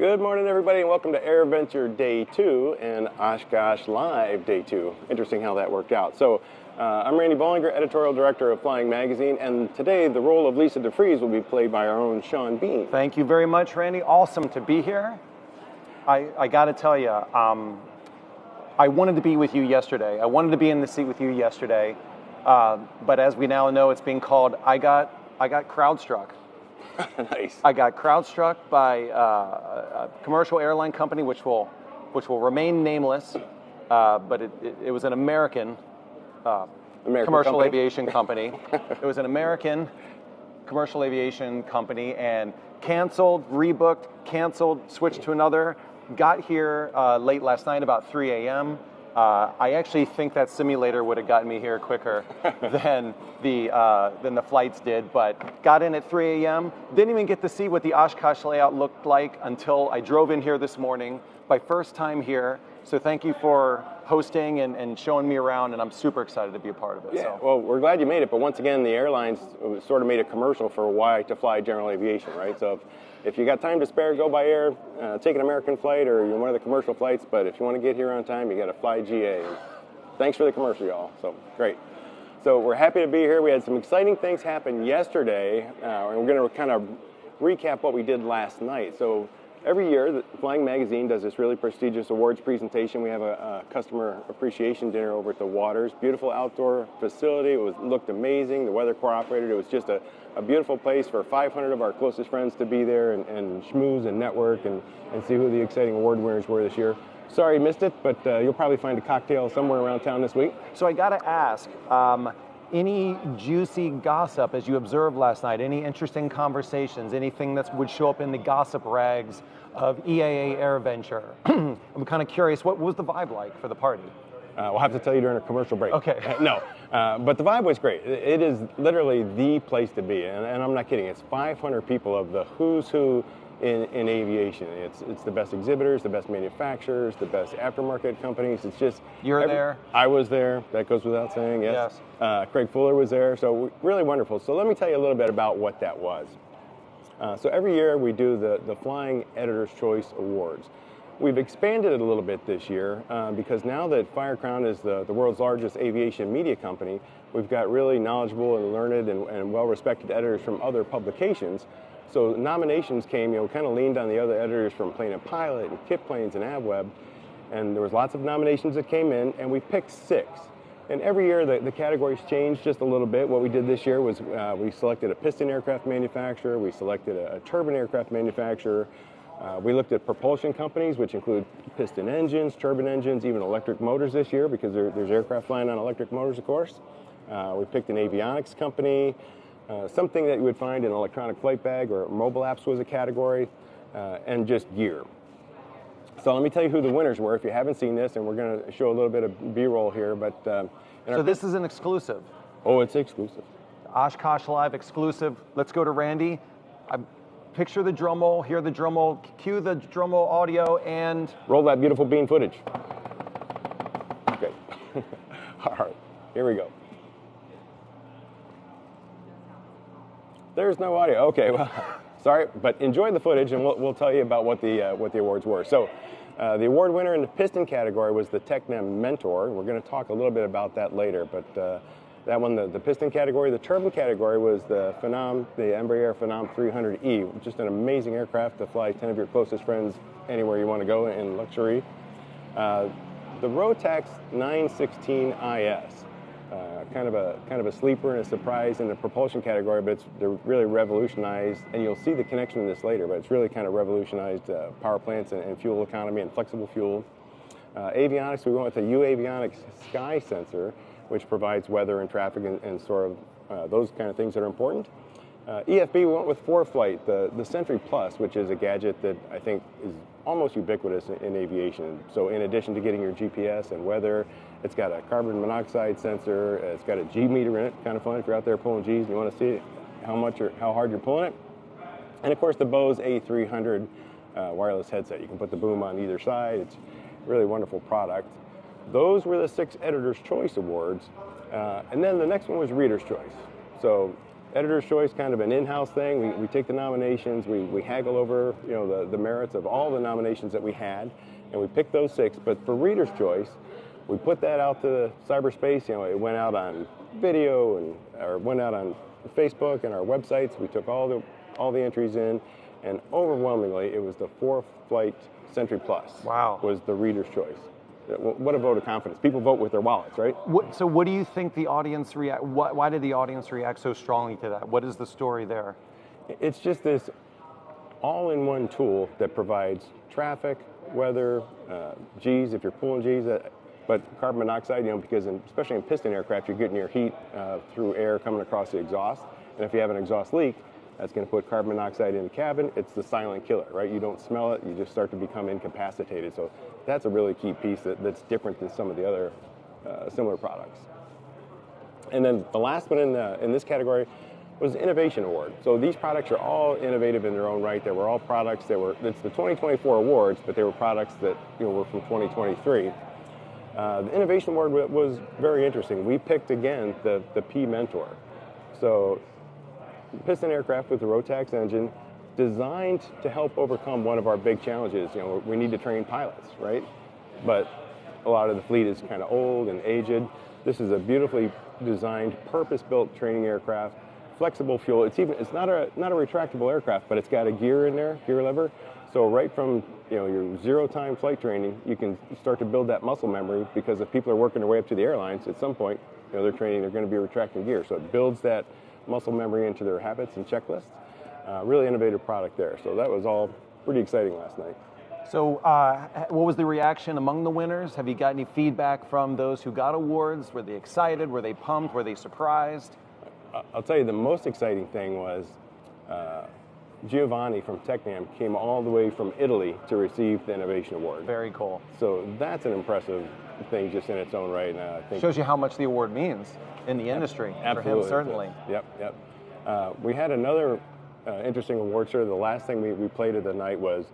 Good morning, everybody, and welcome to Airventure Day 2 and Oshkosh Live Day 2. Interesting how that worked out. So, I'm Randy Bollinger, Editorial Director of Flying Magazine, and today the role of Lisa DeFries will be played by our own Sean Bean. Thank you very much, Randy. Awesome to be here. I got to tell you, I wanted to be with you yesterday. I wanted to be in the seat with you yesterday, but as we now know, it's being called, I got crowdstruck. Nice. I got crowdstruck by a commercial airline company, which will remain nameless, but it was an American commercial company. aviation company. It was an American commercial aviation company, and canceled, rebooked, canceled, switched to another. Got here late last night, about 3 a.m. I actually think that simulator would have gotten me here quicker than the flights did, but got in at 3 a.m. Didn't even get to see what the Oshkosh layout looked like until I drove in here this morning. My first time here, so thank you for hosting and showing me around, and I'm super excited to be a part of it. Yeah, so. well, we're glad you made it, but once again, the airlines sort of made a commercial for why to fly general aviation, right? So if you got time to spare, go by air, take an American flight or one of the commercial flights, but if you want to get here on time, you got to fly GA. And thanks for the commercial, y'all. So, great. So we're happy to be here. We had some exciting things happen yesterday, and we're going to kind of recap what we did last night. So every year, the Flying Magazine does this really prestigious awards presentation. We have a customer appreciation dinner over at the Waters. Beautiful outdoor facility. It looked amazing. The weather cooperated. It was just a beautiful place for 500 of our closest friends to be there and schmooze and network and see who the exciting award winners were this year. Sorry you missed it, but you'll probably find a cocktail somewhere around town this week. So I got to ask, any juicy gossip as you observed last night? Any interesting conversations? Anything that would show up in the gossip rags of EAA Airventure? I'm kind of curious, what was the vibe like for the party? We'll have to tell you during a commercial break. Okay. No, but the vibe was great. It is literally the place to be, and I'm not kidding. It's 500 people of the who's who in aviation. It's the best exhibitors, the best manufacturers, the best aftermarket companies. It's just You're there. I was there. That goes without saying. Yes. Craig Fuller was there. So really wonderful. So let me tell you a little bit about what that was. So every year we do the Flying Editor's Choice Awards. We've expanded it a little bit this year because now that Firecrown is the world's largest aviation media company, we've got really knowledgeable and learned and well-respected editors from other publications. So nominations came, kind of leaned on the other editors from Plane and Pilot and Kit Planes and AvWeb, and there was lots of nominations that came in, and we picked 6. And every year the categories change just a little bit. What we did this year was we selected a piston aircraft manufacturer, we selected a turbine aircraft manufacturer, we looked at propulsion companies, which include piston engines, turbine engines, even electric motors this year because there's aircraft flying on electric motors, of course. We picked an avionics company, something that you would find in an electronic flight bag or mobile apps was a category, and just gear. So let me tell you who the winners were if you haven't seen this, and we're going to show a little bit of B-roll here. But so this is an exclusive. Oh, it's exclusive. Oshkosh Live exclusive. Let's go to Randy. Picture the drum roll, hear the drum roll, cue the drum roll audio, and roll that beautiful bean footage. Okay. All right, here we go. There's no audio. Okay, well, sorry, but enjoy the footage, and we'll tell you about what the awards were. So, the award winner in the piston category was the Tecna Mentor. We're going to talk a little bit about that later, but that one, the piston category. The turbine category was the Embraer Phenom 300E, just an amazing aircraft to fly 10 of your closest friends anywhere you want to go in luxury. The Rotax 916IS. Kind of a sleeper and a surprise in the propulsion category, but they're really revolutionized, and you'll see the connection in this later, but it's really kind of revolutionized power plants and fuel economy and flexible fuel. Avionics, we went with the Avionics Sky Sensor, which provides weather and traffic and sort of those kind of things that are important. EFB, we went with ForeFlight, the Sentry Plus, which is a gadget that I think is almost ubiquitous in aviation. So in addition to getting your GPS and weather, it's got a carbon monoxide sensor, it's got a G meter in it, kind of fun if you're out there pulling G's and you want to see how hard you're pulling it. And of course the Bose A300 wireless headset. You can put the boom on either side. It's a really wonderful product. Those were the 6 Editor's Choice Awards. And then the next one was Reader's Choice. So Editor's Choice, kind of an in-house thing. We take the nominations, we haggle over, you know, the merits of all the nominations that we had, and we pick those 6. But for Reader's Choice, we put that out to cyberspace. You know, it went out on video or went out on Facebook and our websites. We took all the entries in, and overwhelmingly, it was the 4 Flight Sentry Plus. Wow. Was the Reader's Choice. What a vote of confidence. People vote with their wallets, right? So what do you think the audience react? Why did the audience react so strongly to that? What is the story there? It's just this all-in-one tool that provides traffic, weather, G's if you're pulling G's, but carbon monoxide, you know, because especially in piston aircraft, you're getting your heat through air coming across the exhaust, and if you have an exhaust leak, that's going to put carbon monoxide in the cabin. It's the silent killer, right? You don't smell it, you just start to become incapacitated. So that's a really key piece that's different than some of the other similar products. And then the last one in this category was the Innovation Award. So these products are all innovative in their own right. They were all products it's the 2024 awards, but they were products that, you know, were from 2023. The Innovation Award was very interesting. We picked, again, the P Mentor. So piston aircraft with a Rotax engine designed to help overcome one of our big challenges. You know, we need to train pilots, right? But a lot of the fleet is kind of old and aged. This is a beautifully designed, purpose-built training aircraft, flexible fuel. It's not a retractable aircraft, but it's got a gear in there, gear lever. So right from, you know, your 0-time flight training, you can start to build that muscle memory, because if people are working their way up to the airlines, at some point, you know, they're going to be retracting gear. So it builds that muscle memory into their habits and checklists. Really innovative product there. So that was all pretty exciting last night. So what was the reaction among the winners? Have you got any feedback from those who got awards? Were they excited? Were they pumped? Were they surprised? I'll tell you, the most exciting thing was Giovanni from Tecnam came all the way from Italy to receive the Innovation Award. Very cool. So that's an impressive thing just in its own right. And I think shows you how much the award means in the industry. Absolutely. For him, certainly. Yep. We had another interesting award show. The last thing we played of the night was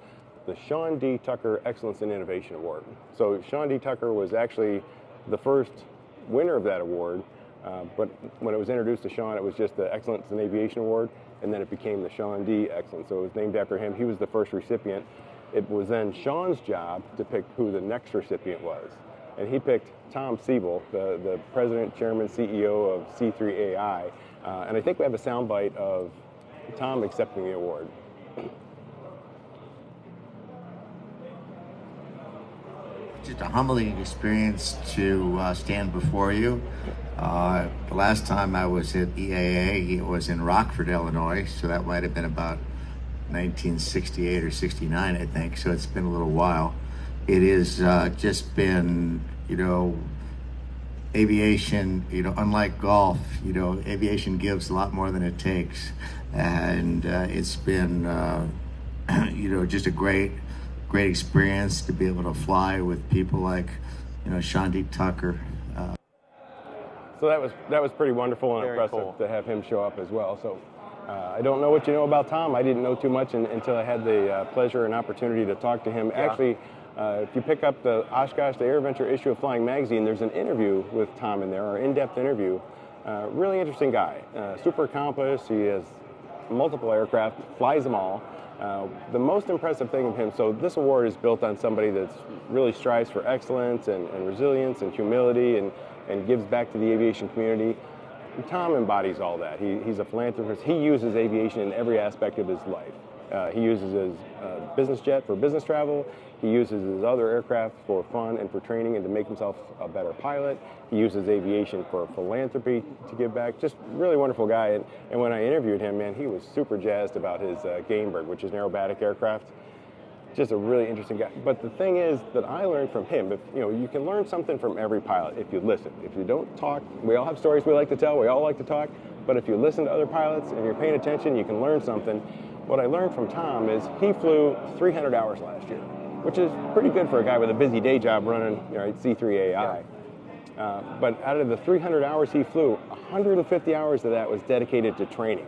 the Sean D. Tucker Excellence in Innovation Award. So Sean D. Tucker was actually the first winner of that award, but when it was introduced to Sean, it was just the Excellence in Aviation Award, and then it became the Sean D. Excellence. So it was named after him. He was the first recipient. It was then Sean's job to pick who the next recipient was. And he picked Tom Siebel, the president, chairman, CEO of C3AI. And I think we have a soundbite of Tom accepting the award. Just a humbling experience to stand before you. The last time I was at EAA, it was in Rockford, Illinois, so that might have been about 1968 or 69, I think, so it's been a little while. It has just been, you know, aviation, you know, unlike golf, you know, aviation gives a lot more than it takes. And it's been, you know, just a great experience to be able to fly with people like, you know, Sean D. Tucker. So that was pretty wonderful and Very impressive cool. to have him show up as well. So I don't know what you know about Tom. I didn't know too much until I had the pleasure and opportunity to talk to him. Yeah. Actually, if you pick up the Oshkosh, the AirVenture issue of Flying Magazine, there's an interview with Tom in there, or in-depth interview. Really interesting guy. Super accomplished. He has multiple aircraft, flies them all. The most impressive thing of him, so this award is built on somebody that's really strives for excellence and resilience and humility and gives back to the aviation community. Tom embodies all that. He's a philanthropist. He uses aviation in every aspect of his life. He uses his business jet for business travel. He uses his other aircraft for fun and for training and to make himself a better pilot. He uses aviation for philanthropy to give back. Just really wonderful guy. And when I interviewed him, man, he was super jazzed about his Gamebird, which is an aerobatic aircraft. Just a really interesting guy. But the thing is that I learned from him, you can learn something from every pilot if you listen. If you don't talk, we all have stories we like to tell, we all like to talk, but if you listen to other pilots and you're paying attention, you can learn something. What I learned from Tom is he flew 300 hours last year, which is pretty good for a guy with a busy day job running C3AI. Yeah. But out of the 300 hours he flew, 150 hours of that was dedicated to training.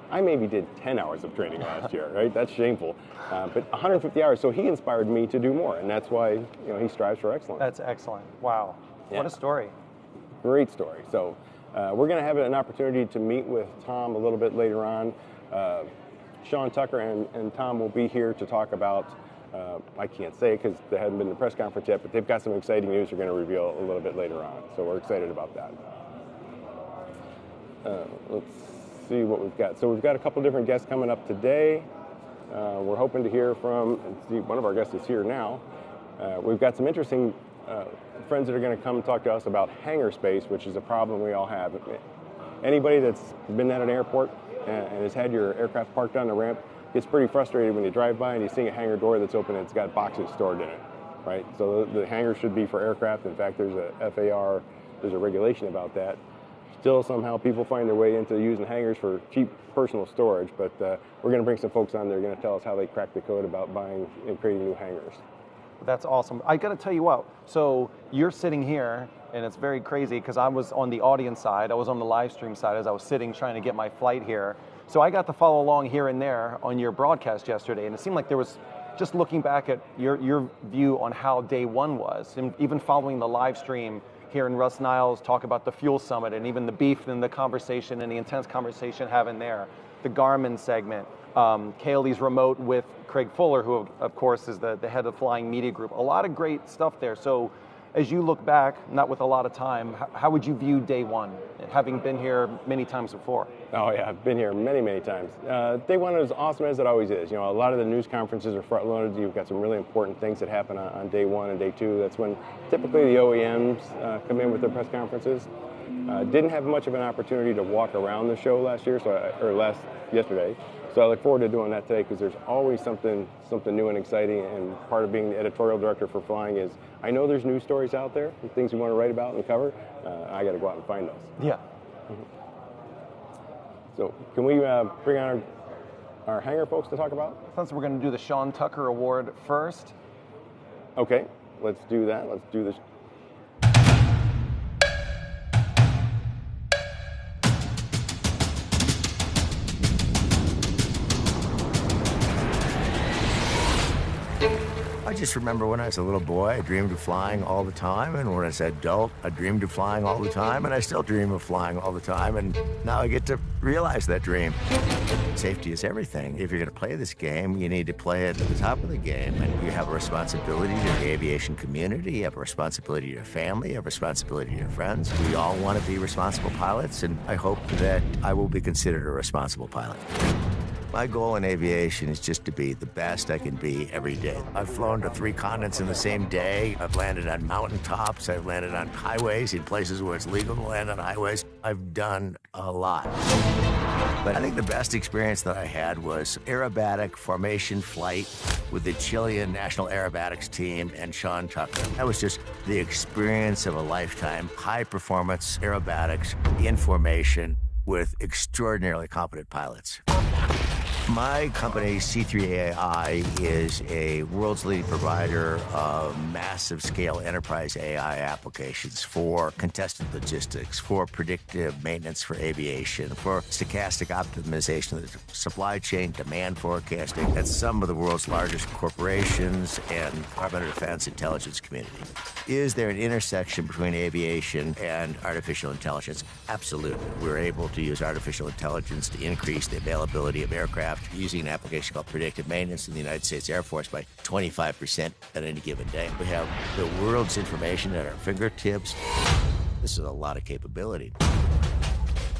I maybe did 10 hours of training last year, right? That's shameful. But 150 hours, so he inspired me to do more, and that's why he strives for excellence. That's excellent. Wow. Yeah. What a story. Great story. So We're going to have an opportunity to meet with Tom a little bit later on. Sean Tucker and Tom will be here to talk about, I can't say because they haven't been to the press conference yet, but they've got some exciting news they're going to reveal a little bit later on. So we're excited about that. Let's see what we've got. So we've got a couple different guests coming up today. We're hoping to hear from, one of our guests is here now. We've got some interesting friends that are going to come and talk to us about hangar space, which is a problem we all have. Anybody that's been at an airport and has had your aircraft parked on the ramp gets pretty frustrated when you drive by and you see a hangar door that's open and it's got boxes stored in it, right? So the hangar should be for aircraft. In fact, there's a FAR, there's a regulation about that. Still, somehow people find their way into using hangars for cheap personal storage, but we're going to bring some folks on there going to tell us how they crack the code about buying and creating new hangars. That's awesome. I got to tell you what, so you're sitting here, and it's very crazy because I was on the audience side, I was on the live stream side as I was sitting trying to get my flight here. So I got to follow along here and there on your broadcast yesterday, and it seemed like there was, just looking back at your view on how day one was, and even following the live stream, hearing Russ Niles talk about the fuel summit and even the beef and the conversation and the intense conversation having there, the Garmin segment, Kaylee's remote with Craig Fuller, who of course is the head of Flying Media Group. A lot of great stuff there. So as you look back, not with a lot of time, how would you view day one, having been here many times before? Oh yeah, I've been here many, many times. Day one is awesome as it always is. You know, a lot of the news conferences are front loaded. You've got some really important things that happen on day one and day two. That's when typically the OEMs come in with their press conferences. Didn't have much of an opportunity to walk around the show yesterday. So I look forward to doing that today because there's always something new and exciting. And part of being the editorial director for Flying is I know there's news stories out there and things we want to write about and cover. I got to go out and find those. Yeah. Mm-hmm. So can we bring on our hangar folks to talk about? So we're going to do the Sean Tucker Award first. Okay, let's do that. Let's do this. I just remember when I was a little boy, I dreamed of flying all the time, and when I was an adult, I dreamed of flying all the time, and I still dream of flying all the time, and now I get to realize that dream. Safety is everything. If you're going to play this game, you need to play it at the top of the game, and you have a responsibility to the aviation community, you have a responsibility to your family, you have a responsibility to your friends. We all want to be responsible pilots, and I hope that I will be considered a responsible pilot. My goal in aviation is just to be the best I can be every day. I've flown to 3 continents in the same day. I've landed on mountaintops. I've landed on highways in places where it's legal to land on highways. I've done a lot. But I think the best experience that I had was aerobatic formation flight with the Chilean National Aerobatics team and Sean Tucker. That was just the experience of a lifetime. High performance aerobatics in formation with extraordinarily competent pilots. My company, C3AI, is a world's leading provider of massive scale enterprise AI applications for contested logistics, for predictive maintenance for aviation, for stochastic optimization of the supply chain, demand forecasting at some of the world's largest corporations and Department of Defense intelligence community. Is there an intersection between aviation and artificial intelligence? Absolutely. We're able to use artificial intelligence to increase the availability of aircraft using an application called predictive maintenance in the United States Air Force by 25% at any given day. We have the world's information at our fingertips. This is a lot of capability.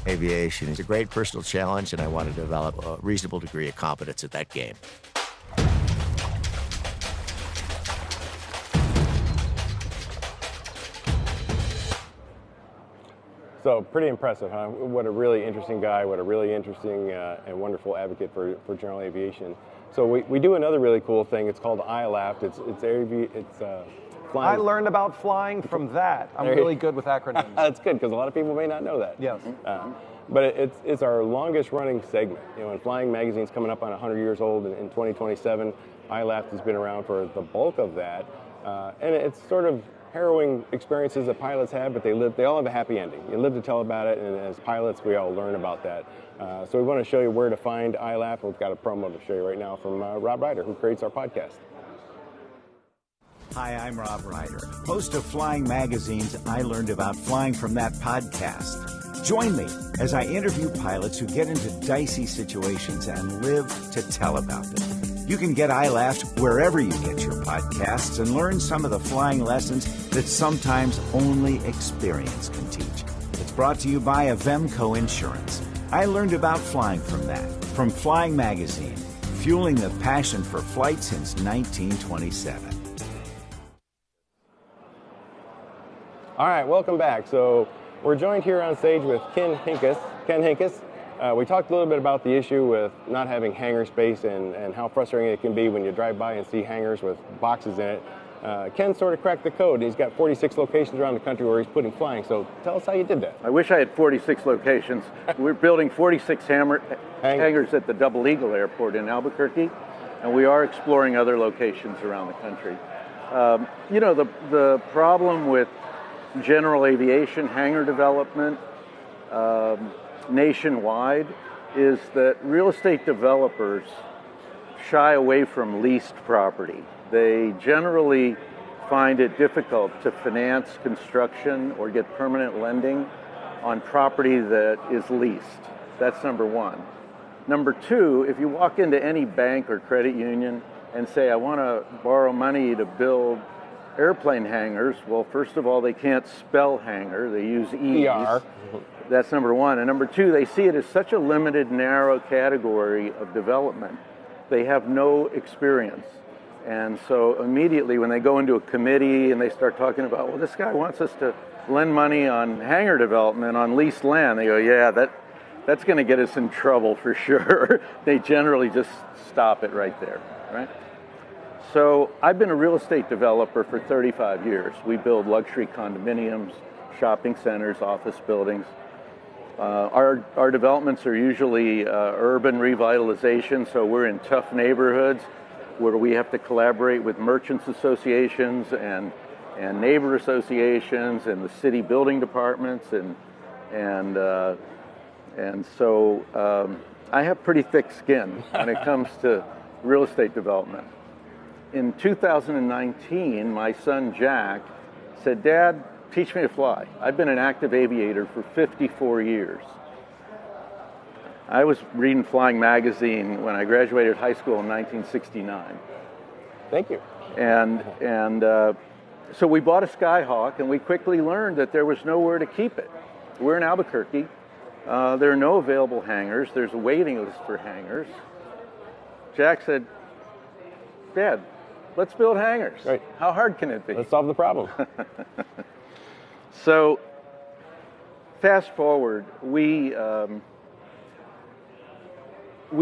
Aviation is a great personal challenge, and I want to develop a reasonable degree of competence at that game. So pretty impressive, huh? What a really interesting guy, what a really interesting and wonderful advocate for general aviation. So we do another really cool thing. It's called ILAFT. It's flying. I learned about flying from that. I'm really good with acronyms. That's good, because a lot of people may not know that. Yes. But it's our longest running segment. You know, and Flying Magazine's coming up on 100 years old in 2027. ILAFT has been around for the bulk of that. And it's sort of harrowing experiences that pilots have, but they all have a happy ending. You live to tell about it, and as pilots, we all learn about that. So we want to show you where to find ILAFT. We've got a promo to show you right now from Rob Ryder, who creates our podcast. Hi, I'm Rob Ryder, host of Flying Magazine's I Learned About Flying from That podcast. Join me as I interview pilots who get into dicey situations and live to tell about them. You can get I Laughed wherever you get your podcasts and learn some of the flying lessons that sometimes only experience can teach. It's brought to you by Avemco Insurance. I learned about flying from that, from Flying Magazine, fueling the passion for flight since 1927. All right, welcome back. So we're joined here on stage with Ken Hinkes. We talked a little bit about the issue with not having hangar space and how frustrating it can be when you drive by and see hangars with boxes in it. Ken sort of cracked the code. He's got 46 locations around the country where he's putting flying. So tell us how you did that. I wish I had 46 locations. We're building 46 hangars at the Double Eagle Airport in Albuquerque, and we are exploring other locations around the country. The problem with general aviation hangar development nationwide is that real estate developers shy away from leased property. They generally find it difficult to finance construction or get permanent lending on property that is leased. That's number one. Number two, if you walk into any bank or credit union and say, I want to borrow money to build airplane hangars, well, first of all, they can't spell hangar. They use E's. ER. That's number one. And number two, they see it as such a limited, narrow category of development. They have no experience. And so immediately when they go into a committee and they start talking about, well, this guy wants us to lend money on hangar development on leased land, they go, yeah, that's going to get us in trouble for sure. They generally just stop it right there, right? So I've been a real estate developer for 35 years. We build luxury condominiums, shopping centers, office buildings. Our developments are usually urban revitalization, so we're in tough neighborhoods where we have to collaborate with merchants associations and neighbor associations and the city building departments and so I have pretty thick skin when it comes to real estate development. In 2019, my son Jack said, Dad, teach me to fly. I've been an active aviator for 54 years. I was reading Flying Magazine when I graduated high school in 1969. Thank you. And so we bought a Skyhawk, and we quickly learned that there was nowhere to keep it. We're in Albuquerque. There are no available hangars. There's a waiting list for hangars. Jack said, Dad, let's build hangars. Right. How hard can it be? Let's solve the problem. So, fast forward, we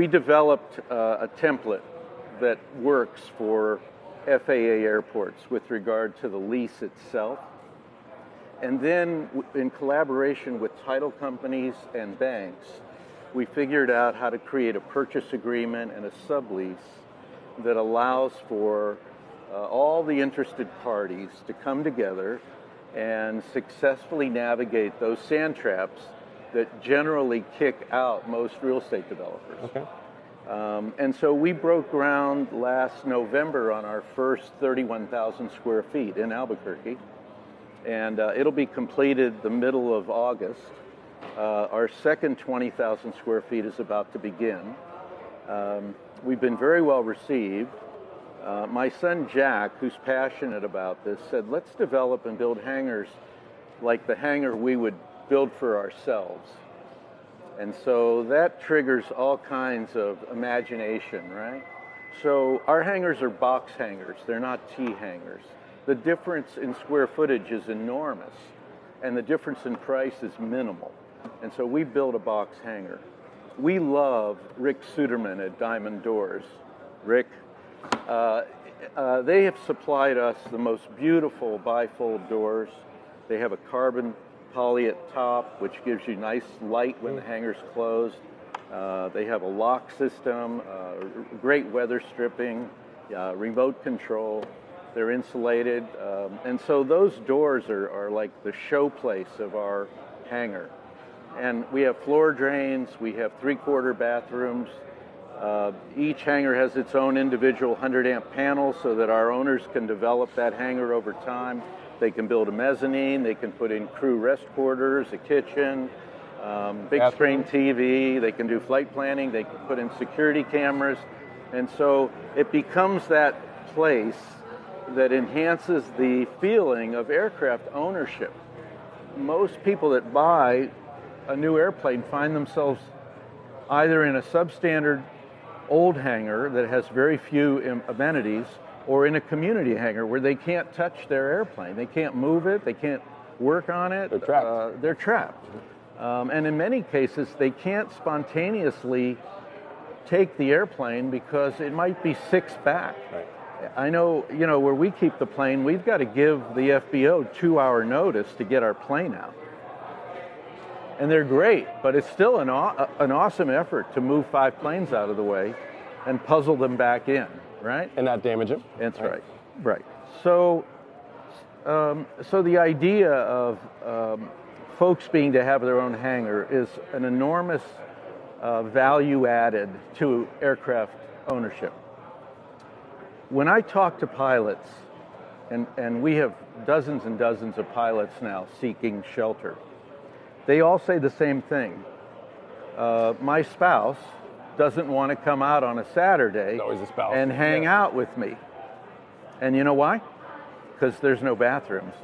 developed a template that works for FAA airports with regard to the lease itself. And then, in collaboration with title companies and banks, we figured out how to create a purchase agreement and a sublease that allows for all the interested parties to come together and successfully navigate those sand traps that generally kick out most real estate developers. Okay. And so we broke ground last November on our first 31,000 square feet in Albuquerque, and it'll be completed the middle of August. Our second 20,000 square feet is about to begin. We've been very well received. My son Jack, who's passionate about this, said, let's develop and build hangars like the hangar we would build for ourselves. And so that triggers all kinds of imagination, right? So our hangars are box hangars. They're not T hangars. The difference in square footage is enormous, and the difference in price is minimal. And so we build a box hangar. We love Rick Suderman at Diamond Doors. Rick, they have supplied us the most beautiful bifold doors. They have a carbon poly at top, which gives you nice light when the hangar's closed. They have a lock system, great weather stripping, remote control. They're insulated. And so those doors are like the showplace of our hangar. And we have floor drains, we have 3/4 bathrooms. Each hangar has its own individual 100-amp panel so that our owners can develop that hangar over time. They can build a mezzanine, they can put in crew rest quarters, a kitchen, big Bathroom. screen TV, they can do flight planning, they can put in security cameras, and so it becomes that place that enhances the feeling of aircraft ownership. Most people that buy a new airplane find themselves either in a substandard old hangar that has very few amenities, or in a community hangar where they can't touch their airplane. They can't move it, they can't work on it. They're trapped. They're trapped. And in many cases, they can't spontaneously take the airplane because it might be 6 back. Right. I know, where we keep the plane, we've got to give the FBO 2-hour notice to get our plane out. And they're great, but it's still an awesome effort to move 5 planes out of the way and puzzle them back in, right? And not damage them. That's right. So the idea of folks being to have their own hangar is an enormous value added to aircraft ownership. When I talk to pilots, and we have dozens and dozens of pilots now seeking shelter, they all say the same thing. My spouse doesn't want to come out on a Saturday Always a spouse. and hang out with me. And you know why? Because there's no bathrooms.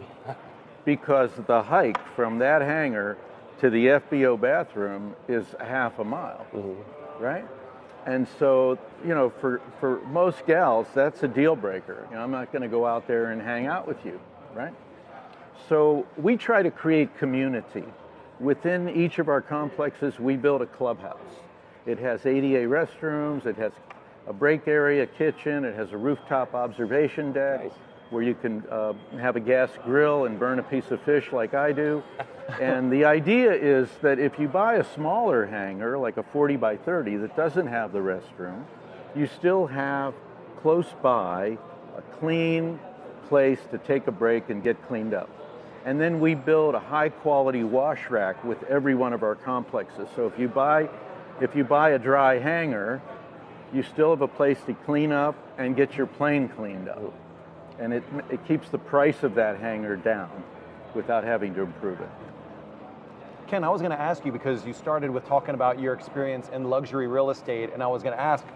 Because the hike from that hangar to the FBO bathroom is half a mile, right? And so, for most gals, that's a deal breaker. I'm not going to go out there and hang out with you, right? So we try to create community. Within each of our complexes, we build a clubhouse. It has ADA restrooms, it has a break area, kitchen, it has a rooftop observation deck. Nice. Where you can have a gas grill and burn a piece of fish like I do. And the idea is that if you buy a smaller hangar, like a 40 by 30 that doesn't have the restroom, you still have close by a clean place to take a break and get cleaned up. And then we build a high quality wash rack with every one of our complexes. So if you buy a dry hangar, you still have a place to clean up and get your plane cleaned up. And it keeps the price of that hangar down without having to improve it. Ken, I was going to ask you, because you started with talking about your experience in luxury real estate, and I was going to ask,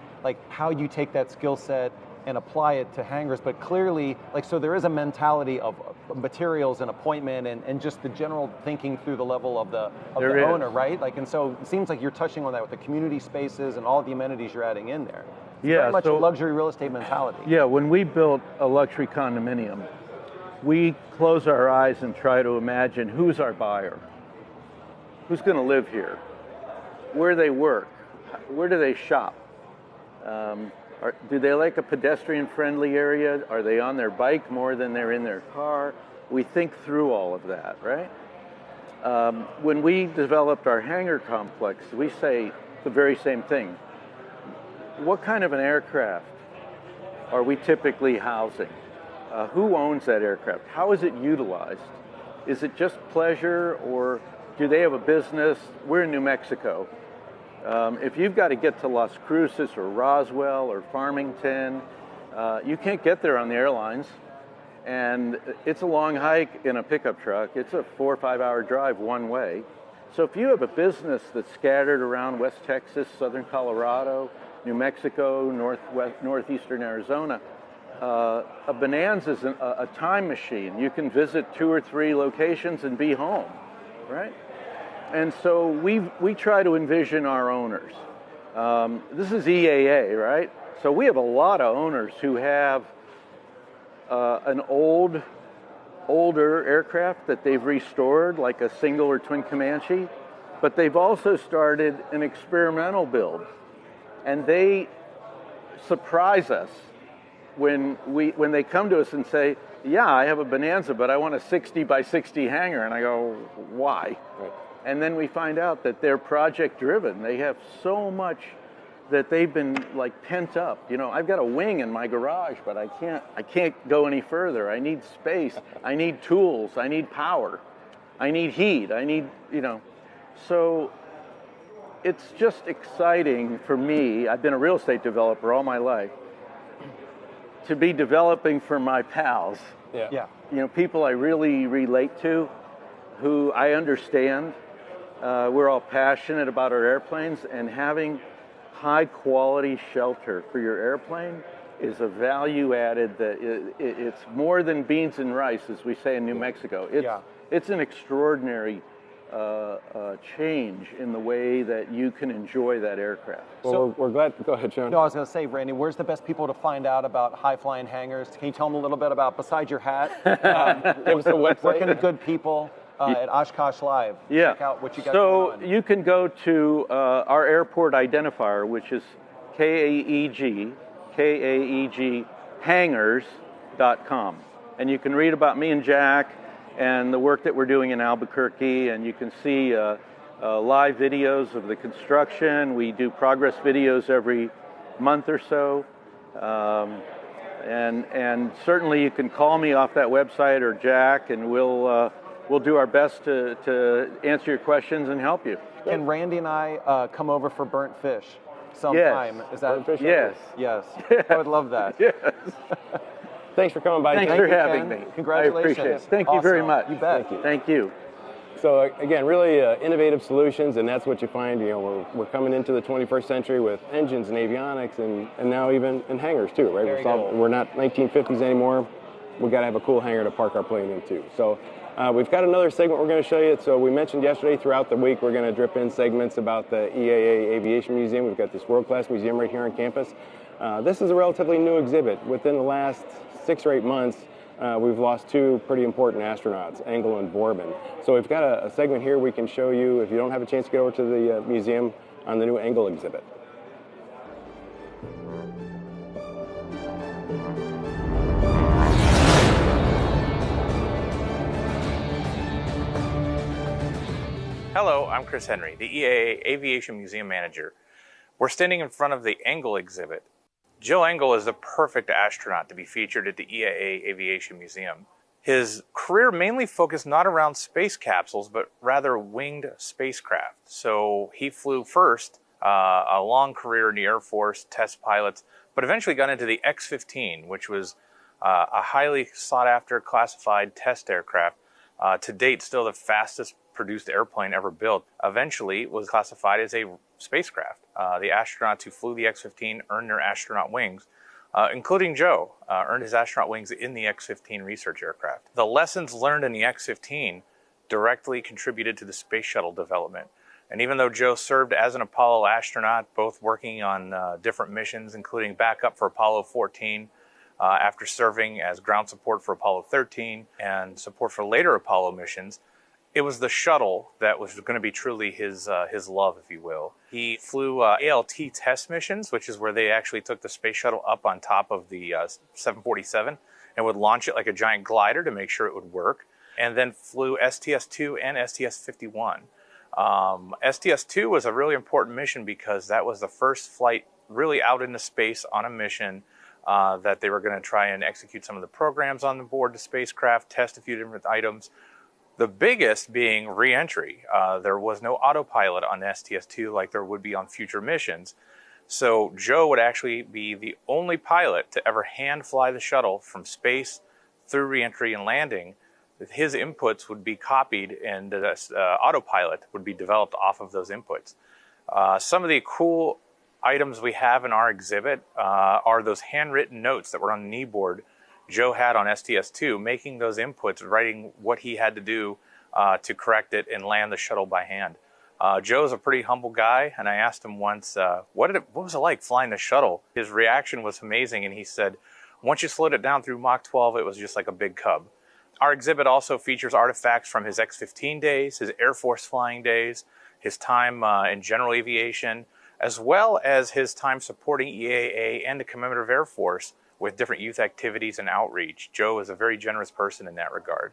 how you take that skill set and apply it to hangars, but clearly, so there is a mentality of materials and appointment and just the general thinking through the level of the owner, right? And so it seems like you're touching on that with the community spaces and all the amenities you're adding in there. It's very much a luxury real estate mentality. Yeah, when we built a luxury condominium, we close our eyes and try to imagine who's our buyer, who's going to live here, where they work, where do they shop, do they like a pedestrian-friendly area, are they on their bike more than they're in their car? We think through all of that, right? When we developed our hangar complex, we say the very same thing. What kind of an aircraft are we typically housing? Who owns that aircraft? How is it utilized? Is it just pleasure, or do they have a business? We're in New Mexico. If you've got to get to Las Cruces or Roswell or Farmington, you can't get there on the airlines. And it's a long hike in a pickup truck. It's a 4 or 5 hour drive one way. So if you have a business that's scattered around West Texas, Southern Colorado, New Mexico, northeastern Arizona, a Bonanza is a time machine. You can visit 2 or 3 locations and be home, right? And so we try to envision our owners. This is EAA, right? So we have a lot of owners who have an older aircraft that they've restored, like a single or twin Comanche, but they've also started an experimental build. And they surprise us when they come to us and say, yeah, I have a Bonanza, but I want a 60 by 60 hangar. And I go, why? Right. And then we find out that they're project driven. They have so much that they've been pent up. I've got a wing in my garage, but I can't go any further. I need space. I need tools. I need power. I need heat. I need, So it's just exciting for me. I've been a real estate developer all my life. To be developing for my pals. Yeah. People I really relate to, who I understand. We're all passionate about our airplanes, and having high quality shelter for your airplane is a value added that it's more than beans and rice, as we say in New Mexico. It's an extraordinary change in the way that you can enjoy that aircraft. Well, we're glad. Go ahead, Sean. No, I was going to say, Randy, where's the best people to find out about high-flying hangars? Can you tell them a little bit about, besides your hat, Give us the website. where can the good people at Oshkosh Live check out what you got going on? So you can go to our airport identifier, which is KAEG hangars.com. And you can read about me and Jack and the work that we're doing in Albuquerque, and you can see live videos of the construction. We do progress videos every month or so. And certainly you can call me off that website or Jack, and we'll do our best to answer your questions and help you. Can Randy and I come over for burnt fish sometime? Yes. Is that Yes. Yes. I would love that. Yes. Thanks for coming by. Thanks for having me. Congratulations. I appreciate it. Thank you very much. You bet. Thank you. So again, really innovative solutions, and that's what you find. We're coming into the 21st century with engines and avionics, and now even in hangars too, right? We're not 1950s anymore. We got to have a cool hangar to park our plane in too. So we've got another segment we're going to show you. So we mentioned yesterday, throughout the week, we're going to drip in segments about the EAA Aviation Museum. We've got this world-class museum right here on campus. This is a relatively new exhibit. Within the last 6 or 8 months, we've lost 2 pretty important astronauts, Engle and Borman. So we've got a segment here we can show you, if you don't have a chance to get over to the museum, on the new Engle exhibit. Hello, I'm Chris Henry, the EAA Aviation Museum Manager. We're standing in front of the Engle exhibit. Joe Engle is the perfect astronaut to be featured at the EAA Aviation Museum. His career mainly focused not around space capsules, but rather winged spacecraft. So he flew first a long career in the Air Force, test pilots, but eventually got into the X-15, which was a highly sought-after classified test aircraft. To date, still the fastest produced airplane ever built. Eventually was classified as a spacecraft. The astronauts who flew the X-15 earned their astronaut wings, including Joe, earned his astronaut wings in the X-15 research aircraft. The lessons learned in the X-15 directly contributed to the space shuttle development. And even though Joe served as an Apollo astronaut, both working on different missions, including backup for Apollo 14, after serving as ground support for Apollo 13 and support for later Apollo missions, it was the shuttle that was going to be truly his love, if you will. He flew ALT test missions, which is where they actually took the space shuttle up on top of the 747 and would launch it like a giant glider to make sure it would work, and then flew STS-2 and STS-51. STS-2 was a really important mission because that was the first flight really out into space on a mission that they were going to try and execute some of the programs on board the spacecraft, test a few different items. The biggest being re-entry. There was no autopilot on STS-2 like there would be on future missions. So Joe would actually be the only pilot to ever hand fly the shuttle from space through re-entry and landing. His inputs would be copied and the autopilot would be developed off of those inputs. Some of the cool items we have in our exhibit are those handwritten notes that were on the knee board Joe had on STS-2, making those inputs, writing what he had to do to correct it and land the shuttle by hand. Joe's a pretty humble guy, and I asked him once, what was it like flying the shuttle? His reaction was amazing, and he said, once you slowed it down through Mach 12, it was just like a big cub. Our exhibit also features artifacts from his X-15 days, his Air Force flying days, his time in general aviation, as well as his time supporting EAA and the Commemorative Air Force with different youth activities and outreach. Joe is a very generous person in that regard.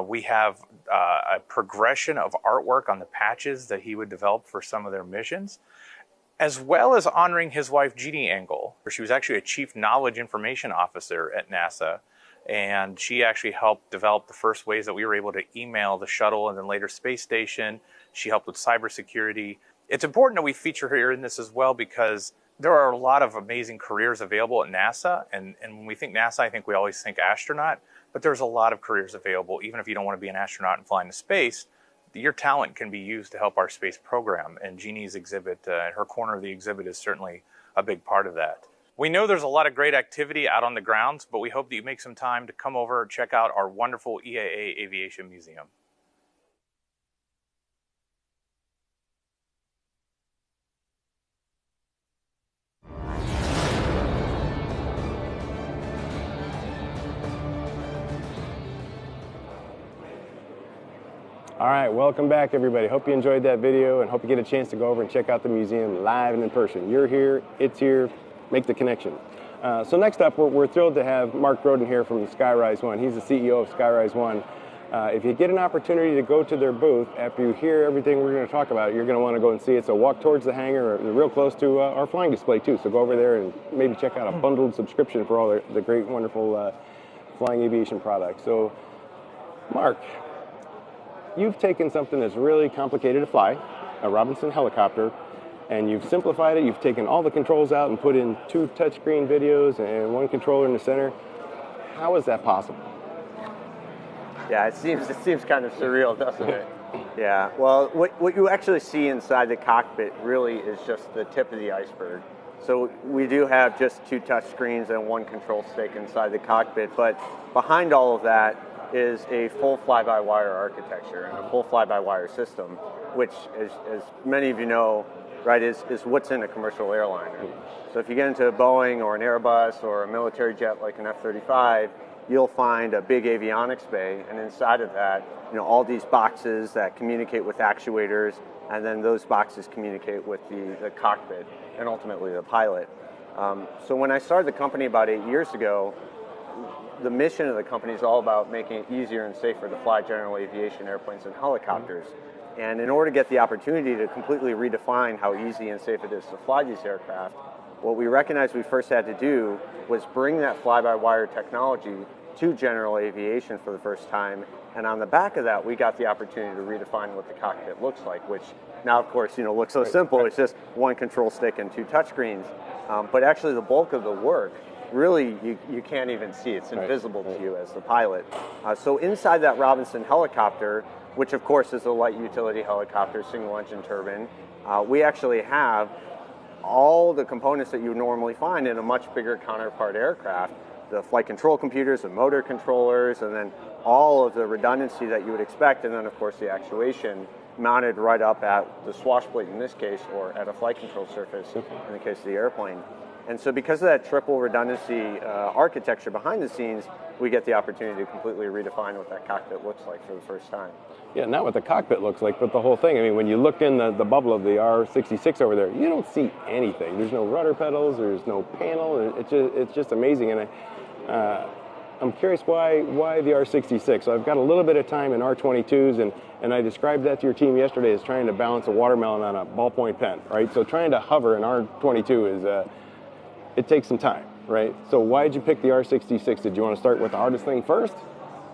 We have a progression of artwork on the patches that he would develop for some of their missions, as well as honoring his wife, Jeannie Engle. She was actually a Chief Knowledge Information Officer at NASA, and she actually helped develop the first ways that we were able to email the shuttle and then later space station. She helped with cybersecurity. It's important that we feature her in this as well because there are a lot of amazing careers available at NASA, and when we think NASA, I think we always think astronaut, but there's a lot of careers available. Even if you don't want to be an astronaut and fly into space, your talent can be used to help our space program, and Jeannie's exhibit, her corner of the exhibit is certainly a big part of that. We know there's a lot of great activity out on the grounds, but we hope that you make some time to come over and check out our wonderful EAA Aviation Museum. All right, welcome back everybody. Hope you enjoyed that video and hope you get a chance to go over and check out the museum live and in person. You're here, it's here, make the connection. So next up, we're thrilled to have Mark Groden here from Skyrise One. He's the CEO of Skyrise One. If you get an opportunity to go to their booth, after you hear everything we're going to talk about, you're going to want to go and see it. So walk towards the hangar, real close to our flying display too. So go over there and maybe check out a bundled subscription for all the great, wonderful flying aviation products. So Mark, you've taken something that's really complicated to fly, a Robinson helicopter, and you've simplified it. You've taken all the controls out and put in 2 touchscreen videos and 1 controller in the center. How is that possible? Yeah, it seems kind of surreal, doesn't it? Yeah. Well, what you actually see inside the cockpit really is just the tip of the iceberg. So we do have just 2 touchscreens and 1 control stick inside the cockpit, but behind all of that is a full fly-by-wire architecture and a full fly-by-wire system, which, as many of you know, right, is what's in a commercial airliner. So if you get into a Boeing or an Airbus or a military jet like an F-35, you'll find a big avionics bay, and inside of that, all these boxes that communicate with actuators, and then those boxes communicate with the cockpit and ultimately the pilot. So when I started the company about 8 years ago, the mission of the company is all about making it easier and safer to fly general aviation airplanes and helicopters. And in order to get the opportunity to completely redefine how easy and safe it is to fly these aircraft, what we recognized we first had to do was bring that fly-by-wire technology to general aviation for the first time. And on the back of that, we got the opportunity to redefine what the cockpit looks like, which now, of course, looks so simple. It's just 1 control stick and 2 touchscreens. But actually, the bulk of the work, really, you can't even see. It's invisible to you as the pilot. So inside that Robinson helicopter, which of course is a light utility helicopter, single engine turbine, we actually have all the components that you would normally find in a much bigger counterpart aircraft. The flight control computers, the motor controllers, and then all of the redundancy that you would expect, and then of course the actuation mounted right up at the swash plate in this case, or at a flight control surface in the case of the airplane. And so because of that triple redundancy architecture behind the scenes, we get the opportunity to completely redefine what that cockpit looks like for the first time. Yeah, not what the cockpit looks like, but the whole thing. I mean, when you look in the bubble of the R66 over there, you don't see anything. There's no rudder pedals, there's no panel. It's just amazing. And I'm curious why the R66. So I've got a little bit of time in R22s, and I described that to your team yesterday as trying to balance a watermelon on a ballpoint pen, right? So trying to hover in R22 is, it takes some time, right? So why did you pick the R66? Did you want to start with the hardest thing first?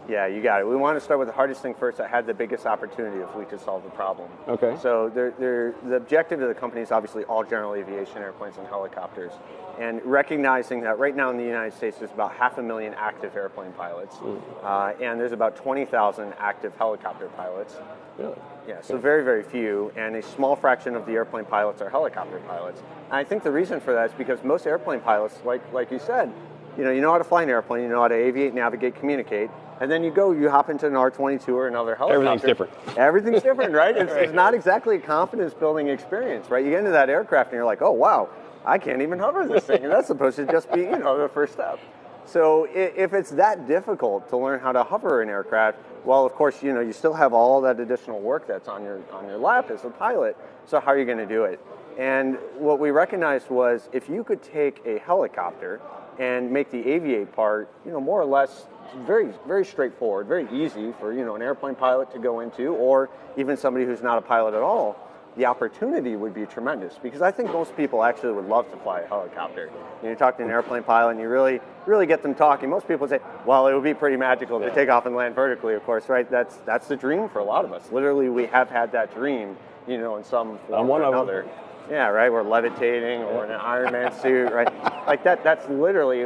Yeah, you got it. We want to start with the hardest thing first that had the biggest opportunity if we could solve the problem. Okay. So the objective of the company is obviously all general aviation airplanes and helicopters. And recognizing that right now in the United States there's about 500,000 active airplane pilots, and there's about 20,000 active helicopter pilots. Really? Yeah, so very, very few, and a small fraction of the airplane pilots are helicopter pilots. And I think the reason for that is because most airplane pilots, like you said, you know how to fly an airplane, you know how to aviate, navigate, communicate, and then you hop into an R-22 or another helicopter. Everything's different. Everything's different, right? It's not exactly a confidence-building experience, right? You get into that aircraft and you're like, oh, wow, I can't even hover this thing, and that's supposed to just be, the first step. So if it's that difficult to learn how to hover an aircraft, well, of course, you still have all that additional work that's on your lap as a pilot. So how are you going to do it? And what we recognized was if you could take a helicopter and make the aviate part, more or less very, very straightforward, very easy for, an airplane pilot to go into, or even somebody who's not a pilot at all, the opportunity would be tremendous, because I think most people actually would love to fly a helicopter. You talk to an airplane pilot and you really get them talking. Most people say, well, it would be pretty magical to take off and land vertically, of course, right? That's the dream for a lot of us. Literally, we have had that dream, in some form or another. Yeah, right, we're levitating or in an Iron Man suit, right? Like that's literally,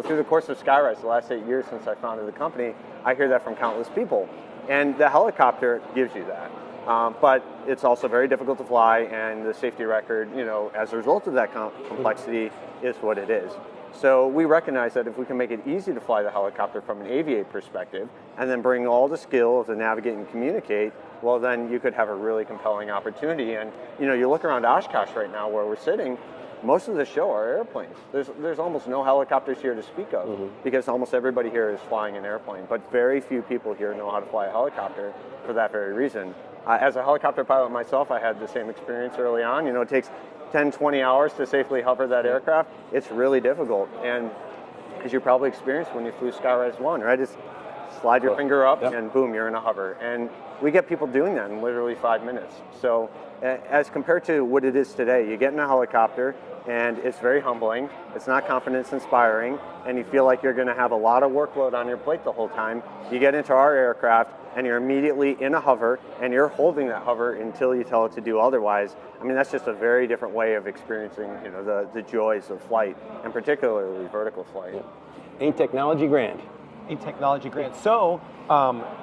through the course of Skyrise, the last 8 years since I founded the company, I hear that from countless people. And the helicopter gives you that. But it's also very difficult to fly, and the safety record, as a result of that complexity, is what it is. So we recognize that if we can make it easy to fly the helicopter from an aviate perspective, and then bring all the skills to navigate and communicate, well, then you could have a really compelling opportunity. And you look around Oshkosh right now, where we're sitting. Most of the show are airplanes. There's almost no helicopters here to speak of, because almost everybody here is flying an airplane. But very few people here know how to fly a helicopter for that very reason. As a helicopter pilot myself, I had the same experience early on. It takes 10, 20 hours to safely hover that aircraft. It's really difficult. And as you probably experienced when you flew Skyrise 1, right? Just slide your finger up and boom, you're in a hover. And we get people doing that in literally 5 minutes. So as compared to what it is today, you get in a helicopter and it's very humbling. It's not confidence inspiring, and you feel like you're going to have a lot of workload on your plate the whole time. You get into our aircraft and you're immediately in a hover, and you're holding that hover until you tell it to do otherwise. I mean, that's just a very different way of experiencing, the joys of flight, and particularly vertical flight. Ain't technology grand? Ain't technology grand. So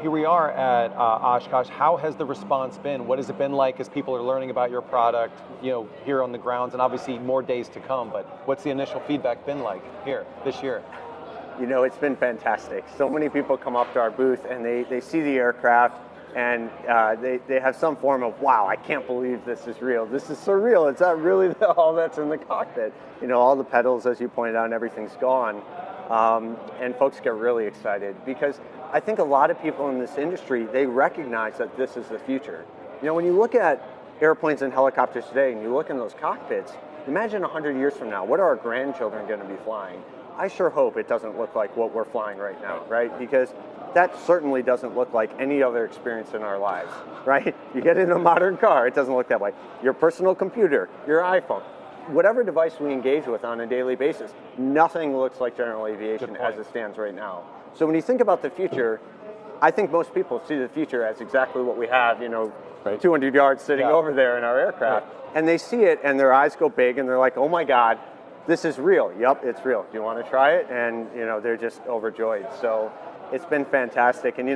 here we are at Oshkosh. How has the response been? What has it been like as people are learning about your product, here on the grounds, and obviously more days to come? But what's the initial feedback been like here this year? It's been fantastic. So many people come up to our booth and they see the aircraft, and they have some form of, wow, I can't believe this is real. This is surreal. It's not really all that's in the cockpit. All the pedals, as you pointed out, and everything's gone. And folks get really excited, because I think a lot of people in this industry, they recognize that this is the future. When you look at airplanes and helicopters today and you look in those cockpits, imagine 100 years from now, what are our grandchildren going to be flying? I sure hope it doesn't look like what we're flying right now, right? Because that certainly doesn't look like any other experience in our lives, right? You get in a modern car, it doesn't look that way. Your personal computer, your iPhone, whatever device we engage with on a daily basis, nothing looks like general aviation as it stands right now. So when you think about the future, I think most people see the future as exactly what we have, 200 yards sitting over there in our aircraft. And they see it and their eyes go big and they're like, oh my God, this is real. Yep, it's real. Do you want to try it? And, they're just overjoyed. So it's been fantastic. And,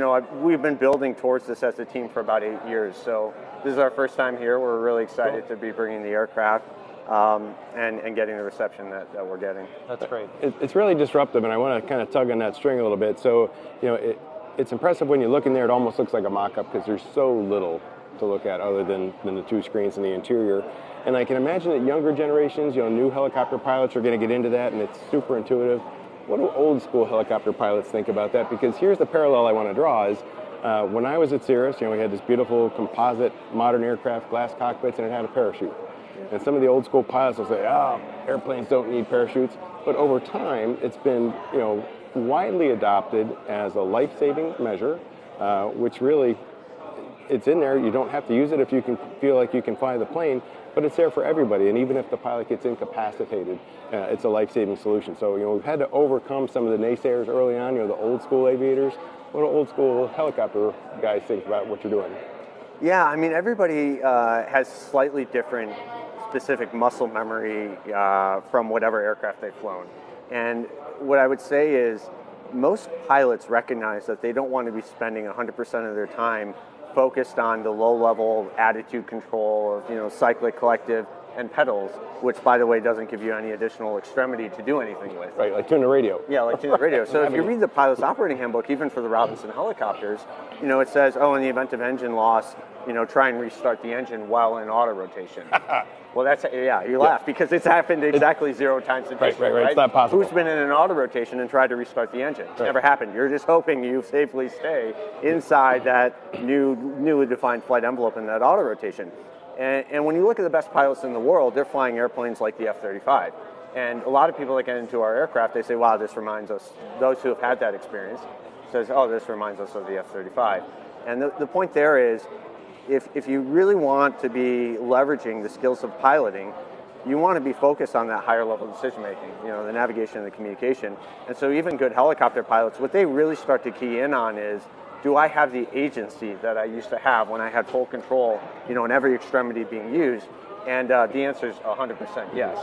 we've been building towards this as a team for about 8 years. So this is our first time here. We're really excited to be bringing the aircraft and getting the reception that we're getting. That's great. It's really disruptive, and I want to kind of tug on that string a little bit. So, it's impressive when you look in there. It almost looks like a mock-up, because there's so little to look at other than the two screens in the interior. And I can imagine that younger generations, new helicopter pilots are going to get into that, and it's super intuitive. What do old school helicopter pilots think about that? Because here's the parallel I want to draw is, when I was at Cirrus, we had this beautiful composite modern aircraft, glass cockpits, and it had a parachute. And some of the old school pilots will say, airplanes don't need parachutes. But over time, it's been, widely adopted as a life-saving measure, which really, it's in there. You don't have to use it if you can feel like you can fly the plane, but it's there for everybody. And even if the pilot gets incapacitated, it's a life-saving solution. So, we've had to overcome some of the naysayers early on, the old school aviators. What do old school helicopter guys think about what you're doing? Yeah, I mean, everybody has slightly different specific muscle memory from whatever aircraft they've flown. And what I would say is most pilots recognize that they don't want to be spending 100% of their time focused on the low-level attitude control of, cyclic, collective, and pedals, which, by the way, doesn't give you any additional extremity to do anything with. Right, like tune the radio. Yeah, like tune the radio. So if you read the pilot's operating handbook, even for the Robinson helicopters, it says, in the event of engine loss, try and restart the engine while in auto rotation. Well, you laugh because it's happened exactly 0 times in history, right? It's not possible. Who's been in an auto rotation and tried to restart the engine? It's never happened. You're just hoping you safely stay inside that newly defined flight envelope in that auto rotation. And when you look at the best pilots in the world, they're flying airplanes like the F-35. And a lot of people that get into our aircraft, they say, wow, this reminds us, those who have had that experience, says, this reminds us of the F-35. And the point there is, if you really want to be leveraging the skills of piloting, you want to be focused on that higher level decision making, the navigation and the communication. And so even good helicopter pilots, what they really start to key in on is, do I have the agency that I used to have when I had full control, in every extremity being used? And the answer is 100% yes.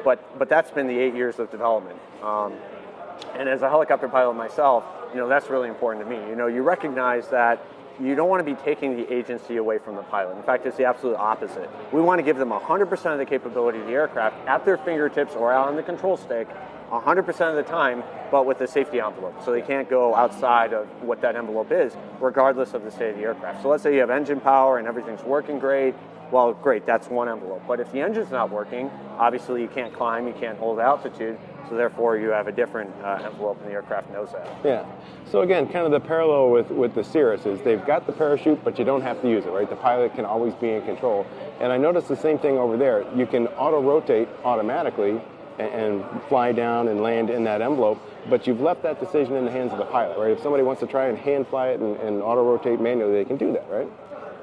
But that's been the 8 years of development. And as a helicopter pilot myself, that's really important to me. You recognize that you don't want to be taking the agency away from the pilot. In fact, it's the absolute opposite. We want to give them 100% of the capability of the aircraft at their fingertips or out on the control stick 100% of the time, but with the safety envelope. So they can't go outside of what that envelope is, regardless of the state of the aircraft. So let's say you have engine power and everything's working great. Well, great, that's one envelope. But if the engine's not working, obviously you can't climb, you can't hold altitude, so therefore you have a different envelope, and the aircraft knows that. Yeah. So again, kind of the parallel with the Cirrus is they've got the parachute, but you don't have to use it, right? The pilot can always be in control. And I noticed the same thing over there. You can auto-rotate automatically and fly down and land in that envelope, but you've left that decision in the hands of the pilot, right? If somebody wants to try and hand fly it and auto-rotate manually, they can do that, right?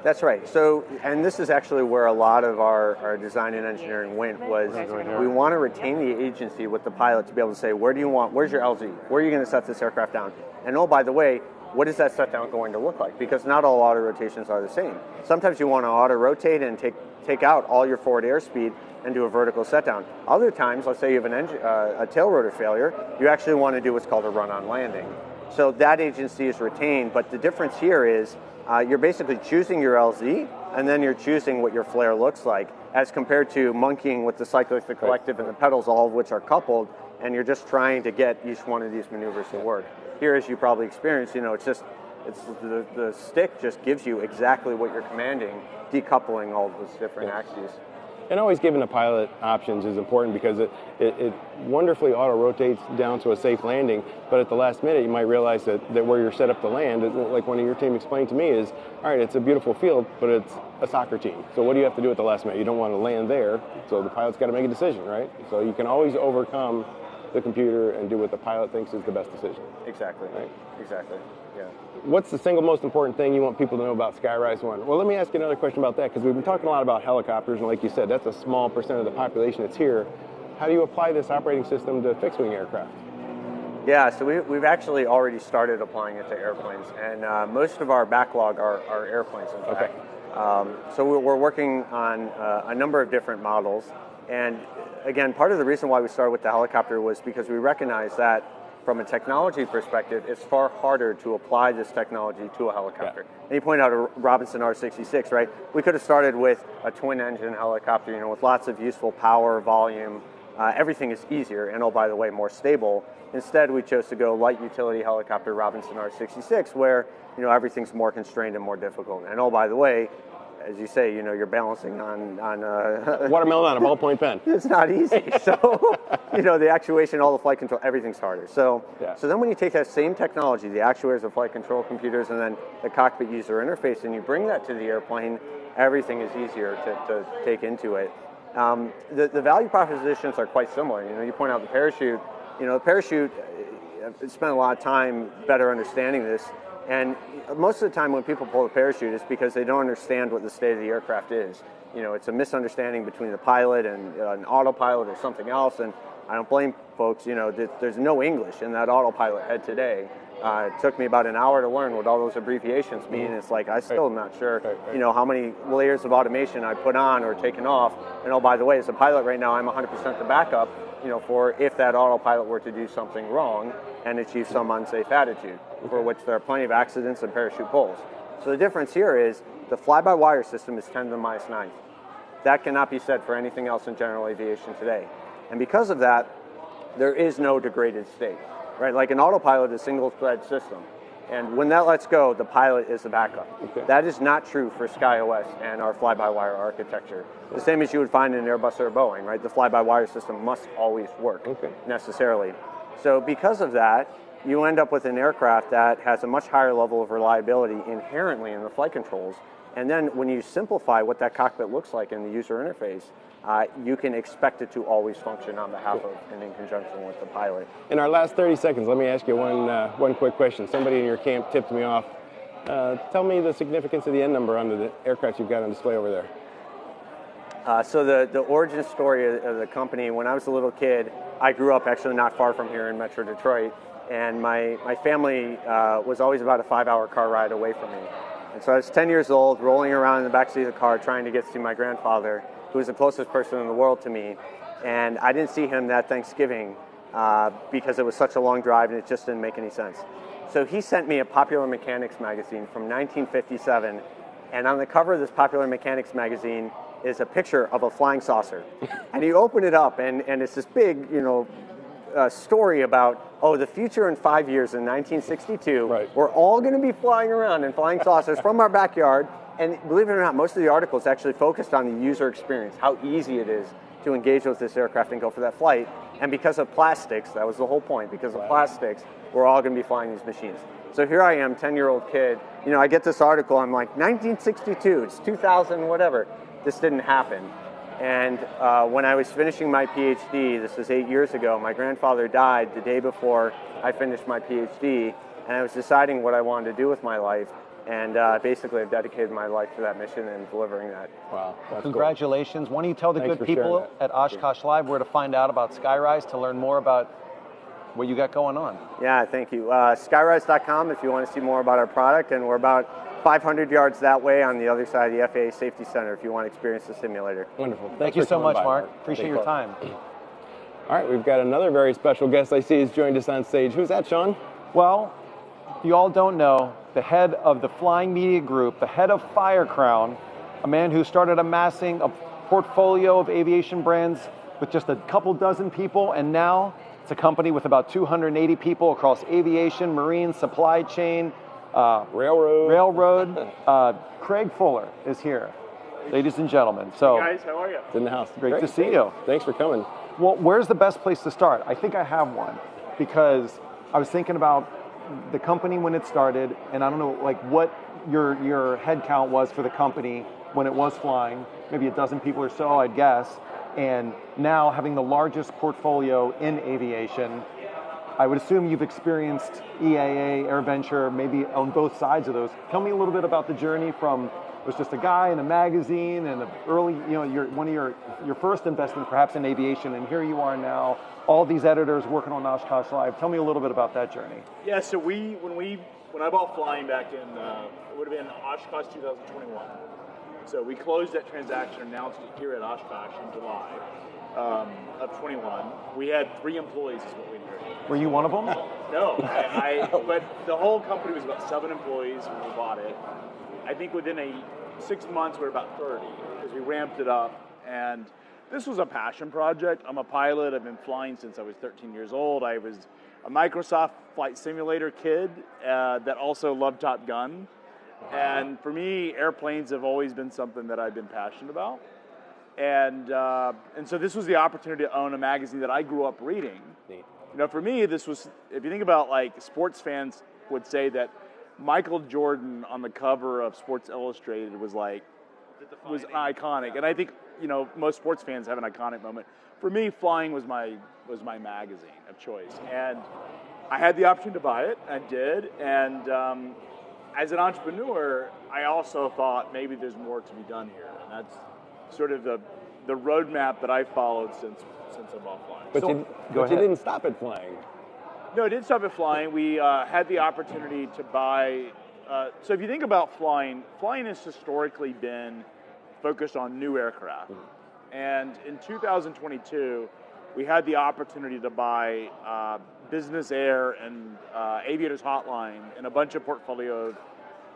That's right. So, and this is actually where a lot of our design and engineering went, was we want to retain the agency with the pilot to be able to say, where's your LZ? Where are you going to set this aircraft down? And oh, by the way, what is that set down going to look like? Because not all auto rotations are the same. Sometimes you want to auto rotate and take out all your forward airspeed and do a vertical set down. Other times, let's say you have a tail rotor failure, you actually want to do what's called a run-on landing. So that agency is retained, but the difference here is you're basically choosing your LZ, and then you're choosing what your flare looks like, as compared to monkeying with the cyclic, the collective, and the pedals, all of which are coupled, and you're just trying to get each one of these maneuvers to work. Here, as you probably experienced, it's the stick just gives you exactly what you're commanding, decoupling all those different axes. And always giving the pilot options is important, because it wonderfully auto-rotates down to a safe landing, but at the last minute you might realize that where you're set up to land, like one of your team explained to me, is, all right, it's a beautiful field, but it's a soccer team. So what do you have to do at the last minute? You don't want to land there, so the pilot's got to make a decision, right? So you can always overcome the computer and do what the pilot thinks is the best decision. Exactly. Right? Exactly. Yeah. What's the single most important thing you want people to know about Skyrise 1? Well, let me ask you another question about that, because we've been talking a lot about helicopters, and like you said, that's a small percent of the population that's here. How do you apply this operating system to fixed-wing aircraft? Yeah, so we've actually already started applying it to airplanes, and most of our backlog are airplanes, in fact. Okay. So we're working on a number of different models, and again, part of the reason why we started with the helicopter was because we recognize that from a technology perspective, it's far harder to apply this technology to a helicopter. Yeah. And you point out a Robinson R66, right? We could have started with a twin-engine helicopter, with lots of useful power, volume. Everything is easier, and oh, by the way, more stable. Instead, we chose to go light utility helicopter Robinson R66, where everything's more constrained and more difficult. And oh, by the way, as you say, you're balancing on watermelon on a ballpoint pen. It's not easy. So, the actuation, all the flight control, everything's harder. So, So then when you take that same technology, the actuators, the flight control computers, and then the cockpit user interface, and you bring that to the airplane, everything is easier to take into it. The value propositions are quite similar. You point out the parachute. The parachute, I've spent a lot of time better understanding this. And most of the time when people pull the parachute, it's because they don't understand what the state of the aircraft is. It's a misunderstanding between the pilot and an autopilot or something else, and I don't blame folks. There's no English in that autopilot head today. It took me about an hour to learn what all those abbreviations mean. It's like I still am not sure, how many layers of automation I put on or taken off. And oh, by the way, as a pilot right now, I'm 100% the backup, for if that autopilot were to do something wrong and achieve some unsafe attitude, for which there are plenty of accidents and parachute pulls. So the difference here is the fly-by-wire system is 10 to the minus 9th. That cannot be said for anything else in general aviation today. And because of that, there is no degraded state, right? Like an autopilot is a single-thread system. And when that lets go, the pilot is the backup. Okay. That is not true for SkyOS and our fly-by-wire architecture. The same as you would find in an Airbus or a Boeing, right? The fly-by-wire system must always work, necessarily. So because of that, you end up with an aircraft that has a much higher level of reliability inherently in the flight controls. And then when you simplify what that cockpit looks like in the user interface, you can expect it to always function on behalf of and in conjunction with the pilot. In our last 30 seconds, let me ask you one quick question. Somebody in your camp tipped me off. Tell me the significance of the N number on the aircraft you've got on display over there. So the origin story of the company, when I was a little kid, I grew up actually not far from here in Metro Detroit, and my family was always about a 5-hour car ride away from me. And so I was 10 years old, rolling around in the backseat of the car, trying to get to see my grandfather, who was the closest person in the world to me. And I didn't see him that Thanksgiving because it was such a long drive and it just didn't make any sense. So he sent me a Popular Mechanics magazine from 1957, and on the cover of this Popular Mechanics magazine is a picture of a flying saucer. And you open it up, and it's this big, story about, the future in 5 years in 1962, Right. we're all going to be flying around in flying saucers from our backyard. And believe it or not, most of the articles actually focused on the user experience, how easy it is to engage with this aircraft and go for that flight. And because of plastics, that was the whole point, because of plastics, we're all going to be flying these machines. So here I am, 10-year-old kid. I get this article, I'm like, 1962, it's 2000, whatever. This didn't happen. And when I was finishing my PhD, this was 8 years ago, my grandfather died the day before I finished my PhD, and I was deciding what I wanted to do with my life. And basically, I've dedicated my life to that mission and delivering that. Wow. That's Congratulations. Why don't you tell the Thanks good for sharing people that. at Oshkosh Live where to find out about Skyrise, to learn more about what you got going on? Yeah, thank you. Skyrise.com if you want to see more about our product, and we're about 500 yards that way on the other side of the FAA Safety Center if you want to experience the simulator. Wonderful. Thank Thanks you for so coming much, by, Mark. Appreciate your time. All right, we've got another very special guest I see has joined us on stage. Who's that, Sean? Well, if you all don't know, the head of the Flying Media Group, the head of Firecrown, a man who started amassing a portfolio of aviation brands with just a couple dozen people, and now it's a company with about 280 people across aviation, marine, supply chain, railroad. Craig Fuller is here, ladies and gentlemen. So, hey guys, how are you? It's in the house. Great to see you. Thanks for coming. Well, where's the best place to start? I think I have one, because I was thinking about the company when it started, and I don't know what your head count was for the company when it was flying, maybe a dozen people or so, I'd guess. And now having the largest portfolio in aviation, I would assume you've experienced EAA, Airventure, maybe on both sides of those. Tell me a little bit about the journey from, it was just a guy in a magazine and early, one of your first investment perhaps in aviation, and here you are now, all these editors working on Oshkosh Live. Tell me a little bit about that journey. Yeah, so when I bought flying back in, it would have been Oshkosh 2021. So we closed that transaction and announced it here at Oshkosh in July of 21. We had 3 employees is what we heard. Were you one of them? No, but the whole company was about 7 employees when we bought it. I think within 6 months we were about 30 because we ramped it up. And this was a passion project. I'm a pilot. I've been flying since I was 13 years old. I was a Microsoft Flight Simulator kid that also loved Top Gun. And for me, airplanes have always been something that I've been passionate about. And so this was the opportunity to own a magazine that I grew up reading. Neat. For me, this was, if you think about sports fans would say that Michael Jordan on the cover of Sports Illustrated was iconic. And I think, most sports fans have an iconic moment. For me, flying was my magazine of choice. And I had the opportunity to buy it. I did. And as an entrepreneur, I also thought maybe there's more to be done here. And that's sort of the roadmap that I've followed since I bought flying. But you didn't stop at flying. No, I did stop at flying. We had the opportunity to buy. So if you think about flying has historically been focused on new aircraft. Mm-hmm. And in 2022, we had the opportunity to buy Business Air and Aviators Hotline and a bunch of portfolio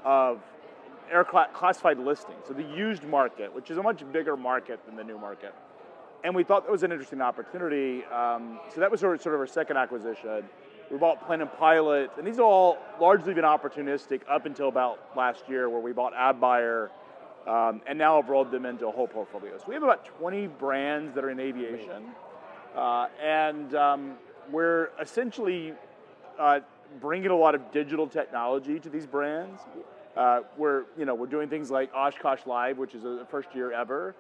of classified listings. So the used market, which is a much bigger market than the new market. And we thought that was an interesting opportunity. So that was sort of our second acquisition. We bought Plan and Pilot, and these have all largely been opportunistic up until about last year, where we bought AdBuyer, and now have rolled them into a whole portfolio. So we have about 20 brands that are in aviation, and we're essentially bringing a lot of digital technology to these brands. We're doing things like Oshkosh Live, which is the first year ever,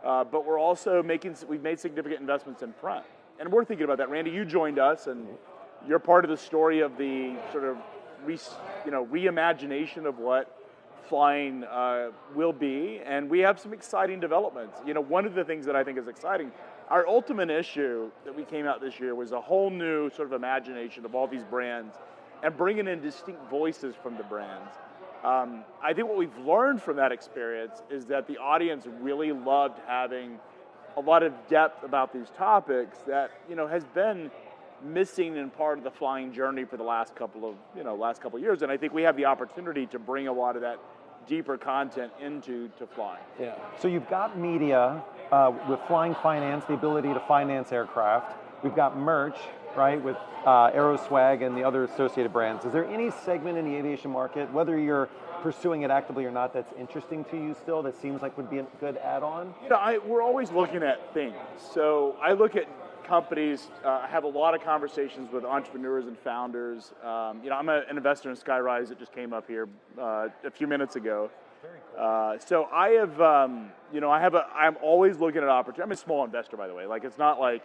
but we're also we've made significant investments in print, and we're thinking about that. Randy, you joined us, and you're part of the story of the sort of reimagination of what flying will be, and we have some exciting developments. One of the things that I think is exciting, our ultimate issue that we came out this year was a whole new sort of imagination of all these brands and bringing in distinct voices from the brands. I think what we've learned from that experience is that the audience really loved having a lot of depth about these topics that, has been missing in part of the flying journey for the last couple of years. And I think we have the opportunity to bring a lot of that deeper content into flying. Yeah. So you've got media with Flying Finance, the ability to finance aircraft. We've got merch, right, with Aeroswag and the other associated brands. Is there any segment in the aviation market, whether you're pursuing it actively or not, that's interesting to you still, that seems like would be a good add-on? We're always looking at things. So I look at companies, have a lot of conversations with entrepreneurs and founders. I'm an investor in Skyrise that just came up here a few minutes ago. Very cool. So I have, I'm always looking at opportunities. I'm a small investor, by the way. Like, it's not like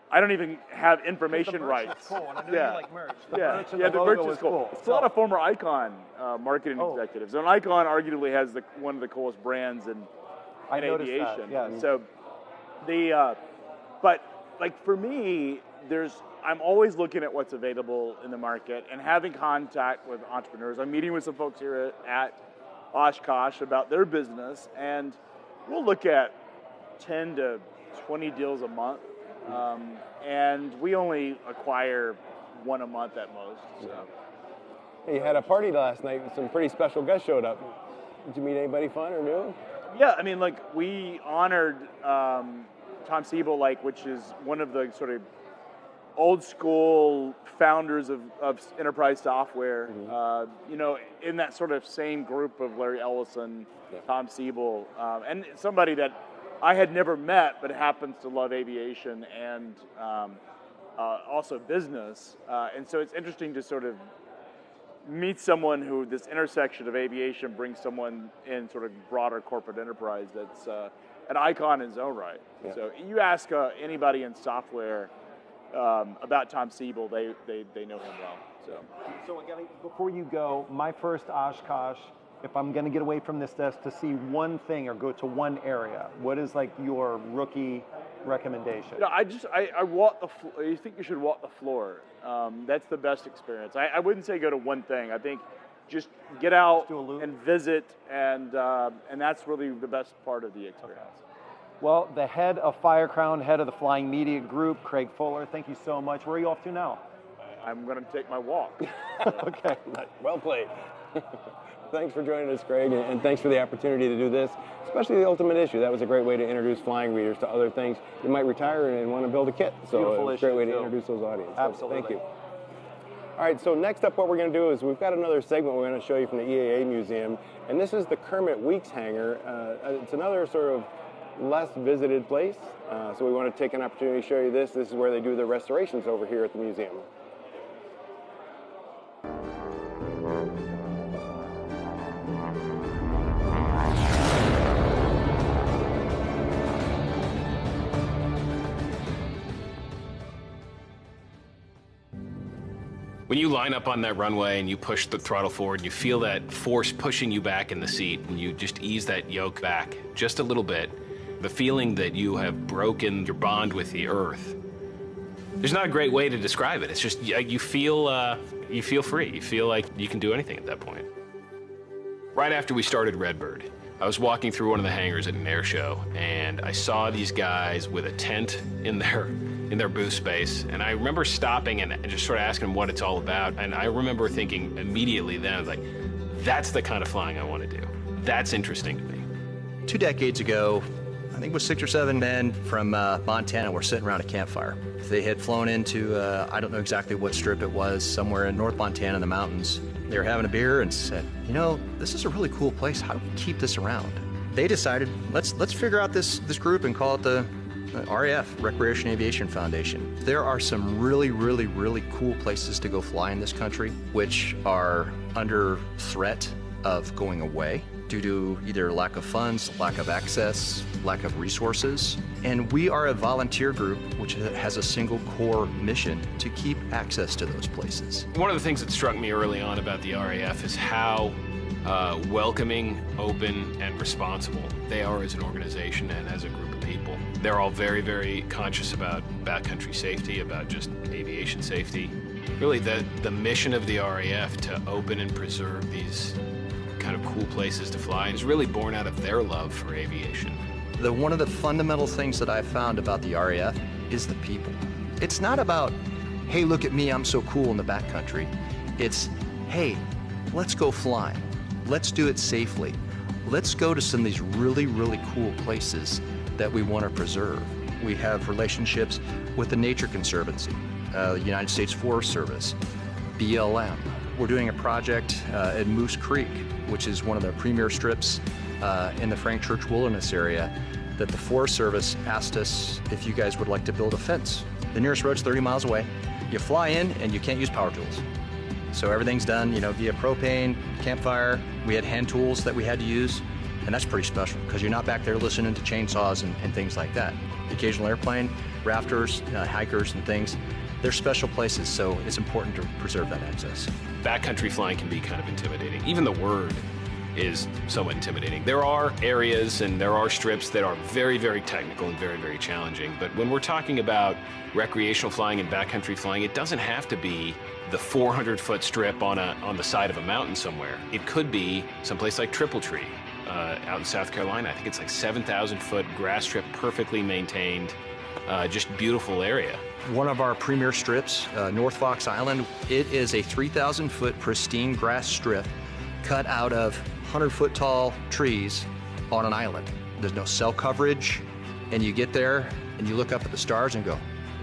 I don't even have information rights. Cool, and I know you like merch. The merch is cool. It's a lot of former Icon marketing executives. And Icon arguably has one of the coolest brands in aviation. That, yes. So but like for me, I'm always looking at what's available in the market and having contact with entrepreneurs. I'm meeting with some folks here at Oshkosh about their business, and we'll look at 10 to 20 deals a month. And we only acquire one a month at most. So. You had a party last night. Some pretty special guests showed up. Did you meet anybody fun or new? Yeah, I mean, like we honored Tom Siebel, which is one of the sort of old school founders of enterprise software. Mm-hmm. In that sort of same group of Larry Ellison, Tom Siebel, and somebody that I had never met, but happens to love aviation and also business. And so it's interesting to sort of meet someone who this intersection of aviation brings someone in sort of broader corporate enterprise that's an icon in his own right. Yeah. So you ask anybody in software about Tom Siebel, they know him well. So again, before you go, my first Oshkosh, if I'm going to get away from this desk to see one thing or go to one area, what is like your rookie recommendation? I walk the floor. You think you should walk the floor. That's the best experience. I wouldn't say go to one thing. I think just get out and visit, and that's really the best part of the experience. Okay. Well, the head of Firecrown, head of the Flying Media Group, Craig Fuller, thank you so much. Where are you off to now? I'm going to take my walk. Okay. Well played. Thanks for joining us, Craig, and thanks for the opportunity to do this, especially the Ultimate Issue. That was a great way to introduce flying readers to other things. You might retire and want to build a kit, so it's a great way to introduce those audiences. Absolutely. So thank you. All right, so next up what we're going to do is we've got another segment we're going to show you from the EAA Museum, and this is the Kermit Weeks hangar. It's another sort of less visited place, so we want to take an opportunity to show you this. This is where they do the restorations over here at the museum. When you line up on that runway and you push the throttle forward, you feel that force pushing you back in the seat, and you just ease that yoke back just a little bit. The feeling that you have broken your bond with the earth. There's not a great way to describe it. It's just you feel free. You feel like you can do anything at that point. Right after we started Redbird, I was walking through one of the hangars at an air show, and I saw these guys with a tent in their booth space, and I remember stopping and just sort of asking them what it's all about, and I remember thinking immediately then, like, that's the kind of flying I want to do. That's interesting to me. 2 decades ago, I think it was 6 or 7 men from Montana were sitting around a campfire. They had flown into, I don't know exactly what strip it was, somewhere in North Montana in the mountains. They were having a beer and said, this is a really cool place. How do we keep this around? They decided, let's figure out this group and call it the RAF, Recreation Aviation Foundation. There are some really, really, really cool places to go fly in this country, which are under threat of going away due to either lack of funds, lack of access, lack of resources. And we are a volunteer group which has a single core mission to keep access to those places. One of the things that struck me early on about the RAF is how welcoming, open, and responsible they are as an organization and as a group of people. They're all very, very conscious about backcountry safety, about just aviation safety. Really, the mission of the RAF to open and preserve these kind of cool places to fly is really born out of their love for aviation. One of the fundamental things that I've found about the RAF is the people. It's not about hey, look at me, I'm so cool in the backcountry. It's, hey, let's go flying. Let's do it safely. Let's go to some of these really, really cool places that we want to preserve. We have relationships with the Nature Conservancy, the United States Forest Service, BLM. We're doing a project at Moose Creek, which is one of the premier strips in the Frank Church Wilderness area, that the Forest Service asked us if you guys would like to build a fence. The nearest road's 30 miles away. You fly in and you can't use power tools. So everything's done, via propane, campfire. We had hand tools that we had to use, and that's pretty special because you're not back there listening to chainsaws and things like that. The occasional airplane, rafters, hikers and things, they're special places, so it's important to preserve that access. Backcountry flying can be kind of intimidating. Even the word is somewhat intimidating. There are areas and there are strips that are very, very technical and very, very challenging. But when we're talking about recreational flying and backcountry flying, it doesn't have to be the 400-foot strip on the side of a mountain somewhere. It could be someplace like Triple Tree out in South Carolina. I think it's like 7,000-foot grass strip, perfectly maintained, just beautiful area. One of our premier strips, North Fox Island, it is a 3,000-foot pristine grass strip cut out of 100-foot tall trees on an island. There's no cell coverage, and you get there and you look up at the stars and go,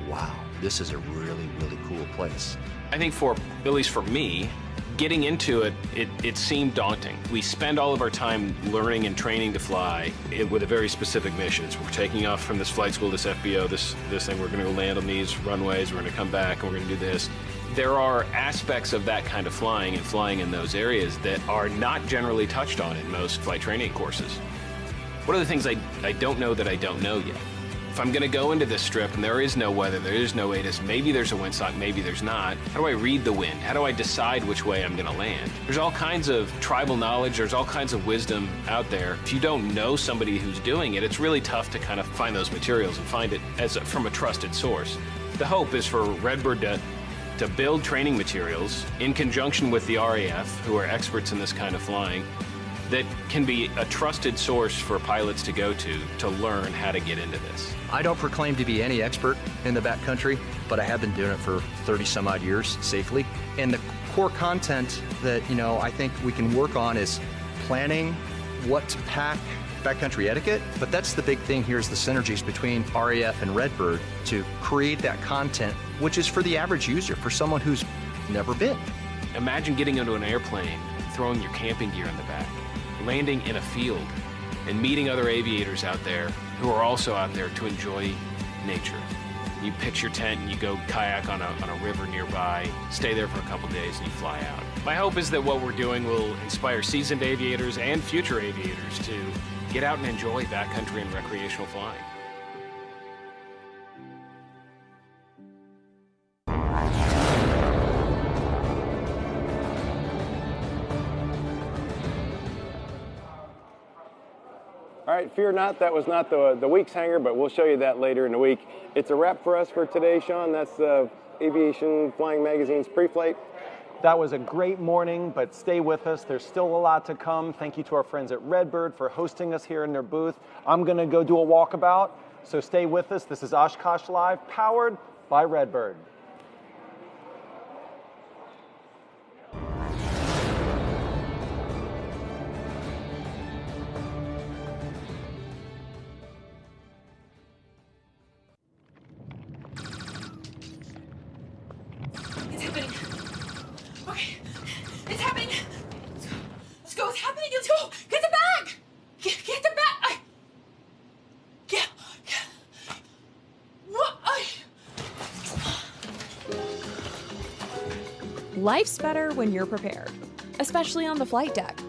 wow, this is a really, really cool place. I think at least for me, getting into it seemed daunting. We spend all of our time learning and training to fly with a very specific mission. So we're taking off from this flight school, this FBO, this thing, we're gonna go land on these runways, we're gonna come back, and we're gonna do this. There are aspects of that kind of flying and flying in those areas that are not generally touched on in most flight training courses. What are the things I don't know that I don't know yet? If I'm gonna go into this strip and there is no weather, there is no ATIS, maybe there's a windsock, maybe there's not, how do I read the wind? How do I decide which way I'm gonna land? There's all kinds of tribal knowledge, there's all kinds of wisdom out there. If you don't know somebody who's doing it, it's really tough to kind of find those materials and find it from a trusted source. The hope is for Redbird to build training materials in conjunction with the RAF, who are experts in this kind of flying, that can be a trusted source for pilots to go to learn how to get into this. I don't proclaim to be any expert in the backcountry, but I have been doing it for 30 some odd years safely. And the core content that, I think we can work on is planning what to pack, backcountry etiquette, but that's the big thing here is the synergies between RAF and Redbird to create that content, which is for the average user, for someone who's never been. Imagine getting into an airplane, throwing your camping gear in the back, landing in a field, and meeting other aviators out there who are also out there to enjoy nature. You pitch your tent and you go kayak on a river nearby, stay there for a couple days and you fly out. My hope is that what we're doing will inspire seasoned aviators and future aviators to get out and enjoy backcountry and recreational flying. All right, fear not, that was not the week's hanger, but we'll show you that later in the week. It's a wrap for us for today, Sean. That's Aviation Flying Magazine's pre-flight. That was a great morning, but stay with us. There's still a lot to come. Thank you to our friends at Redbird for hosting us here in their booth. I'm going to go do a walkabout, so stay with us. This is Oshkosh Live, powered by Redbird. It's happening. Okay, it's happening. Let's go. It's happening. Let's go. Get the bag. Get the bag. Get. What? Life's better when you're prepared, especially on the flight deck.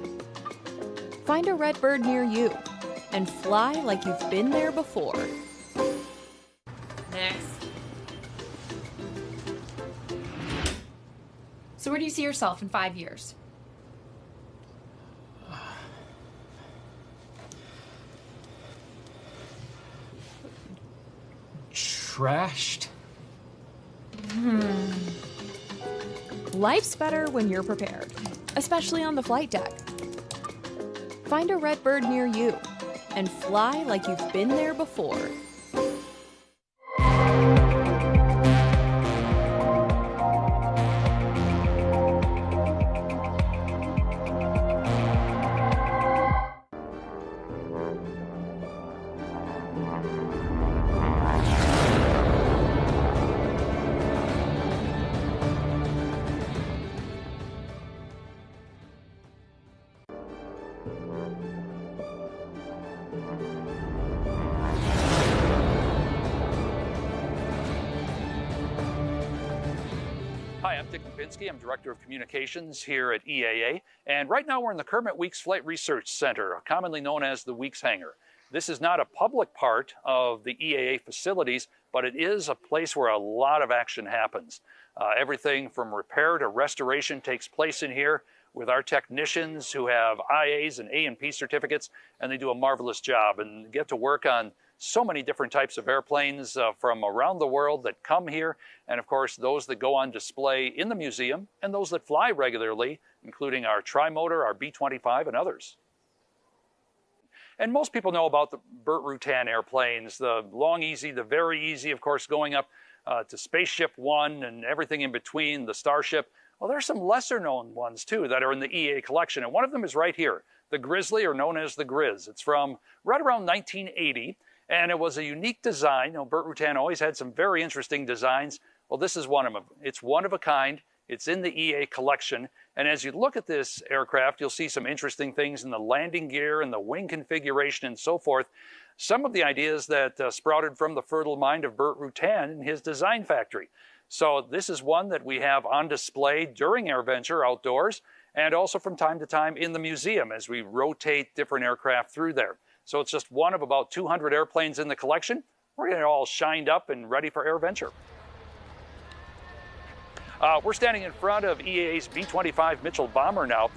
Find a Redbird near you and fly like you've been there before. Next. So where do you see yourself in 5 years? Trashed? Life's better when you're prepared, especially on the flight deck. Find a Redbird near you and fly like you've been there before. Dick Lipinski. I'm Director of Communications here at EAA. And right now we're in the Kermit Weeks Flight Research Center, commonly known as the Weeks Hangar. This is not a public part of the EAA facilities, but it is a place where a lot of action happens. Everything from repair to restoration takes place in here with our technicians who have IAs and A&P certificates, and they do a marvelous job and get to work on so many different types of airplanes from around the world that come here, and of course those that go on display in the museum and those that fly regularly, including our tri-motor, our B-25, and others. And most people know about the Burt Rutan airplanes, the Long Easy, the Very Easy, of course, going up to Spaceship One and everything in between, the Starship. Well, there's some lesser known ones too that are in the EAA collection, and one of them is right here, the Grizzly, or known as the Grizz. It's from right around 1980. And it was a unique design. You know, Burt Rutan always had some very interesting designs. Well, this is one of them. It's one of a kind. It's in the EA collection. And as you look at this aircraft, you'll see some interesting things in the landing gear and the wing configuration and so forth. Some of the ideas that sprouted from the fertile mind of Burt Rutan in his design factory. So this is one that we have on display during Airventure outdoors and also from time to time in the museum as we rotate different aircraft through there. So it's just one of about 200 airplanes in the collection. We're getting it all shined up and ready for Airventure. We're standing in front of EAA's B-25 Mitchell bomber now.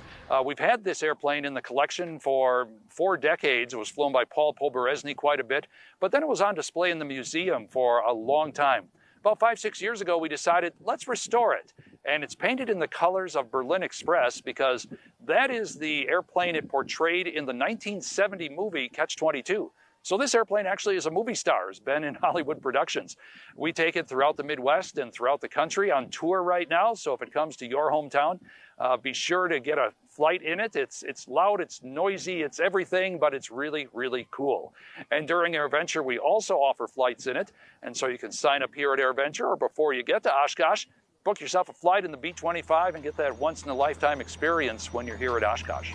We've had this airplane in the collection for 4 decades. It was flown by Paul Poberezny quite a bit, but then it was on display in the museum for a long time. About 5-6 years ago, we decided, let's restore it. And it's painted in the colors of Berlin Express because that is the airplane it portrayed in the 1970 movie Catch-22. So this airplane actually is a movie star, has been in Hollywood productions. We take it throughout the Midwest and throughout the country on tour right now. So if it comes to your hometown, be sure to get a flight in it. It's loud, it's noisy, it's everything, but it's really, really cool. And during Airventure, we also offer flights in it. And so you can sign up here at Airventure, or before you get to Oshkosh, book yourself a flight in the B-25 and get that once-in-a-lifetime experience when you're here at Oshkosh.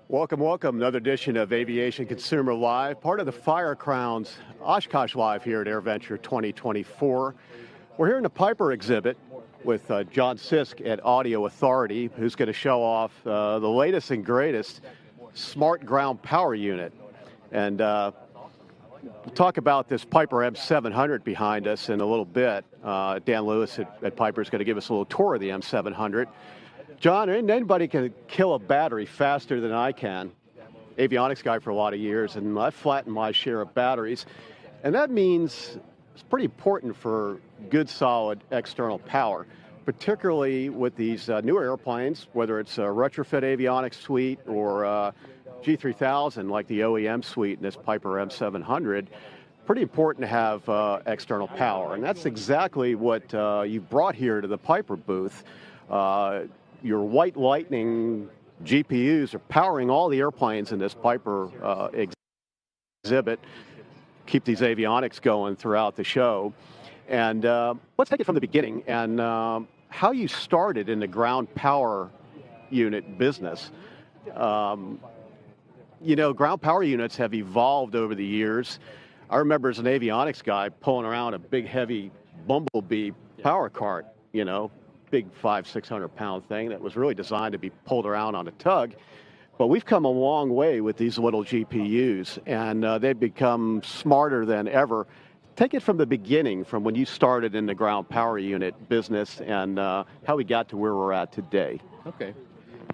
Welcome, welcome. Another edition of Aviation Consumer Live, part of the Fire Crowns Oshkosh Live here at Airventure 2024. We're here in the Piper exhibit with John Sisk at Audio Authority, who's going to show off the latest and greatest smart ground power unit. And we'll talk about this Piper M700 behind us in a little bit. Dan Lewis at Piper is going to give us a little tour of the M700. John, anybody can kill a battery faster than I can. Avionics guy for a lot of years, and I've flattened my share of batteries. And that means it's pretty important for good, solid external power, particularly with these newer airplanes, whether it's a retrofit avionics suite or G3000 like the OEM suite in this Piper M700. Pretty important to have external power. And that's exactly what you brought here to the Piper booth. Your White Lightning GPUs are powering all the airplanes in this Piper exhibit, keep these avionics going throughout the show. And let's take it from the beginning and how you started in the ground power unit business. You know, ground power units have evolved over the years. I remember as an avionics guy pulling around a big, heavy Bumblebee power cart, you know, big 500-600 pound thing that was really designed to be pulled around on a tug. But we've come a long way with these little GPUs, and they've become smarter than ever. Take it from the beginning, from when you started in the ground power unit business and how we got to where we're at today. Okay.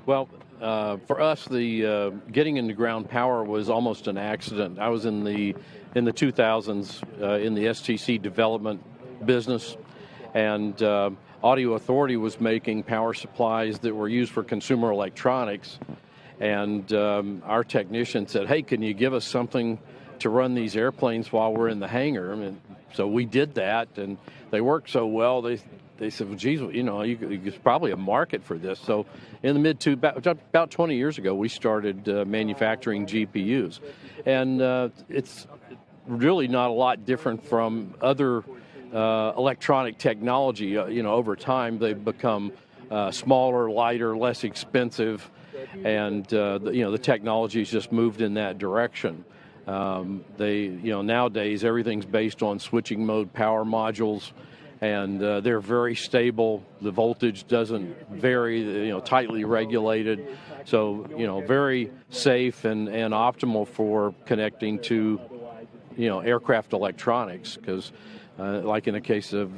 Well, for us, the getting into ground power was almost an accident. I was in the 2000s in the STC development business, and Audio Authority was making power supplies that were used for consumer electronics. And our technician said, "Hey, can you give us something to run these airplanes while we're in the hangar?" And so we did that, and they worked so well. They said, "Well, geez, you know, there's probably a market for this." So in the about 20 years ago, we started manufacturing GPUs, and it's really not a lot different from other electronic technology. You know, over time they've become smaller, lighter, less expensive, and the technology's just moved in that direction. Nowadays everything's based on switching mode power modules, and they're very stable. The voltage doesn't vary, tightly regulated. So, very safe and optimal for connecting to, aircraft electronics, because like in the case of,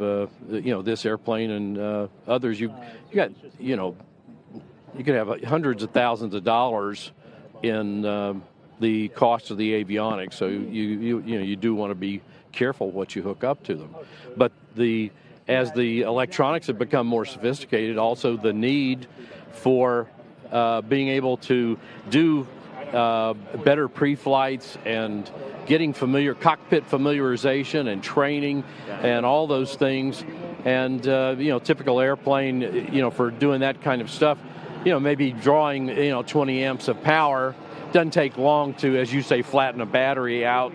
this airplane and others, you could have hundreds of thousands of dollars in the cost of the avionics. So you do want to be careful what you hook up to them. But as the electronics have become more sophisticated, also the need for being able to do better pre-flights and getting cockpit familiarization and training and all those things. And, typical airplane, for doing that kind of stuff, maybe drawing, 20 amps of power doesn't take long to, as you say, flatten a battery out.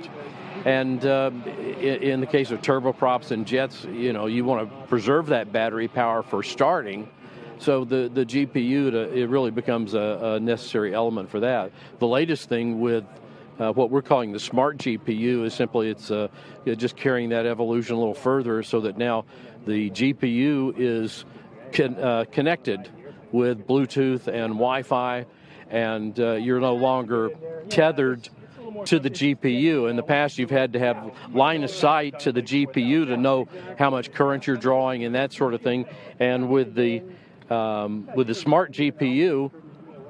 And in the case of turboprops and jets, you want to preserve that battery power for starting. So the GPU, it really becomes a necessary element for that. The latest thing with what we're calling the smart GPU is simply it's just carrying that evolution a little further, so that now the GPU is connected with Bluetooth and Wi-Fi, and you're no longer tethered to the GPU. In the past, you've had to have line of sight to the GPU to know how much current you're drawing and that sort of thing. And with the smart GPU,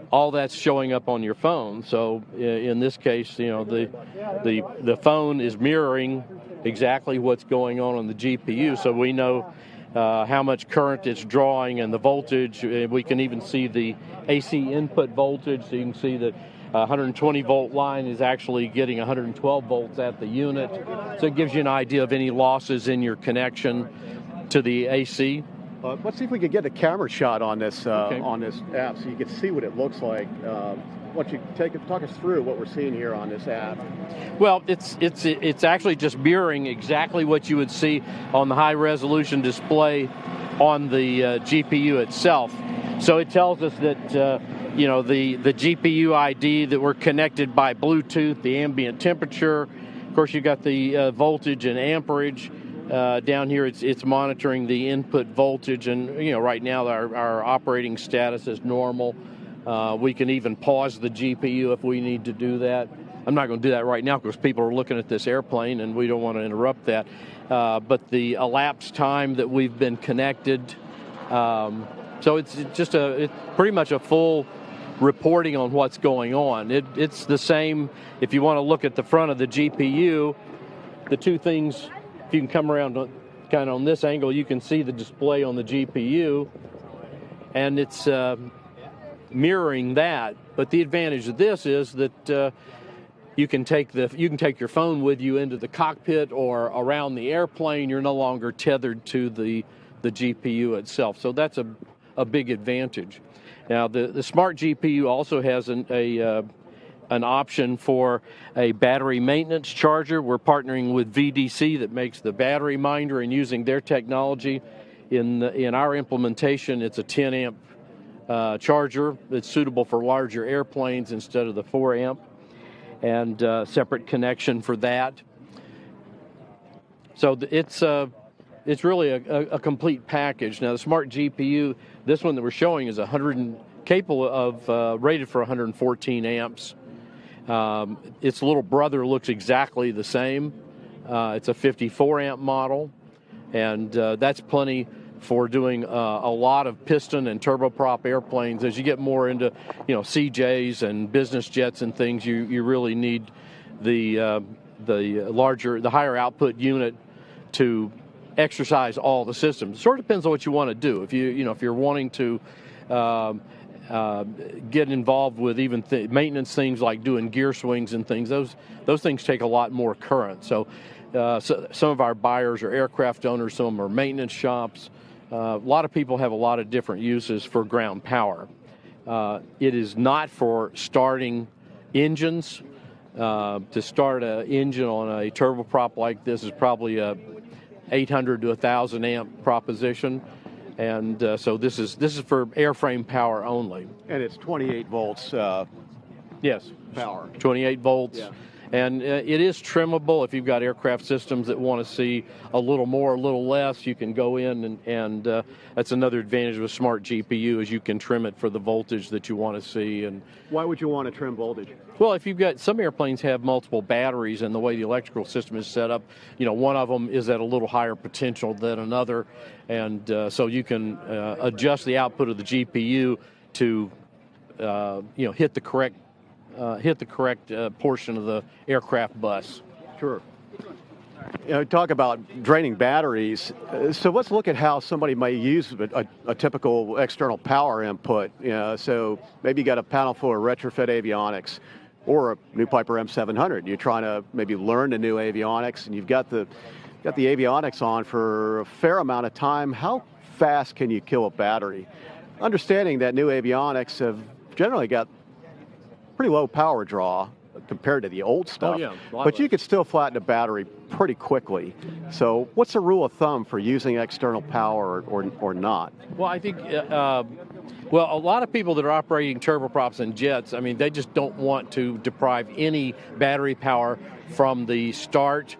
all that's showing up on your phone. So in this case, the phone is mirroring exactly what's going on the GPU. So we know how much current it's drawing and the voltage. We can even see the AC input voltage. So you can see that 120 volt line is actually getting 112 volts at the unit. So it gives you an idea of any losses in your connection to the AC. Let's see if we can get a camera shot on this on this app, so you can see what it looks like. Why don't you talk us through what we're seeing here on this app? Well, it's actually just mirroring exactly what you would see on the high resolution display on the GPU itself. So it tells us that the GPU ID, that we're connected by Bluetooth, the ambient temperature. Of course, you got the voltage and amperage. Down here, it's monitoring the input voltage, and right now our operating status is normal. We can even pause the GPU if we need to do that. I'm not going to do that right now because people are looking at this airplane and we don't want to interrupt that. But the elapsed time that we've been connected, so it's pretty much a full reporting on what's going on. It's the same. If you want to look at the front of the GPU, the two things. If you can come around kind of on this angle, you can see the display on the GPU, and it's mirroring that. But the advantage of this is that you can take your phone with you into the cockpit or around the airplane. You're no longer tethered to the GPU itself. So that's a a big advantage. Now, the Smart GPU also has an option for a battery maintenance charger. We're partnering with VDC that makes the battery minder and using their technology. In our implementation, it's a 10 amp charger that's suitable for larger airplanes instead of the 4 amp, and separate connection for that. So it's really a complete package. Now the Smart GPU, this one that we're showing is capable of rated for 114 amps. Its little brother looks exactly the same. It's a 54 amp model, and that's plenty for doing a lot of piston and turboprop airplanes. As you get more into, CJs and business jets and things, you really need the higher output unit to exercise all the systems. It sort of depends on what you want to do. If you're wanting to get involved with even maintenance things like doing gear swings and things, those things take a lot more current. So some of our buyers are aircraft owners, some of them are maintenance shops. A lot of people have a lot of different uses for ground power. It is not for starting engines. To start an engine on a turboprop like this is probably a 800 to 1,000 amp proposition. And so this is for airframe power only. And it's 28 volts. Yes. Power. 28 volts. Yeah. And it is trimmable. If you've got aircraft systems that want to see a little more, a little less, you can go in and that's another advantage of a Smart GPU is you can trim it for the voltage that you want to see. And why would you want to trim voltage? Well, if you've got some airplanes have multiple batteries, and the way the electrical system is set up, one of them is at a little higher potential than another, and so you can adjust the output of the GPU to hit the correct portion of the aircraft bus. Sure. Talk about draining batteries. So let's look at how somebody may use a typical external power input. So maybe you got a panel full of retrofit avionics or a new Piper M700. You're trying to maybe learn the new avionics, and you've got the avionics on for a fair amount of time. How fast can you kill a battery? Understanding that new avionics have generally got pretty low power draw compared to the old stuff. Oh, yeah, but you could still flatten a battery pretty quickly. So what's a rule of thumb for using external power or not? Well, I think, a lot of people that are operating turboprops and jets, they just don't want to deprive any battery power from the start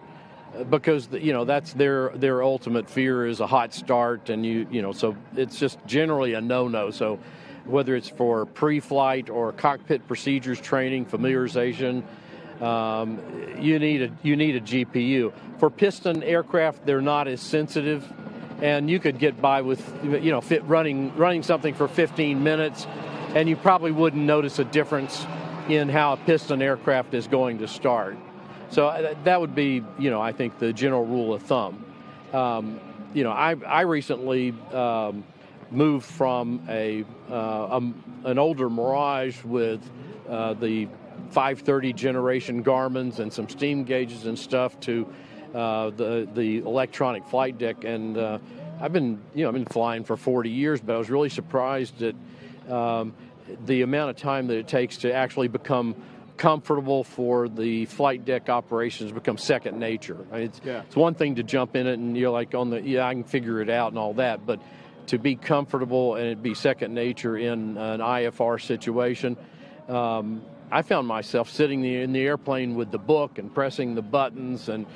because, that's their ultimate fear is a hot start, and so it's just generally a no-no. So whether it's for pre-flight or cockpit procedures training, familiarization, you need a GPU. For piston aircraft, they're not as sensitive, and you could get by with running something for 15 minutes, and you probably wouldn't notice a difference in how a piston aircraft is going to start. So that would be, I think the general rule of thumb. I recently moved from an older Mirage with the 530 generation Garmin's and some steam gauges and stuff to the electronic flight deck, and I've been flying for 40 years, but I was really surprised at the amount of time that it takes to actually become comfortable for the flight deck operations become second nature. It's one thing to jump in it and you're like I can figure it out and all that, but to be comfortable and it be second nature in an IFR situation. I found myself sitting in the airplane with the book and pressing the buttons, and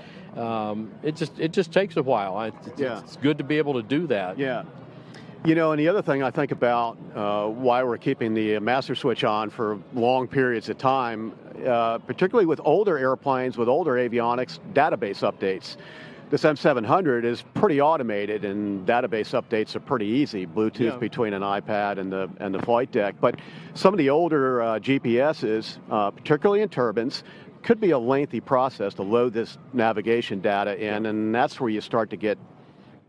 it just takes a while. It's good to be able to do that. Yeah. And the other thing I think about why we're keeping the master switch on for long periods of time, particularly with older airplanes, with older avionics, database updates. This M700 is pretty automated, and database updates are pretty easy. Bluetooth between an iPad and the flight deck. But some of the older GPSs, particularly in turbines, could be a lengthy process to load this navigation data in, and that's where you start to get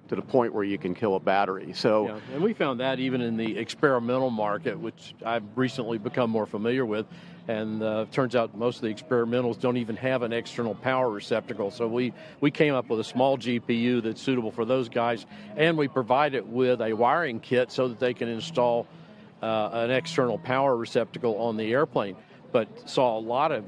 to the point where you can kill a battery. So, and we found that even in the experimental market, which I've recently become more familiar with, And turns out most of the experimentals don't even have an external power receptacle. So we came up with a small GPU that's suitable for those guys, and we provide it with a wiring kit so that they can install an external power receptacle on the airplane. But saw a lot of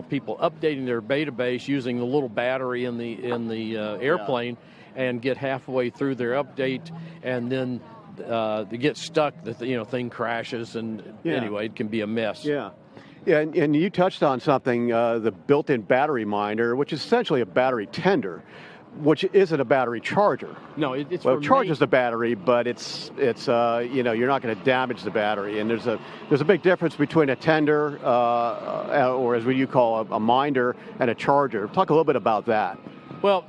people updating their database using the little battery in the airplane, and get halfway through their update, and then they get stuck. The thing crashes, and anyway, it can be a mess. Yeah. Yeah, and you touched on something, the built-in battery minder, which is essentially a battery tender, which isn't a battery charger. No, it's it charges the battery, but it's you're not going to damage the battery. And there's a big difference between a tender, or as what you call a minder, and a charger. Talk a little bit about that. Well,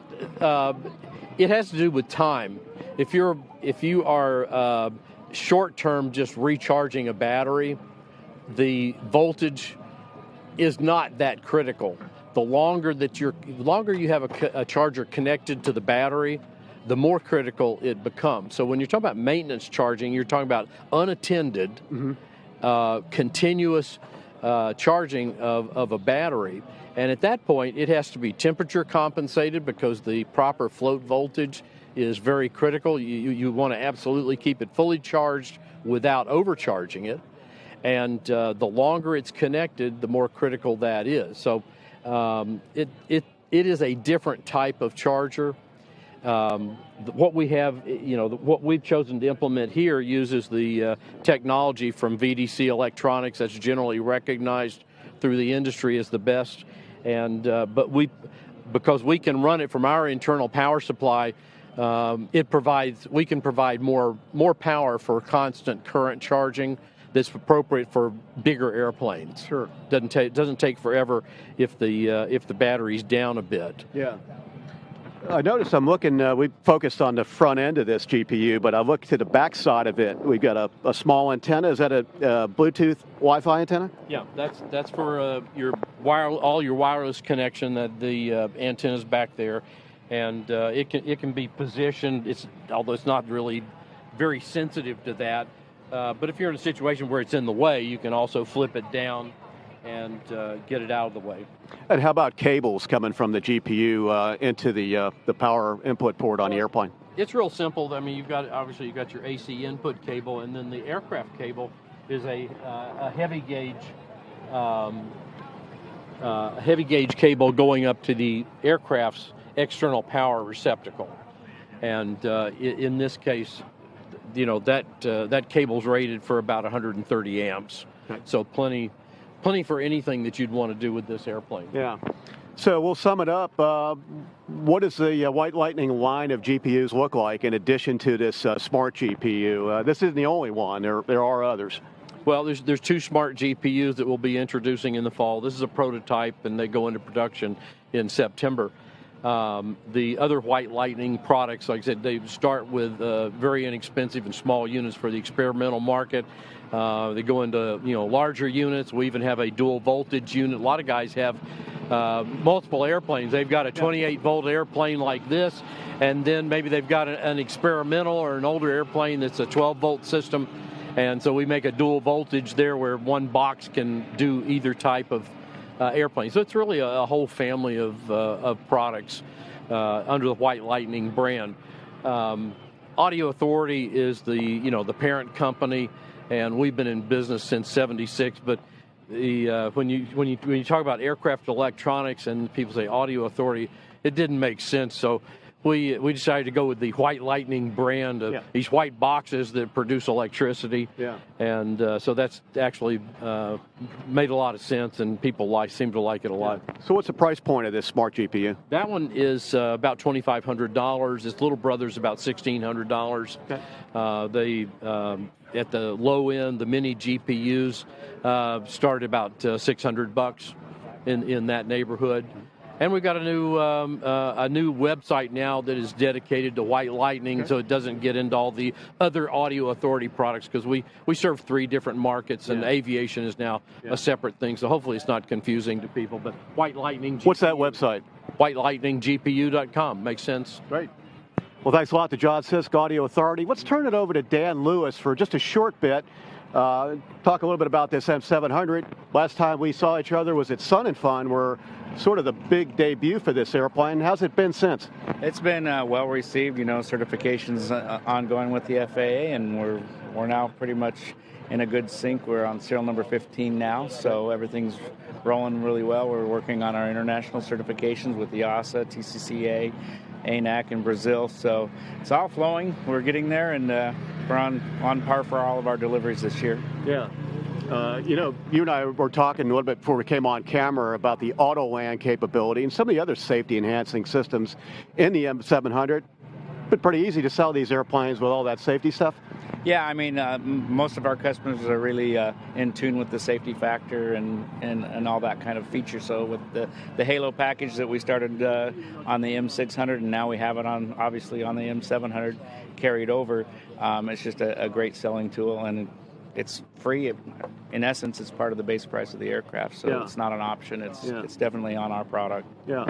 it has to do with time. If you are short-term just recharging a battery, the voltage is not that critical. The longer you have a charger connected to the battery, the more critical it becomes. So when you're talking about maintenance charging, you're talking about unattended, continuous charging of a battery. And at that point, it has to be temperature compensated because the proper float voltage is very critical. You want to absolutely keep it fully charged without overcharging it. And the longer it's connected, the more critical that is. So it is a different type of charger. What we have, what we've chosen to implement here uses the technology from VDC Electronics that's generally recognized through the industry as the best. And because we can run it from our internal power supply, we can provide more power for constant current charging that's appropriate for bigger airplanes. Sure. Doesn't take forever if the battery's down a bit. Yeah. I noticed I'm looking, we focused on the front end of this GPU, but I looked to the back side of it. We've got a small antenna. Is that a Bluetooth Wi-Fi antenna? Yeah, that's for all your wireless connection. That the antenna's back there, and it can be positioned. Although it's not really very sensitive to that. But if you're in a situation where it's in the way, you can also flip it down and get it out of the way. And how about cables coming from the GPU into the power input port on the airplane? It's real simple. I mean, you've got your AC input cable, and then the aircraft cable is a heavy gauge cable going up to the aircraft's external power receptacle. And in this case, that cable's rated for about 130 amps. Okay. So plenty for anything that you'd want to do with this airplane. Yeah. So we'll sum it up. What does the White Lightning line of GPUs look like in addition to this smart GPU? This isn't the only one. There are others. Well, there's two smart GPUs that we'll be introducing in the fall. This is a prototype, and they go into production in September. The other White Lightning products, like I said, they start with very inexpensive and small units for the experimental market. They go into larger units. We even have a dual voltage unit. A lot of guys have multiple airplanes. They've got a 28 volt airplane like this, and then maybe they've got an experimental or an older airplane that's a 12 volt system. And so we make a dual voltage there where one box can do either type of airplane. So it's really a whole family of products under the White Lightning brand. Audio Authority is the parent company, and we've been in business since '76. But when you talk about aircraft electronics and people say Audio Authority, it didn't make sense. So we decided to go with the White Lightning brand of these white boxes that produce electricity. Yeah. And so that's actually made a lot of sense, and people seem to like it a lot. So what's the price point of this smart GPU? That one is about $2,500. Its little brother's about $1,600. Okay. At the low end, the mini GPUs start about $600 in that neighborhood. And we've got a new website now that is dedicated to White Lightning, so it doesn't get into all the other Audio Authority products, because we serve 3 different markets, and aviation is now a separate thing. So hopefully it's not confusing to people. But White Lightning GPU. What's that website? WhiteLightningGPU.com. Makes sense. Great. Well, thanks a lot to John Sisk, Audio Authority. Let's turn it over to Dan Lewis for just a short bit. Talk a little bit about this M700. Last time we saw each other was at Sun and Fun, where sort of the big debut for this airplane. How's it been since? It's been well received. Certifications ongoing with the FAA, and we're now pretty much in a good sync. We're on serial number 15 now, so everything's rolling really well. We're working on our international certifications with the EASA, TCCA, ANAC in Brazil, so it's all flowing. We're getting there, and we're on par for all of our deliveries this year. Yeah. You and I were talking a little bit before we came on camera about the auto land capability and some of the other safety enhancing systems in the M700. But pretty easy to sell these airplanes with all that safety stuff. Yeah, I mean, most of our customers are really in tune with the safety factor and all that kind of feature. So with the Halo package that we started on the M600, and now we have it obviously on the M700 carried over, it's just a great selling tool, and it's free. In essence, it's part of the base price of the aircraft, so It's not an option. It's definitely on our product. Yeah.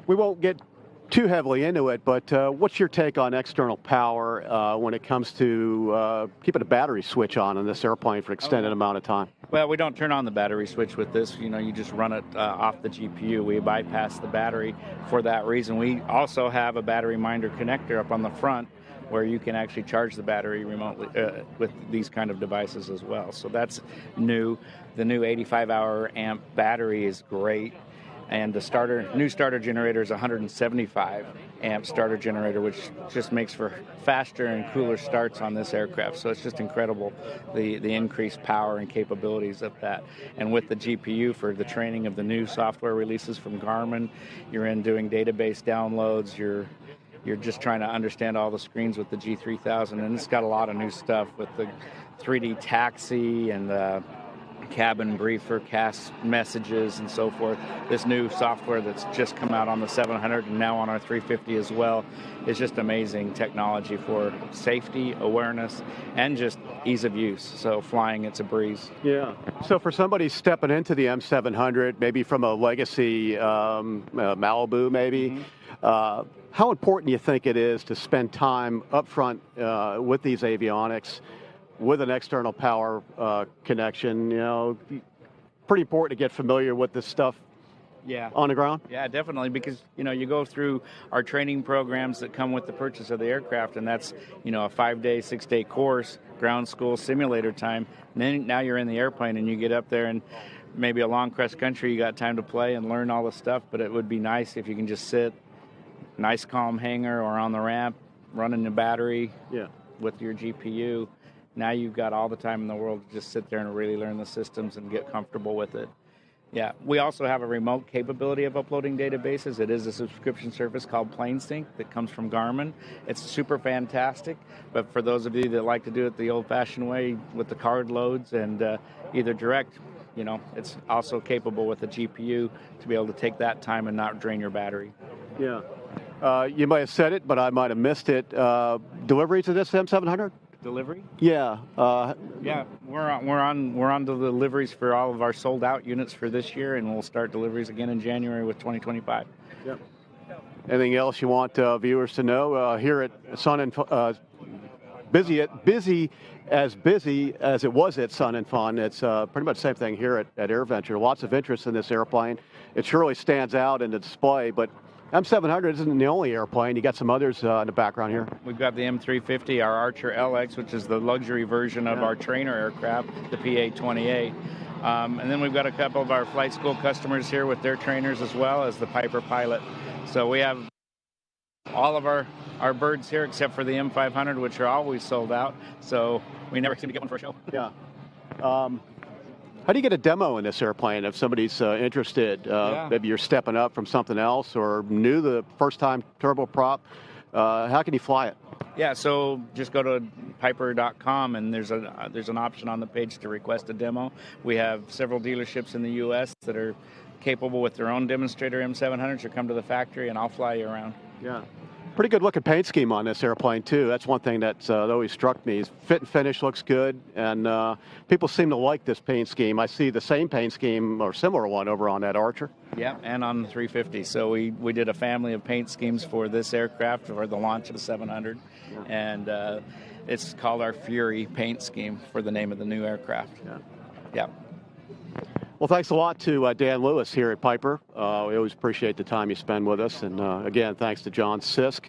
We won't get too heavily into it, but what's your take on external power when it comes to keeping a battery switch on this airplane for an extended amount of time? Well, we don't turn on the battery switch with this. You just run it off the GPU. We bypass the battery for that reason. We also have a battery minder connector up on the front where you can actually charge the battery remotely with these kind of devices as well. So that's new. The new 85-hour amp battery is great. And the new starter generator is a 175 amp starter generator, which just makes for faster and cooler starts on this aircraft. So it's just incredible, the increased power and capabilities of that. And with the GPU for the training of the new software releases from Garmin, you're in doing database downloads, you're just trying to understand all the screens with the G3000, and it's got a lot of new stuff with the 3D taxi and the cabin briefer, cast messages, and so forth. This new software that's just come out on the 700 and now on our 350 as well is just amazing technology for safety, awareness, and just ease of use. So flying, it's a breeze. Yeah. So for somebody stepping into the M700, maybe from a legacy Malibu, maybe, how important do you think it is to spend time up front with these avionics, with an external power connection? Pretty important to get familiar with this stuff on the ground? Yeah, definitely, because, you go through our training programs that come with the purchase of the aircraft, and that's, a 5-day, 6-day course, ground school, simulator time. And then now you're in the airplane and you get up there and maybe along cross country, you got time to play and learn all the stuff, but it would be nice if you can just sit, nice calm hangar or on the ramp, running the battery with your GPU. Now you've got all the time in the world to just sit there and really learn the systems and get comfortable with it. Yeah, we also have a remote capability of uploading databases. It is a subscription service called PlaneSync that comes from Garmin. It's super fantastic, but for those of you that like to do it the old-fashioned way with the card loads and either direct, it's also capable with a GPU to be able to take that time and not drain your battery. Yeah. You might have said it, but I might have missed it. Delivery to this M700? Delivery? Yeah. Yeah, we're on the deliveries for all of our sold out units for this year, and we'll start deliveries again in January with 2025. Yep. Anything else you want viewers to know here at Sun and busy as it was at Sun and Fun? It's pretty much the same thing here at Airventure. Lots of interest in this airplane. It surely stands out in the display, but M700 isn't the only airplane. You got some others in the background here. We've got the M350, our Archer LX, which is the luxury version of our trainer aircraft, the PA-28. And then we've got a couple of our flight school customers here with their trainers as well as the Piper Pilot. So we have all of our birds here except for the M500, which are always sold out. So we never seem to get one for a show. Yeah. How do you get a demo in this airplane if somebody's interested? Maybe you're stepping up from something else or new the first time turboprop. How can you fly it? Yeah, so just go to piper.com and there's an option on the page to request a demo. We have several dealerships in the U.S. that are capable with their own demonstrator M700s or come to the factory and I'll fly you around. Yeah. Pretty good looking paint scheme on this airplane too. That's one thing that's always struck me. Fit and finish looks good, and people seem to like this paint scheme. I see the same paint scheme or similar one over on that Archer. Yeah, and on the 350. So we did a family of paint schemes for this aircraft for the launch of the 700, and It's called our Fury paint scheme for the name of the new aircraft. Yeah. Well, thanks a lot to Dan Lewis here at Piper. We always appreciate the time you spend with us. And again, thanks to John Sisk.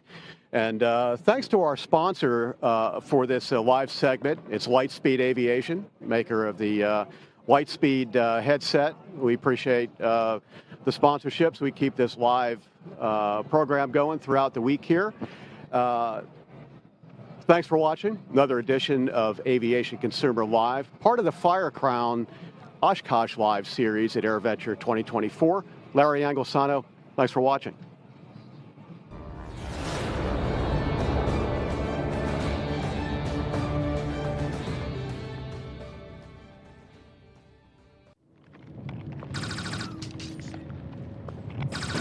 And thanks to our sponsor for this live segment. It's Lightspeed Aviation, maker of the Lightspeed headset. We appreciate the sponsorships. We keep this live program going throughout the week here. Thanks for watching another edition of Aviation Consumer Live, part of the Fire Crown Oshkosh Live series at Airventure 2024. Larry Anglisano, thanks for watching.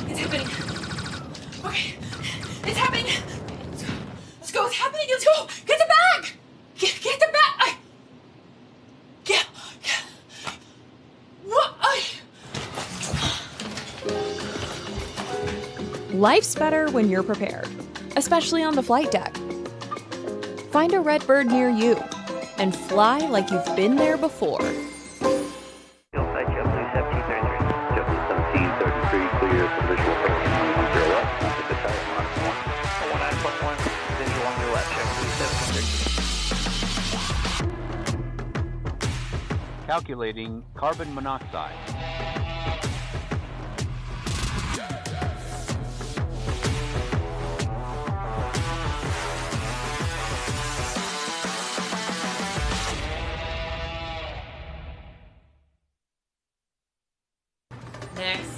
It's happening. Okay, it's happening. Let's go. It's happening. Let's go. Get the bag. Get the bag. Get. What? Life's better when you're prepared, especially on the flight deck. Find a Redbird near you and fly like you've been there before. Calculating carbon monoxide. Next.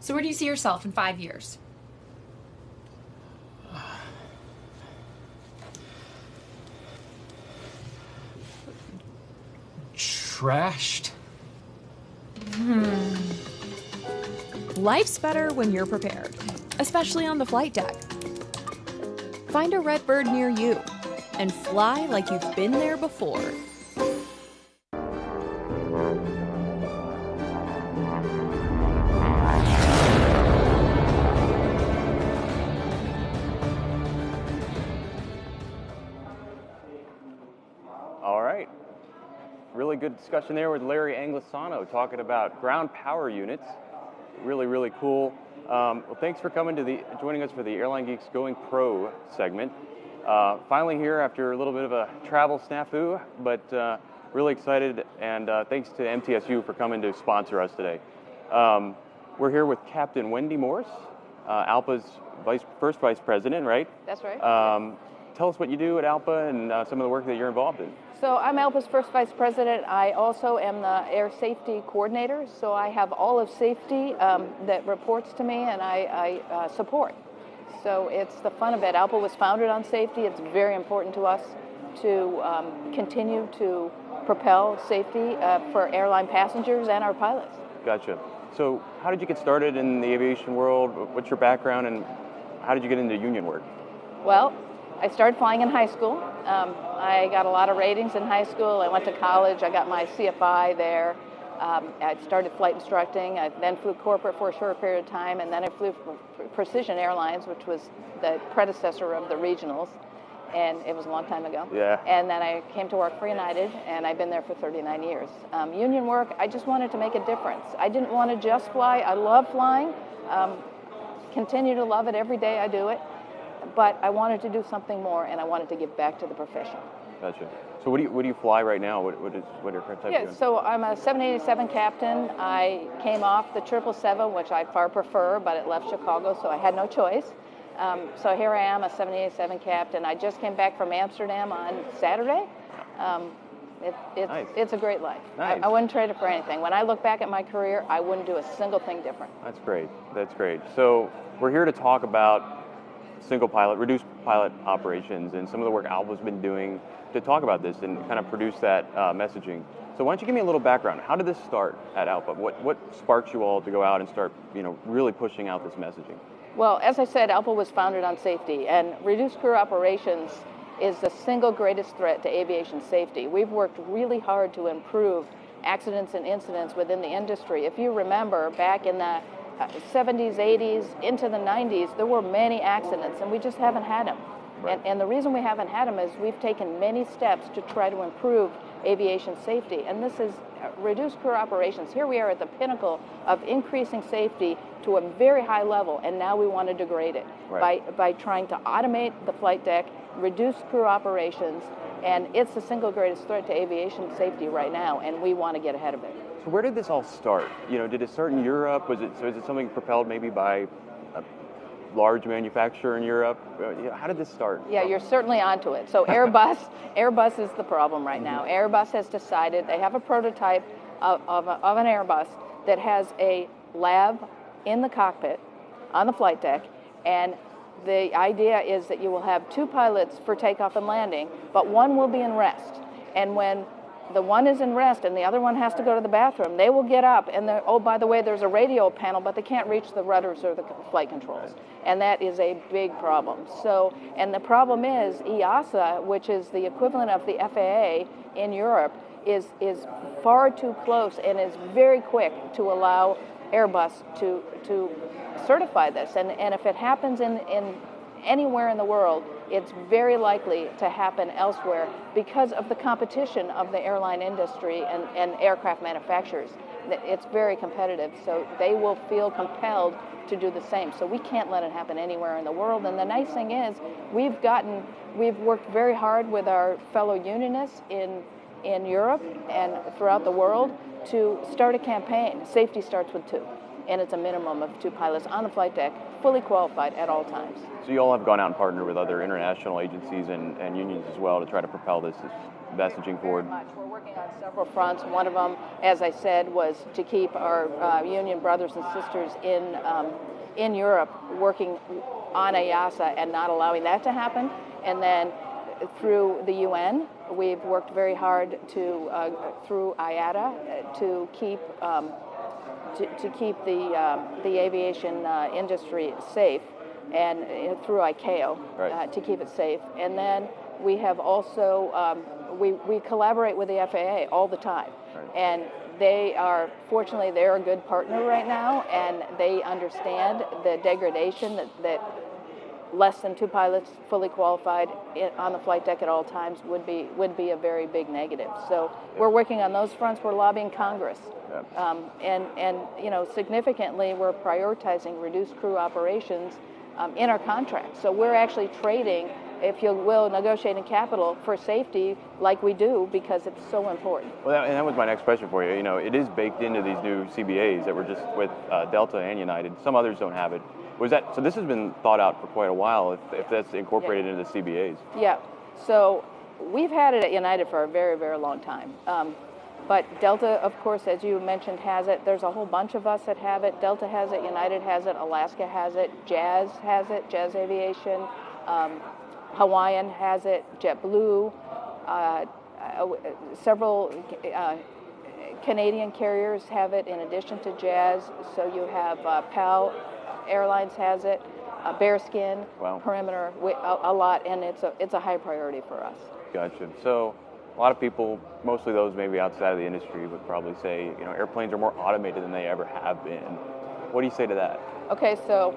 So where do you see yourself in 5 years? Trashed. Life's better when you're prepared, especially on the flight deck. Find a Redbird near you and fly like you've been there before. All right. Really good discussion there with Larry Anglisano talking about ground power units. Really, really cool. Well, thanks for joining us for the Airline Geeks Going Pro segment. Finally here after a little bit of a travel snafu, but really excited, and thanks to MTSU for coming to sponsor us today. We're here with Captain Wendy Morse, Alpa's first vice president, right? That's right. Tell us what you do at Alpa and some of the work that you're involved in. So I'm Alpa's first vice president. I also am the air safety coordinator, so I have all of safety that reports to me and I support. So it's the fun of it. Alpa was founded on safety. It's very important to us to continue to propel safety for airline passengers and our pilots. Gotcha. So how did you get started in the aviation world? What's your background and how did you get into union work? Well, I started flying in high school. I got a lot of ratings in high school. I went to college. I got my CFI there. I started flight instructing. I then flew corporate for a short period of time, and then I flew for Precision Airlines, which was the predecessor of the regionals, and it was a long time ago. Yeah. And then I came to work for United, and I've been there for 39 years. Union work, I just wanted to make a difference. I didn't want to just fly. I love flying. Continue to love it every day I do it. But I wanted to do something more, and I wanted to give back to the profession. Gotcha. So what do you fly right now? What aircraft type are you Yeah, doing? so I'm a 787 captain. I came off the 777, which I far prefer, but it left Chicago, so I had no choice. So here I am, a 787 captain. I just came back from Amsterdam on Saturday. Nice. It's a great life. Nice. I wouldn't trade it for anything. When I look back at my career, I wouldn't do a single thing different. That's great. That's great. So we're here to talk about single pilot, reduced pilot operations, and some of the work Alpa's been doing to talk about this and kind of produce that messaging. So why don't you give me a little background? How did this start at Alpa? What sparked you all to go out and start, really pushing out this messaging? Well, as I said, Alpa was founded on safety, and reduced crew operations is the single greatest threat to aviation safety. We've worked really hard to improve accidents and incidents within the industry. If you remember, back in the 70s, 80s, into the 90s, there were many accidents, and we just haven't had them. Right. And the reason we haven't had them is we've taken many steps to try to improve aviation safety, and this is reduced crew operations. Here we are at the pinnacle of increasing safety to a very high level, and now we want to degrade it by trying to automate the flight deck, reduce crew operations, and it's the single greatest threat to aviation safety right now, and we want to get ahead of it. So where did this all start? You know, did it start in Europe? Is it something propelled maybe by a large manufacturer in Europe? How did this start? Yeah, you're certainly onto it. So Airbus is the problem right now. Airbus has decided, they have a prototype of an Airbus that has a lab in the cockpit on the flight deck, and the idea is that you will have 2 pilots for takeoff and landing, but one will be in rest. And when the one is in rest and the other one has to go to the bathroom, they will get up and, oh, by the way, there's a radio panel, but they can't reach the rudders or the flight controls. And that is a big problem. So, and the problem is EASA, which is the equivalent of the FAA in Europe, is far too close and is very quick to allow Airbus to certify this. And if it happens in anywhere in the world, it's very likely to happen elsewhere because of the competition of the airline industry and aircraft manufacturers. It's very competitive, so they will feel compelled to do the same. So we can't let it happen anywhere in the world. And the nice thing is, we've worked very hard with our fellow unionists in Europe and throughout the world to start a campaign. Safety starts with 2. And it's a minimum of 2 pilots on the flight deck, fully qualified at all times. So you all have gone out and partnered with other international agencies and unions as well to try to propel this messaging forward. Very much. We're working on several fronts. One of them, as I said, was to keep our union brothers and sisters in Europe working on EASA and not allowing that to happen. And then through the UN, we've worked very hard through IATA to keep the aviation industry safe, and through ICAO to keep it safe. And then we have also, we collaborate with the FAA all the time. And fortunately, they're a good partner right now, and they understand the degradation that less than 2 pilots fully qualified on the flight deck at all times would be a very big negative. So we're working on those fronts. We're lobbying Congress. And you know, significantly, we're prioritizing reduced crew operations in our contracts. So we're actually trading, if you will, negotiating capital for safety like we do because it's so important. Well, and that was my next question for you. You know, it is baked into these new CBAs that were just with Delta and United. Some others don't have it. So this has been thought out for quite a while, if that's incorporated into the CBAs. Yeah. So we've had it at United for a very, very long time. But Delta, of course, as you mentioned, has it. There's a whole bunch of us that have it. Delta has it, United has it, Alaska has it, Jazz has it, Jazz Aviation, Hawaiian has it, JetBlue, several Canadian carriers have it in addition to Jazz. So you have PAL Airlines has it, Bearskin, Perimeter, a lot, and it's a high priority for us. Gotcha. So a lot of people, mostly those maybe outside of the industry, would probably say, you know, airplanes are more automated than they ever have been. What do you say to that? Okay, so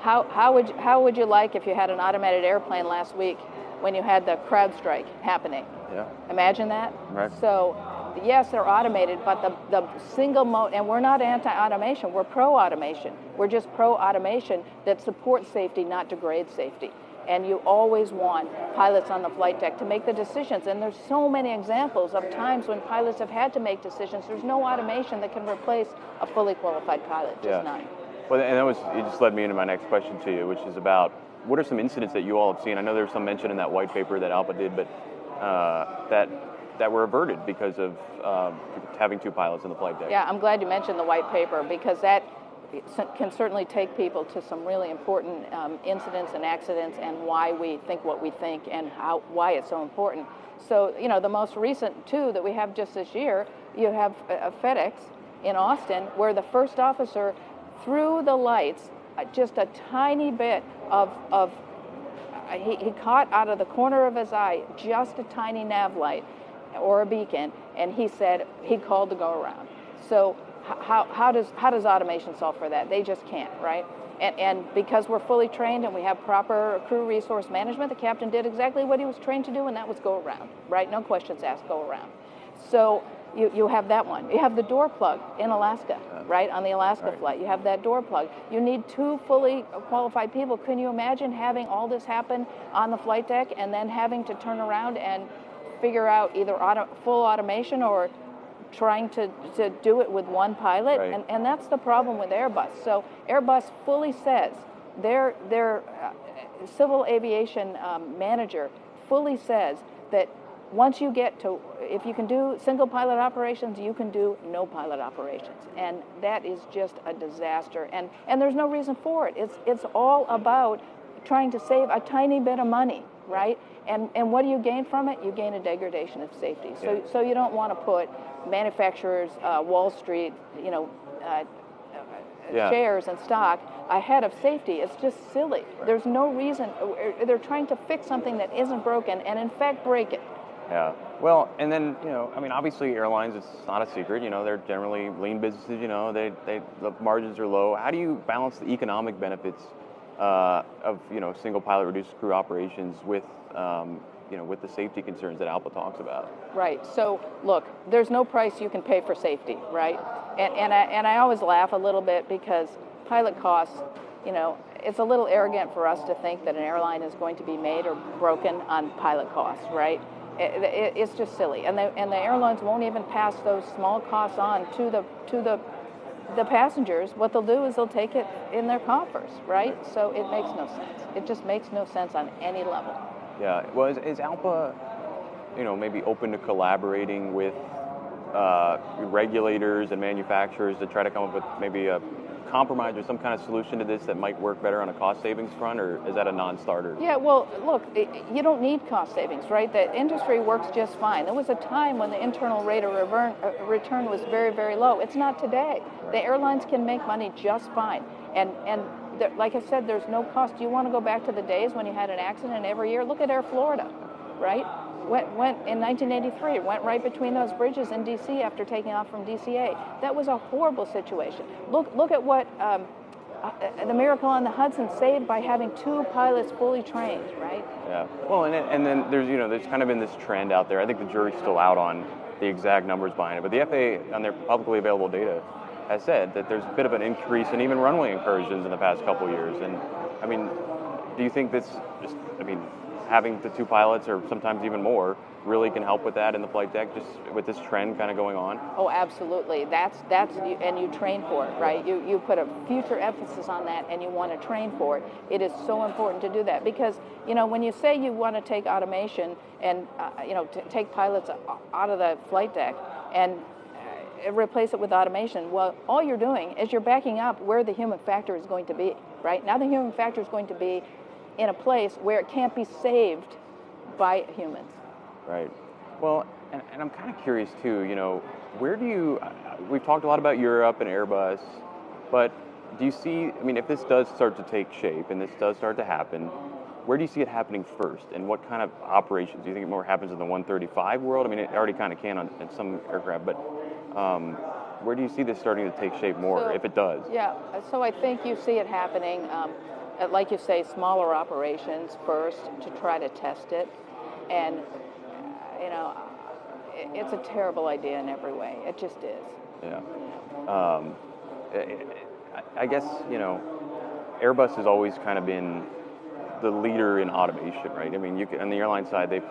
how would you like if you had an automated airplane last week when you had the crowd strike happening? Yeah. Imagine that. Right. So yes, they're automated, but the single mode, and we're not anti-automation, we're pro-automation. We're just pro-automation that supports safety, not degrades safety. And you always want pilots on the flight deck to make the decisions. And there's so many examples of times when pilots have had to make decisions. There's no automation that can replace a fully qualified pilot, just none. Well, and it just led me into my next question to you, which is about what are some incidents that you all have seen? I know there was some mention in that white paper that Alpa did, but that were averted because of having 2 pilots on the flight deck. Yeah, I'm glad you mentioned the white paper because that can certainly take people to some really important incidents and accidents and why we think what we think and why it's so important. So, you know, the most recent 2 that we have just this year, you have FedEx in Austin where the first officer through the lights, just a tiny bit he caught out of the corner of his eye just a tiny nav light or a beacon, and he said he called to go around. So how does automation solve for that? They just can't, right? And because we're fully trained and we have proper crew resource management, the captain did exactly what he was trained to do, and that was go around, right? No questions asked, go around. So you have that one. You have the door plug in Alaska, right? On the Alaska flight, you have that door plug. You need 2 fully qualified people. Can you imagine having all this happen on the flight deck and then having to turn around and figure out either full automation or trying to do it with one pilot? Right. And that's the problem with Airbus. So Airbus fully says, their civil aviation manager fully says that once you get to, if you can do single pilot operations, you can do no pilot operations. And that is just a disaster. And there's no reason for it. It's all about trying to save a tiny bit of money, right? And what do you gain from it? You gain a degradation of safety. So you don't want to put manufacturers, Wall Street, shares and stock ahead of safety. It's just silly. There's no reason. They're trying to fix something that isn't broken and in fact break it. Yeah. Well, and then, obviously airlines, it's not a secret, they're generally lean businesses, the margins are low. How do you balance the economic benefits of, single pilot reduced crew operations with, with the safety concerns that Alpa talks about? Right. So look, there's no price you can pay for safety, right? And I always laugh a little bit because pilot costs, it's a little arrogant for us to think that an airline is going to be made or broken on pilot costs, right? It's just silly, and the airlines won't even pass those small costs on to the passengers. What they'll do is they'll take it in their coffers, right? So it makes no sense. It just makes no sense on any level. Yeah. Well, is Alpa, maybe open to collaborating with regulators and manufacturers to try to come up with maybe a compromise or some kind of solution to this that might work better on a cost savings front, or is that a non-starter? Yeah, well, look, you don't need cost savings, right? The industry works just fine. There was a time when the internal rate of return was very, very low. It's not today. Right. The airlines can make money just fine. And like I said, there's no cost. You want to go back to the days when you had an accident every year? Look at Air Florida, right? Went in 1983, went right between those bridges in D.C. after taking off from DCA. That was a horrible situation. Look at what the Miracle on the Hudson saved by having 2 pilots fully trained, right? Yeah. Well, and then there's kind of been this trend out there. I think the jury's still out on the exact numbers behind it, but the FAA on their publicly available data has said that there's a bit of an increase in even runway incursions in the past couple of years. And I mean, do you think this just, having the 2 pilots or sometimes even more really can help with that in the flight deck, just with this trend kind of going on? Oh, absolutely. That's and you train for it, right? You put a future emphasis on that, and you want to train for it. It is so important to do that because when you say you want to take automation and take pilots out of the flight deck and replace it with automation, well, all you're doing is you're backing up where the human factor is going to be, right? Now the human factor is going to be in a place where it can't be saved by humans. Right. Well, and I'm kind of curious too, where do you, we've talked a lot about Europe and Airbus, but do you see, if this does start to take shape and this does start to happen, where do you see it happening first? And what kind of operations? Do you think it more happens in the 135 world? It already kind of can on some aircraft, but where do you see this starting to take shape more, if it does? Yeah, so I think you see it happening, like you say, smaller operations first to try to test it. And, it's a terrible idea in every way. It just is. Yeah. I guess, Airbus has always kind of been the leader in automation, right? On the airline side, they've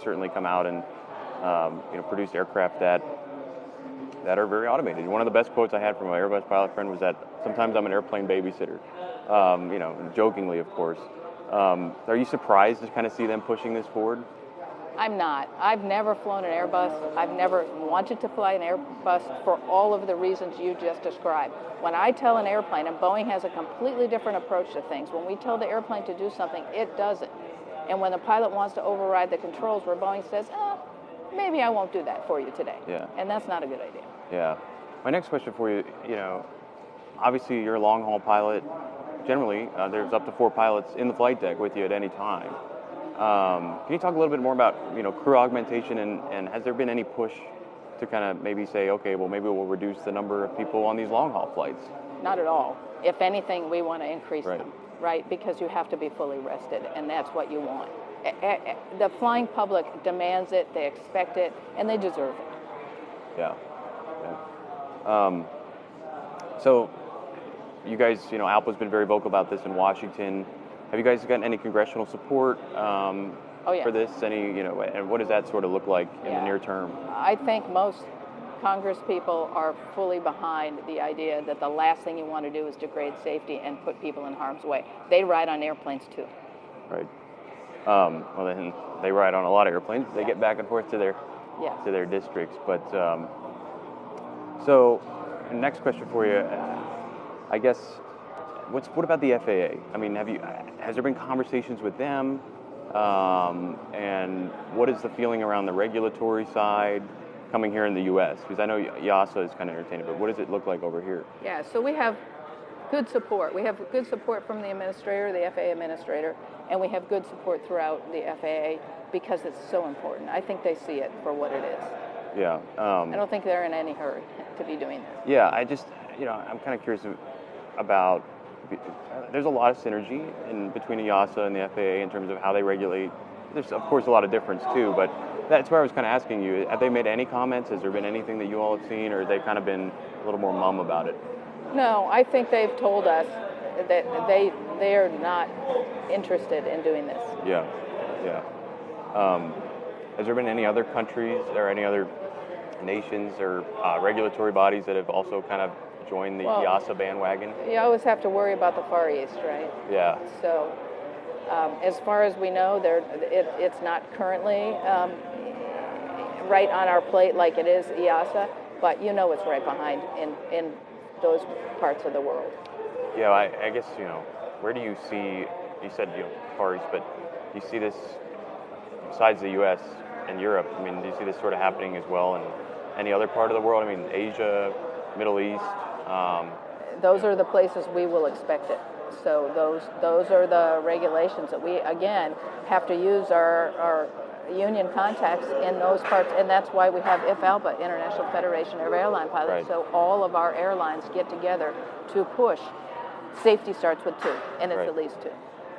certainly come out and, produced aircraft that are very automated. One of the best quotes I had from an Airbus pilot friend was that sometimes I'm an airplane babysitter, jokingly, of course. Are you surprised to kind of see them pushing this forward? I'm not. I've never flown an Airbus. I've never wanted to fly an Airbus for all of the reasons you just described. When I tell an airplane, and Boeing has a completely different approach to things, when we tell the airplane to do something, it does it. And when the pilot wants to override the controls, where Boeing says, maybe I won't do that for you today. Yeah. And that's not a good idea. Yeah. My next question for you, obviously you're a long-haul pilot. Generally, there's up to 4 pilots in the flight deck with you at any time. Can you talk a little bit more about, crew augmentation and has there been any push to kind of maybe say, okay, well, maybe we'll reduce the number of people on these long haul flights? Not at all. If anything, we want to increase Right. them, right? Because you have to be fully rested, and that's what you want. The flying public demands it, they expect it, and they deserve it. Yeah. So you guys, Alpa's been very vocal about this in Washington. Have you guys gotten any congressional support for this? Any, and what does that sort of look like in the near term? I think most Congress people are fully behind the idea that the last thing you want to do is degrade safety and put people in harm's way. They ride on airplanes too. Right. Well, then they ride on a lot of airplanes. They get back and forth to their districts. But so, next question for you, I guess, what about the FAA? I mean, has there been conversations with them? And what is the feeling around the regulatory side coming here in the U.S.? Because I know EASA is kind of entertaining, but what does it look like over here? Yeah, so we have good support. We have good support from the administrator, the FAA administrator, and we have good support throughout the FAA because it's so important. I think they see it for what it is. Yeah. I don't think they're in any hurry to be doing this. Yeah, I just, I'm kind of curious about, there's a lot of synergy between EASA and the FAA in terms of how they regulate. There's, of course, a lot of difference, too, but that's where I was kind of asking you. Have they made any comments? Has there been anything that you all have seen, or have they kind of been a little more mum about it? No, I think they've told us that they are not interested in doing this. Yeah. Has there been any other countries or any other nations or regulatory bodies that have also kind of joined the EASA bandwagon? You always have to worry about the Far East, right? Yeah. So, as far as we know, it's not currently right on our plate like it is EASA, but it's right behind in those parts of the world. Yeah, I guess, where do you see, you said, Far East, but do you see this, besides the U.S. and Europe, I mean, do you see this sort of happening as well in any other part of the world? I mean, Asia, Middle East? Those are the places we will expect it. So those are the regulations that we, again, have to use our union contacts in those parts, and that's why we have IFALPA, International Federation of Airline Pilots. Right. So all of our airlines get together to push. Safety starts with 2, and it's Right. at least 2.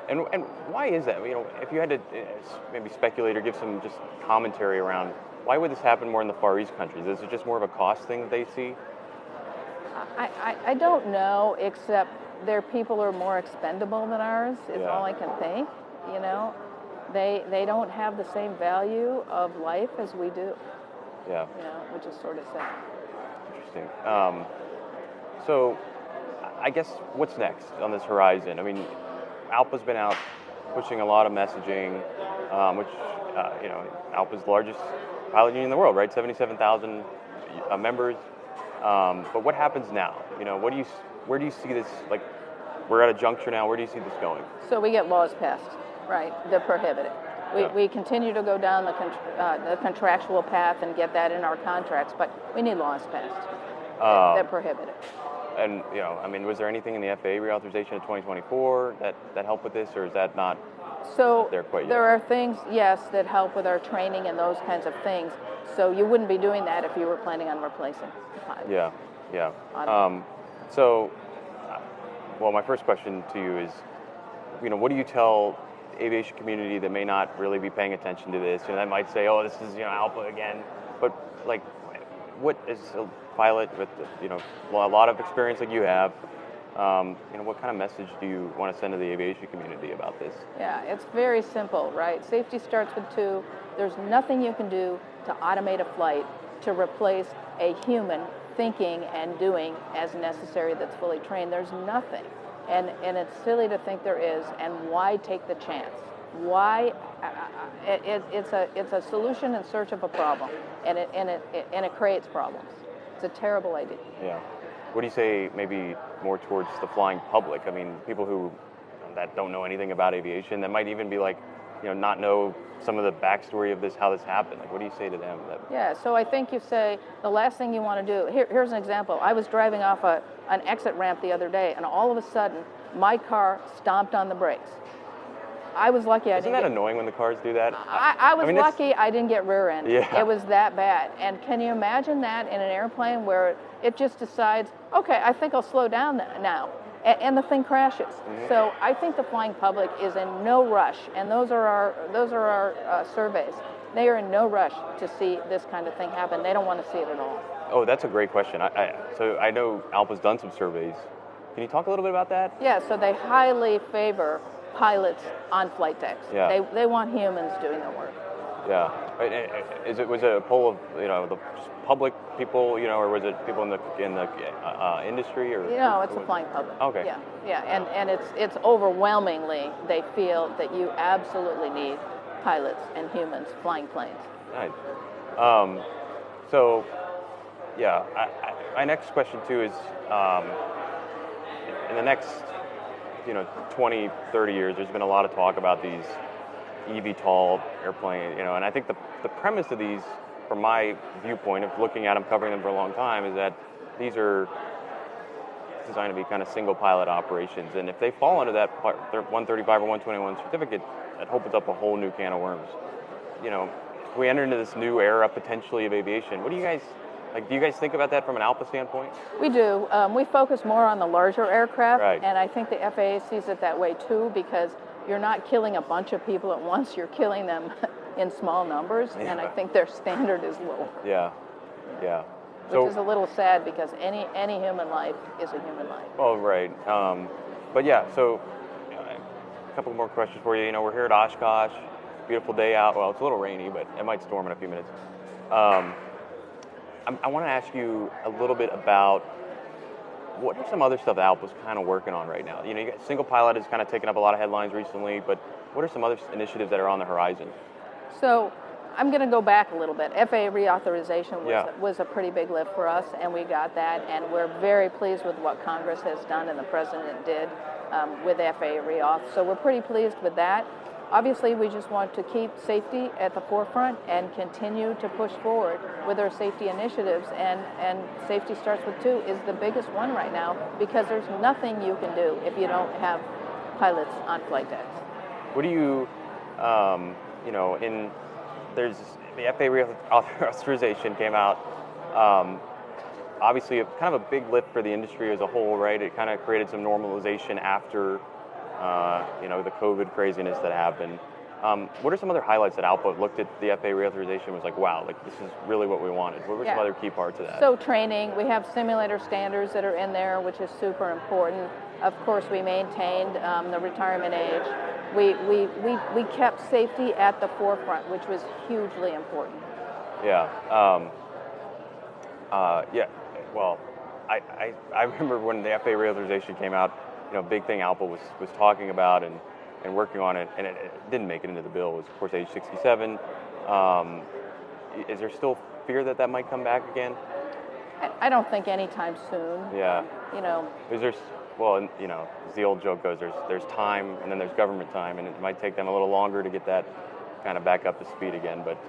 And why is that? If you had to maybe speculate or give some just commentary around, why would this happen more in the Far East countries? Is it just more of a cost thing that they see? I don't know, except their people are more expendable than ours, is all I can think. They don't have the same value of life as we do. Yeah. Which is sort of sad. Interesting. So, I guess what's next on this horizon? I mean, Alpa's been out pushing a lot of messaging, which Alpa's the largest pilot union in the world, right? 77,000 members. But what happens now? Where do you see this? Like, we're at a juncture now. Where do you see this going? So we get laws passed, right? They're prohibited. We continue to go down the contractual path and get that in our contracts, but we need laws passed. They're prohibited. And was there anything in the FAA reauthorization of 2024 that helped with this, or is that not there quite yet? There are things, yes, that help with our training and those kinds of things. So you wouldn't be doing that if you were planning on replacing the pilot. Yeah. Well, my first question to you is, what do you tell the aviation community that may not really be paying attention to this? That might say, "Oh, this is Alpa again," but like, what is a pilot with a lot of experience like you have? What kind of message do you want to send to the aviation community about this? Yeah, it's very simple, right? Safety starts with 2. There's nothing you can do to automate a flight to replace a human thinking and doing as necessary that's fully trained. There's nothing. And it's silly to think there is, and why take the chance? Why? It's a solution in search of a problem, and it creates problems. It's a terrible idea. Yeah. What do you say maybe more towards the flying public? I mean, people who that don't know anything about aviation, that might even be like, not know some of the backstory of this, how this happened. Like, what do you say to them? Yeah, so I think you say the last thing you want to do, here's an example. I was driving off an exit ramp the other day, and all of a sudden, my car stomped on the brakes. I was lucky. Isn't that annoying when the cars do that? I was lucky I didn't get rear end. Yeah. It was that bad. And can you imagine that in an airplane where it just decides, okay, I think I'll slow down now, and the thing crashes. Mm-hmm. So I think the flying public is in no rush, and those are our surveys. They are in no rush to see this kind of thing happen. They don't want to see it at all. Oh, that's a great question. So I know Alpa's done some surveys. Can you talk a little bit about that? Yeah, so they highly favor pilots on flight decks. Yeah. They want humans doing the work. Yeah. Was it a poll of the public people, or was it people in the industry, or? It's a flying public. Okay. Yeah, and it's overwhelmingly they feel that you absolutely need pilots and humans flying planes. Nice. My next question too is, in the next 20, 30 years, there's been a lot of talk about these eVTOL airplanes, and I think the premise of these, from my viewpoint of looking at them, covering them for a long time, is that these are designed to be kind of single pilot operations, and if they fall under that 135 or 121 certificate, that opens up a whole new can of worms. If we enter into this new era potentially of aviation, what do you guys do you guys think about that from an Alpa standpoint? We do. We focus more on the larger aircraft, right. And I think the FAA sees it that way too, because you're not killing a bunch of people at once, you're killing them in small numbers, and I think their standard is low. Yeah. Which is a little sad, because any human life is a human life. Oh, right. But yeah, so a couple more questions for you. We're here at Oshkosh, beautiful day out. Well, it's a little rainy, but it might storm in a few minutes. I want to ask you a little bit about what are some other stuff that Alpa's kind of working on right now? You got single pilot has kind of taken up a lot of headlines recently, but what are some other initiatives that are on the horizon? So I'm going to go back a little bit. FAA reauthorization was a pretty big lift for us, and we got that, and we're very pleased with what Congress has done and the President did with FAA reauth. So we're pretty pleased with that. Obviously, we just want to keep safety at the forefront and continue to push forward with our safety initiatives. And Safety Starts With Two is the biggest one right now, because there's nothing you can do if you don't have pilots on flight decks. What do you, there's the FAA reauthorization came out. Obviously, kind of a big lift for the industry as a whole, right? It kind of created some normalization after the COVID craziness that happened. What are some other highlights that Alpa looked at the FAA reauthorization and was like, wow, this is really what we wanted? What were some other key parts of that? So training, we have simulator standards that are in there, which is super important. Of course, we maintained the retirement age. We kept safety at the forefront, which was hugely important. Yeah. Well, I remember when the FAA reauthorization came out, big thing Alpa was talking about and working on it, and it didn't make it into the bill. It was, of course, age 67. Is there still fear that might come back again? I don't think anytime soon. Yeah. Is there? Well, as the old joke goes, there's time, and then there's government time, and it might take them a little longer to get that kind of back up to speed again. But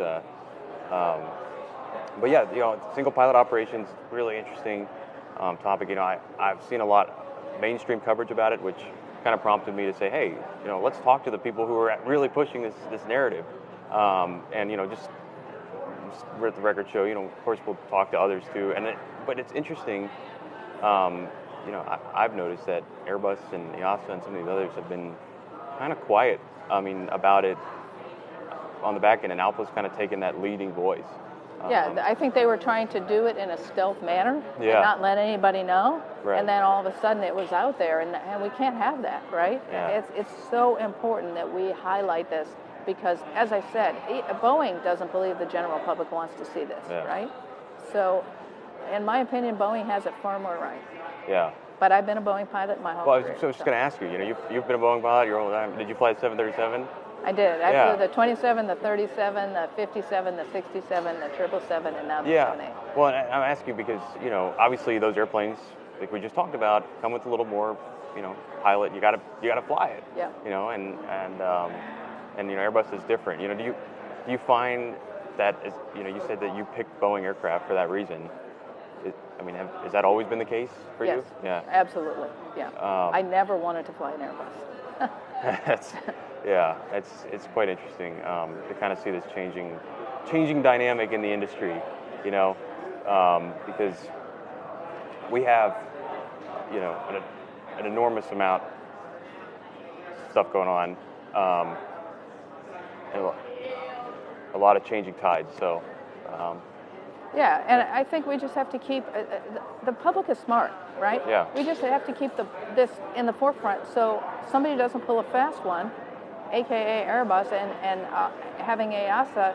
yeah, single pilot operations, really interesting topic. I've seen a lot mainstream coverage about it, which kind of prompted me to say, hey, let's talk to the people who are really pushing this narrative. And just we're at the record show. Of course, we'll talk to others too. But it's interesting. I've noticed that Airbus and EASA and some of these others have been kind of quiet. About it on the back end, and Alpa's kind of taken that leading voice. I think they were trying to do it in a stealth manner and not let anybody know. Right. And then all of a sudden it was out there, and we can't have that, right? Yeah. It's so important that we highlight this, because, as I said, Boeing doesn't believe the general public wants to see this, right? So, in my opinion, Boeing has it far more right. Yeah. But I've been a Boeing pilot my whole career. Well, I was just going to ask you. You've been a Boeing pilot your whole time. Did you fly the 737? I did. I flew the 27, the 37, the 57, the 67, the 777, and now the 78. Well, I'm asking you because, obviously those airplanes, like we just talked about, come with a little more, pilot. You gotta fly it. Yeah. And Airbus is different. Do you find that you said that you picked Boeing aircraft for that reason? Has that always been the case for you? Yeah, absolutely. Yeah. I never wanted to fly an Airbus. Yeah, it's quite interesting to kind of see this changing dynamic in the industry, you know, because we have, you know, an enormous amount of stuff going on, and a lot of changing tides. So. Yeah, and I think we just have to keep, the public is smart, right? Yeah. We just have to keep this in the forefront so somebody doesn't pull a fast one, aka Airbus, and having EASA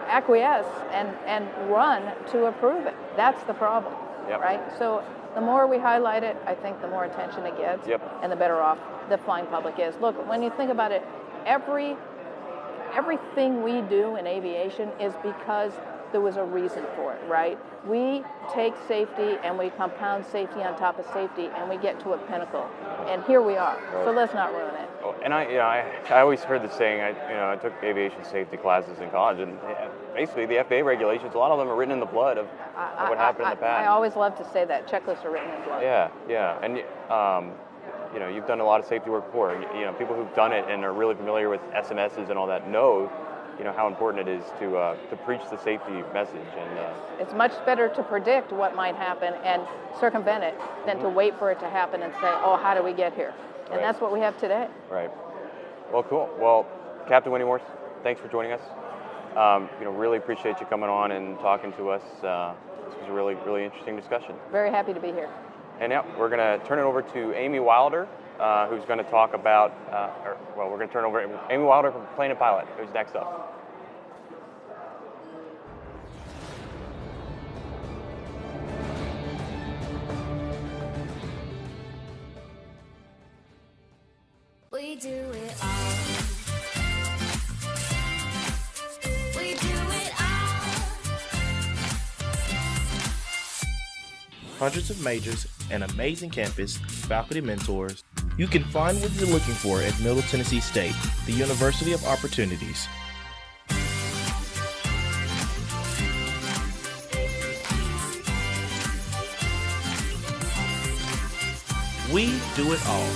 acquiesce and run to approve it. That's the problem, right? So the more we highlight it, I think the more attention it gets, and the better off the flying public is. Look, when you think about it, everything we do in aviation is because there was a reason for it, right? We take safety and we compound safety on top of safety and we get to a pinnacle. And here we are. Right. So let's not ruin it. And I always heard the saying, I took aviation safety classes in college, and basically the FAA regulations, a lot of them are written in the blood of what happened in the past. I always love to say that. Checklists are written in blood. Yeah. And, you've done a lot of safety work before. People who've done it and are really familiar with SMSs and all that know how important it is to preach the safety message. And it's much better to predict what might happen and circumvent it than to wait for it to happen and say, oh, how do we get here? And that's what we have today. Right. Well, cool. Well, Captain Winnie-Morse, thanks for joining us. Really appreciate you coming on and talking to us. This was a really, really interesting discussion. Very happy to be here. And now we're going to turn it over to Amy Wilder, who's going to talk about, we're going to turn over Amy Wilder from Plane and Pilot, who's next up. We do it all. We do it all. Hundreds of majors, an amazing campus, faculty mentors. You can find what you're looking for at Middle Tennessee State, the University of Opportunities. We do it all.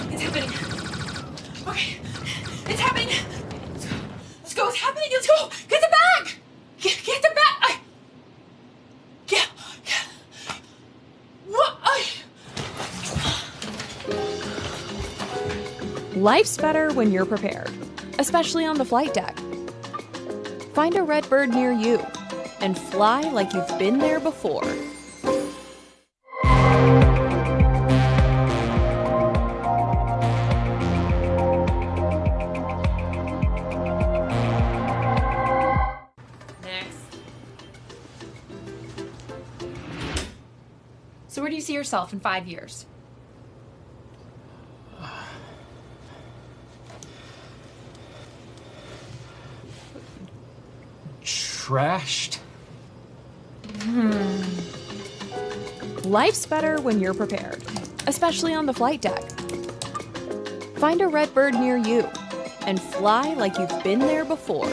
It's happening. Okay, it's happening. Let's go. It's happening. Let's go. Get the bag. Get the bag. Yeah. What? Life's better when you're prepared, especially on the flight deck. Find a Redbird near you and fly like you've been there before. So where do you see yourself in 5 years? Trashed? Life's better when you're prepared, especially on the flight deck. Find a Redbird near you and fly like you've been there before.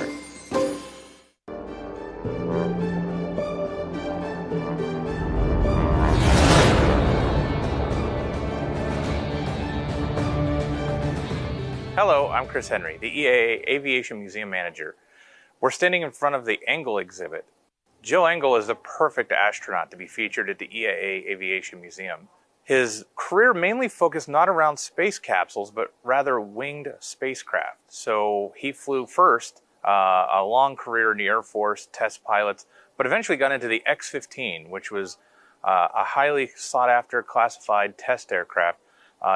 Hello, I'm Chris Henry, the EAA Aviation Museum Manager. We're standing in front of the Engle exhibit. Joe Engle is the perfect astronaut to be featured at the EAA Aviation Museum. His career mainly focused not around space capsules, but rather winged spacecraft. So he flew first a long career in the Air Force, test pilots, but eventually got into the X-15, which was a highly sought-after classified test aircraft.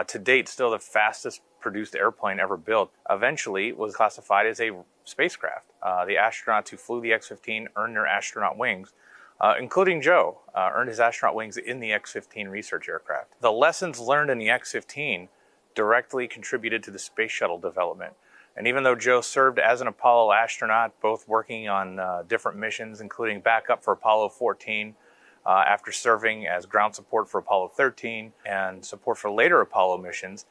To date, still the fastest produced airplane ever built. Eventually was classified as a spacecraft. The astronauts who flew the X-15 earned their astronaut wings, including Joe, earned his astronaut wings in the X-15 research aircraft. The lessons learned in the X-15 directly contributed to the space shuttle development. And even though Joe served as an Apollo astronaut, both working on different missions, including backup for Apollo 14, after serving as ground support for Apollo 13 and support for later Apollo missions,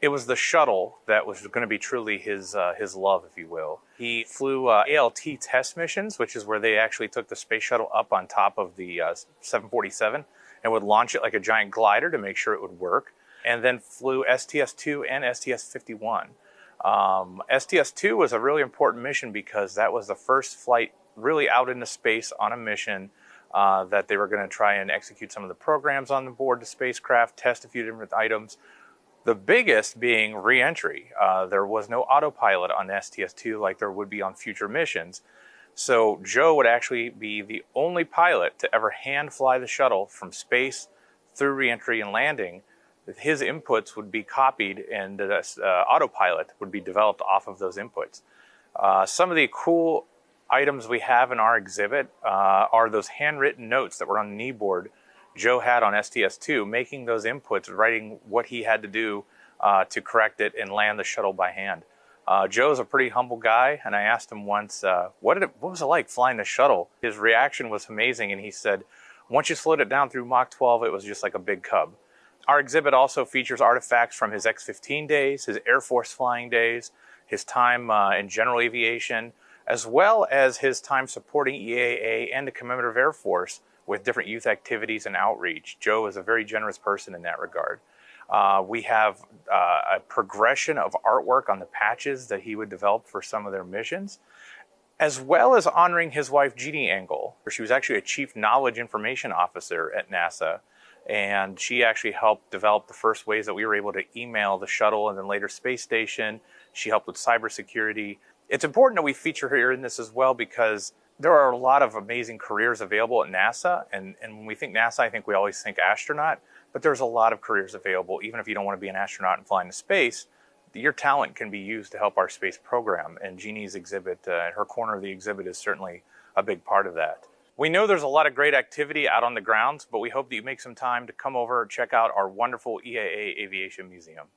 it was the shuttle that was going to be truly his love, if you will. He flew ALT test missions, which is where they actually took the space shuttle up on top of the 747 and would launch it like a giant glider to make sure it would work, and then flew STS-2 and STS-51. STS-2 was a really important mission because that was the first flight really out into space on a mission that they were going to try and execute some of the programs on board the spacecraft, test a few different items. The biggest being re-entry. There was no autopilot on STS-2 like there would be on future missions. So Joe would actually be the only pilot to ever hand fly the shuttle from space through re-entry and landing. His inputs would be copied and autopilot would be developed off of those inputs. Some of the cool items we have in our exhibit are those handwritten notes that were on the knee board Joe had on STS-2, making those inputs, writing what he had to do to correct it and land the shuttle by hand. Joe's a pretty humble guy, and I asked him once, what was it like flying the shuttle? His reaction was amazing, and he said, once you slowed it down through Mach 12, it was just like a big cub. Our exhibit also features artifacts from his X-15 days, his Air Force flying days, his time in general aviation, as well as his time supporting EAA and the Commemorative Air Force with different youth activities and outreach. Joe is a very generous person in that regard. We have a progression of artwork on the patches that he would develop for some of their missions, as well as honoring his wife, Jeannie Engle. She was actually a Chief Knowledge Information Officer at NASA, and she actually helped develop the first ways that we were able to email the shuttle and then later space station. She helped with cybersecurity. It's important that we feature her in this as well because there are a lot of amazing careers available at NASA, and when we think NASA, I think we always think astronaut, but there's a lot of careers available. Even if you don't want to be an astronaut and fly into space, your talent can be used to help our space program, and Jeannie's exhibit, her corner of the exhibit is certainly a big part of that. We know there's a lot of great activity out on the grounds, but we hope that you make some time to come over and check out our wonderful EAA Aviation Museum.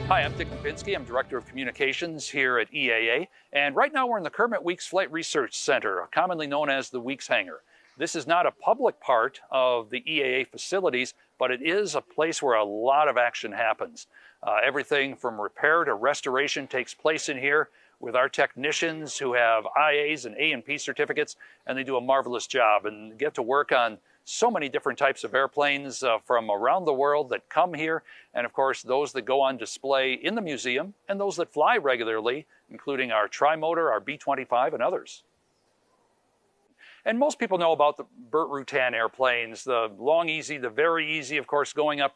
Hi, I'm Dick Lipinski. I'm Director of Communications here at EAA, and right now we're in the Kermit Weeks Flight Research Center, commonly known as the Weeks Hangar. This is not a public part of the EAA facilities, but it is a place where a lot of action happens. Everything from repair to restoration takes place in here with our technicians who have IAs and A&P certificates, and they do a marvelous job and get to work on so many different types of airplanes from around the world that come here, and of course those that go on display in the museum and those that fly regularly, including our tri-motor, our B-25, and others. And most people know about the Burt Rutan airplanes, the Long Easy, the Very Easy, of course, going up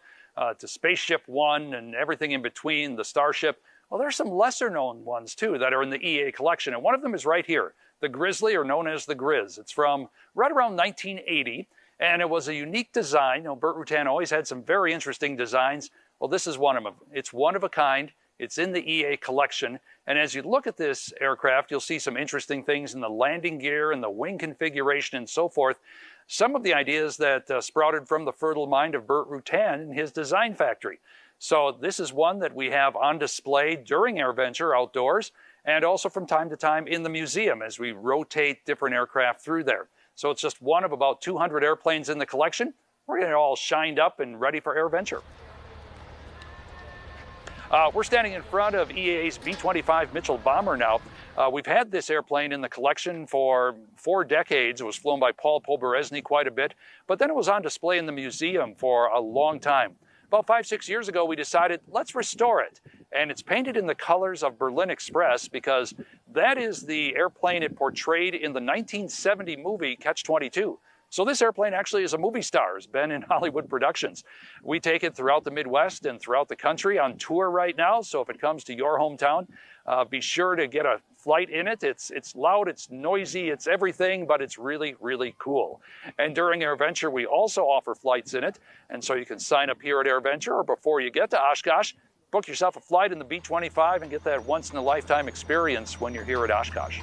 to Spaceship One and everything in between, the Starship. Well, there's some lesser known ones too that are in the EAA collection, and one of them is right here, the Grizzly, or known as the Grizz. It's from right around 1980. And it was a unique design. You know, Burt Rutan always had some very interesting designs. Well, this is one of them. It's one of a kind. It's in the EA collection. And as you look at this aircraft, you'll see some interesting things in the landing gear and the wing configuration and so forth. Some of the ideas that sprouted from the fertile mind of Burt Rutan in his design factory. So this is one that we have on display during AirVenture outdoors and also from time to time in the museum as we rotate different aircraft through there. So it's just one of about 200 airplanes in the collection. We're getting it all shined up and ready for AirVenture. We're standing in front of EAA's B-25 Mitchell bomber now. We've had this airplane in the collection for 4 decades. It was flown by Paul Poberezny quite a bit, but then it was on display in the museum for a long time. About 5-6 years ago, we decided, let's restore it. And it's painted in the colors of Berlin Express because that is the airplane it portrayed in the 1970 movie Catch-22. So this airplane actually is a movie star, has been in Hollywood productions. We take it throughout the Midwest and throughout the country on tour right now. So if it comes to your hometown, be sure to get a flight in it. It's loud, it's noisy, it's everything, but it's really, really cool. And during AirVenture, we also offer flights in it. And so you can sign up here at AirVenture, or before you get to Oshkosh, book yourself a flight in the B-25 and get that once-in-a-lifetime experience when you're here at Oshkosh.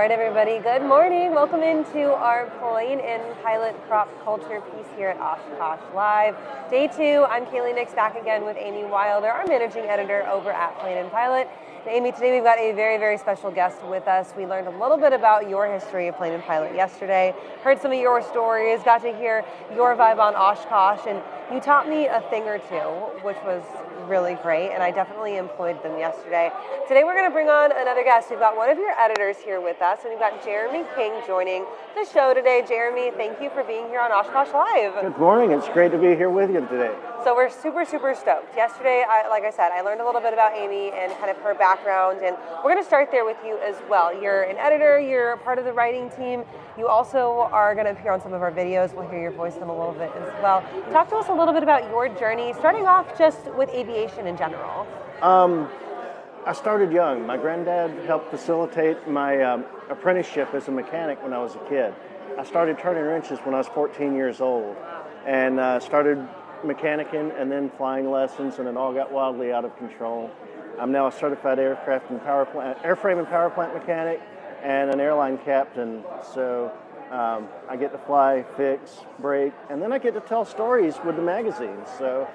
right, everybody, good morning. Welcome into our Plane and Pilot Crop Culture piece here at Oshkosh Live. Day 2, I'm Kaylee Nix, back again with Amy Wilder, our managing editor over at Plane and Pilot. And Amy, today we've got a very, very special guest with us. We learned a little bit about your history of Plane and Pilot yesterday, heard some of your stories, got to hear your vibe on Oshkosh, and you taught me a thing or two, which was really great, and I definitely employed them yesterday. Today we're going to bring on another guest. We've got one of your editors here with us, and we've got Jeremy King joining the show today. Jeremy, thank you for being here on Oshkosh Live. Good morning. It's great to be here with you today. So we're super, super stoked. Yesterday, like I said, I learned a little bit about Amy and kind of her background, and we're going to start there with you as well. You're an editor, you're part of the writing team. You also are going to appear on some of our videos. We'll hear your voice in them a little bit as well. Talk to us a little bit about your journey, starting off just with aviation in general. I started young. My granddad helped facilitate my apprenticeship as a mechanic when I was a kid. I started turning wrenches when I was 14 years old, and started mechanicking and then flying lessons, and it all got wildly out of control. I'm now a certified airframe and power plant mechanic and an airline captain. So I get to fly, fix, break, and then I get to tell stories with the magazines. So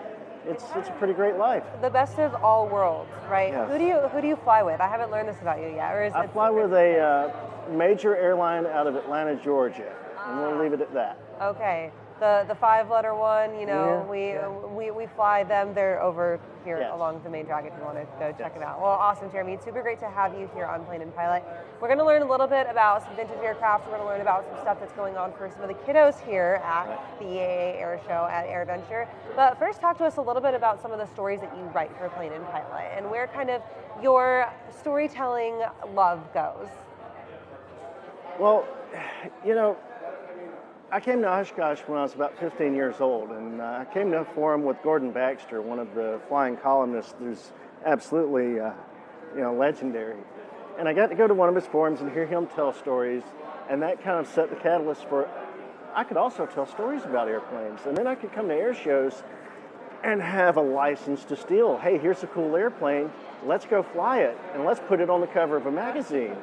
it's a pretty great life. The best of all worlds, right? Yes. Who do you fly with? I haven't learned this about you yet. Or is I fly with a major airline out of Atlanta, Georgia, and we'll leave it at that. Okay. The 5-letter one, you know, we fly them. They're over here along the main drag if you want to go check it out. Well, awesome, Jeremy. It's super great to have you here on Plane and Pilot. We're going to learn a little bit about some vintage aircraft. We're going to learn about some stuff that's going on for some of the kiddos here at the EAA Air Show at Airventure. But first, talk to us a little bit about some of the stories that you write for Plane and Pilot and where kind of your storytelling love goes. Well, you know, I came to Oshkosh when I was about 15 years old, and I came to a forum with Gordon Baxter, one of the flying columnists who's absolutely, legendary. And I got to go to one of his forums and hear him tell stories, and that kind of set the catalyst for, I could also tell stories about airplanes, and then I could come to air shows and have a license to steal. Hey, here's a cool airplane, let's go fly it, and let's put it on the cover of a magazine.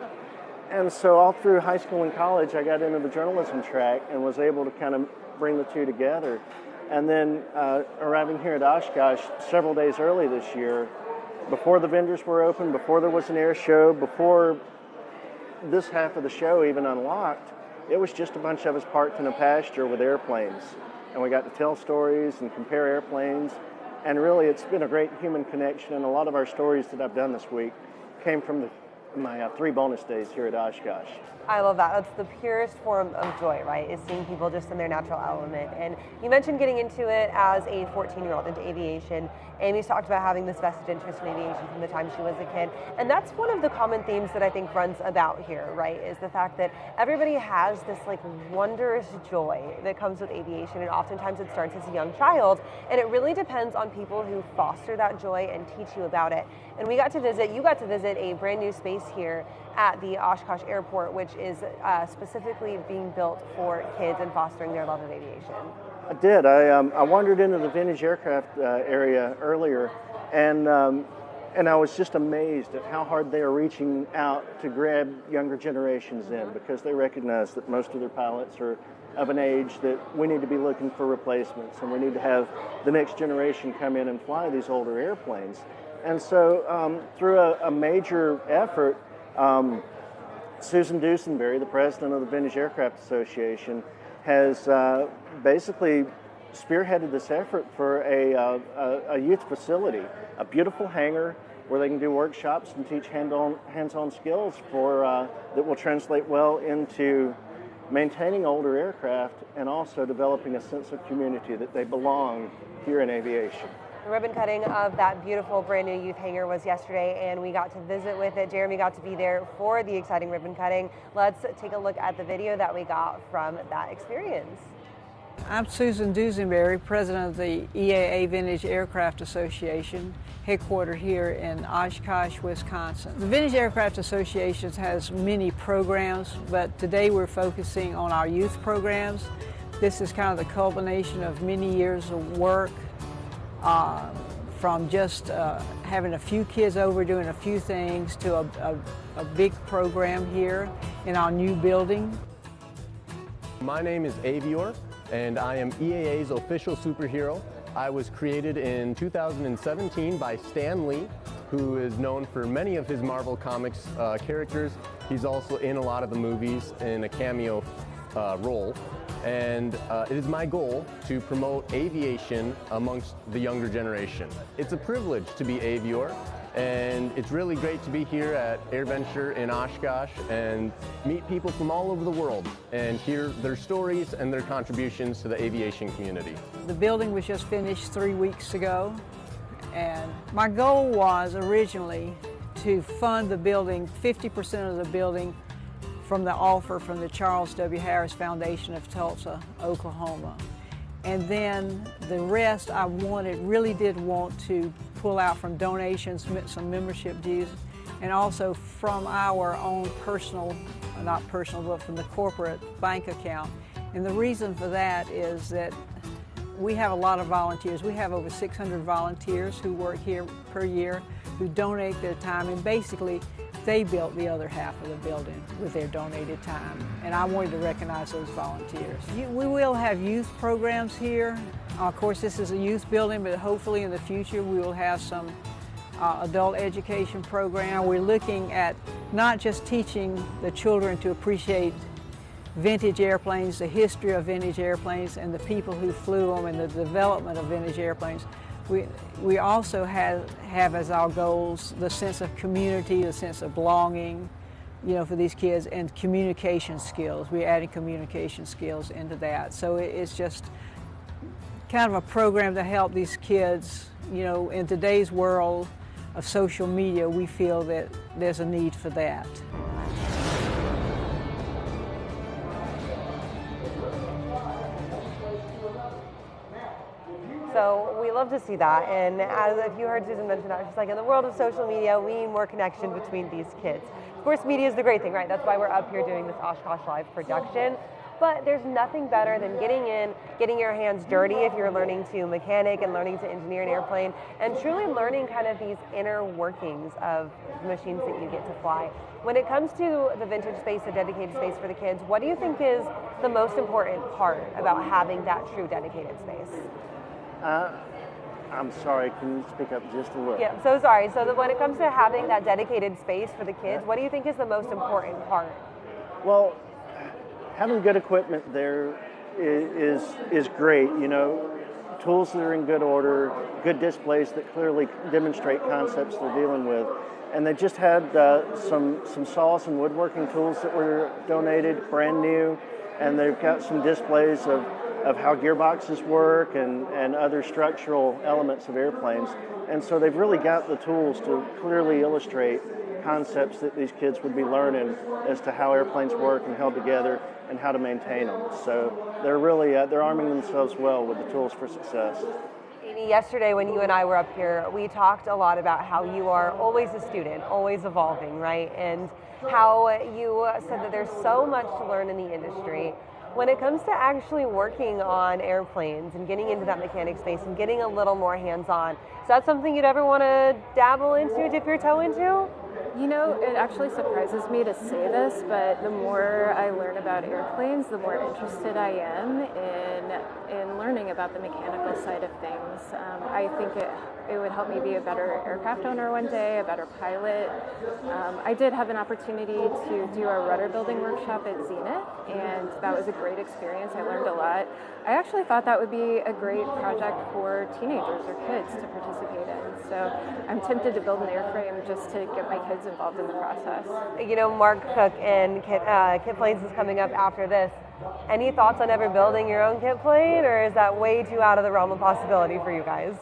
And so all through high school and college, I got into the journalism track and was able to kind of bring the two together. And then arriving here at Oshkosh several days early this year, before the vendors were open, before there was an air show, before this half of the show even unlocked, it was just a bunch of us parked in a pasture with airplanes. And we got to tell stories and compare airplanes. And really, it's been a great human connection. And a lot of our stories that I've done this week came from my 3 bonus days here at Oshkosh. I love that. That's the purest form of joy, right? Is seeing people just in their natural element. And you mentioned getting into it as a 14-year-old into aviation. Amy's talked about having this vested interest in aviation from the time she was a kid. And that's one of the common themes that I think runs about here, right? Is the fact that everybody has this like wondrous joy that comes with aviation. And oftentimes it starts as a young child. And it really depends on people who foster that joy and teach you about it. And you got to visit a brand new space here at the Oshkosh Airport, which is specifically being built for kids and fostering their love of aviation. I did. I wandered into the vintage aircraft area earlier, and I was just amazed at how hard they are reaching out to grab younger generations in, because they recognize that most of their pilots are of an age that we need to be looking for replacements, and we need to have the next generation come in and fly these older airplanes. And so through a major effort, Susan Dusenberry, the president of the Vintage Aircraft Association, has basically spearheaded this effort for a youth facility, a beautiful hangar where they can do workshops and teach hands-on skills that will translate well into maintaining older aircraft and also developing a sense of community that they belong here in aviation. The ribbon cutting of that beautiful brand new youth hangar was yesterday, and we got to visit with it. Jeremy got to be there for the exciting ribbon cutting. Let's take a look at the video that we got from that experience. I'm Susan Dusenberry, president of the EAA Vintage Aircraft Association, headquartered here in Oshkosh, Wisconsin. The Vintage Aircraft Association has many programs, but today we're focusing on our youth programs. This is kind of the culmination of many years of work, from just having a few kids over doing a few things to a big program here. in our new building. My name is Avior, and I am EAA's official superhero. I was created in 2017 by Stan Lee, who is known for many of his Marvel Comics characters. He's also in a lot of the movies in a cameo role. And it is my goal to promote aviation amongst the younger generation. It's a privilege to be Avior, and it's really great to be here at Airventure in Oshkosh and meet people from all over the world and hear their stories and their contributions to the aviation community. The building was just finished 3 weeks ago, and my goal was originally to fund the building, 50% of the building, from the offer from the Charles W. Harris Foundation of Tulsa, Oklahoma. And then the rest I really did want to pull out from donations, some membership dues, and also from our own personal, not personal, but from the corporate bank account. And the reason for that is that we have a lot of volunteers. We have over 600 volunteers who work here per year, who donate their time, and basically they built the other half of the building with their donated time, and I wanted to recognize those volunteers. We will have youth programs here. Of course, this is a youth building, but hopefully in the future we will have some adult education program. We're looking at not just teaching the children to appreciate vintage airplanes, the history of vintage airplanes, and the people who flew them, and the development of vintage airplanes. We also have as our goals the sense of community, the sense of belonging, for these kids, and communication skills. We're adding communication skills into that. So it's just kind of a program to help these kids. In today's world of social media, we feel that there's a need for that. So we love to see that, and as if you heard Susan mention that, she's like, in the world of social media, we need more connection between these kids. Of course, media is the great thing, right? That's why we're up here doing this Oshkosh Live production. But there's nothing better than getting in, getting your hands dirty if you're learning to mechanic and learning to engineer an airplane, and truly learning kind of these inner workings of machines that you get to fly. When it comes to the vintage space, the dedicated space for the kids, what do you think is the most important part about having that true dedicated space? I'm sorry, can you speak up just a little? Yeah, I'm so sorry. So when it comes to having that dedicated space for the kids, what do you think is the most important part? Well, having good equipment there is great. Tools that are in good order, good displays that clearly demonstrate concepts they're dealing with. And they just had some saws and woodworking tools that were donated, brand new, and they've got some displays of how gearboxes work and other structural elements of airplanes. And so they've really got the tools to clearly illustrate concepts that these kids would be learning as to how airplanes work and held together and how to maintain them. So they're really, they're arming themselves well with the tools for success. Amy, yesterday when you and I were up here, we talked a lot about how you are always a student, always evolving, right? And how you said that there's so much to learn in the industry. When it comes to actually working on airplanes and getting into that mechanic space and getting a little more hands-on, is that something you'd ever want to dabble into, dip your toe into? It actually surprises me to say this, but the more I learn about airplanes, the more interested I am in learning about the mechanical side of things. I think it would help me be a better aircraft owner one day, a better pilot. I did have an opportunity to do a rudder building workshop at Zenith, and that was a great experience. I learned a lot. I actually thought that would be a great project for teenagers or kids to participate in. So I'm tempted to build an airframe just to get my kids involved in the process. Mark Cook and Kit Planes is coming up after this. Any thoughts on ever building your own kit plane, or is that way too out of the realm of possibility for you guys?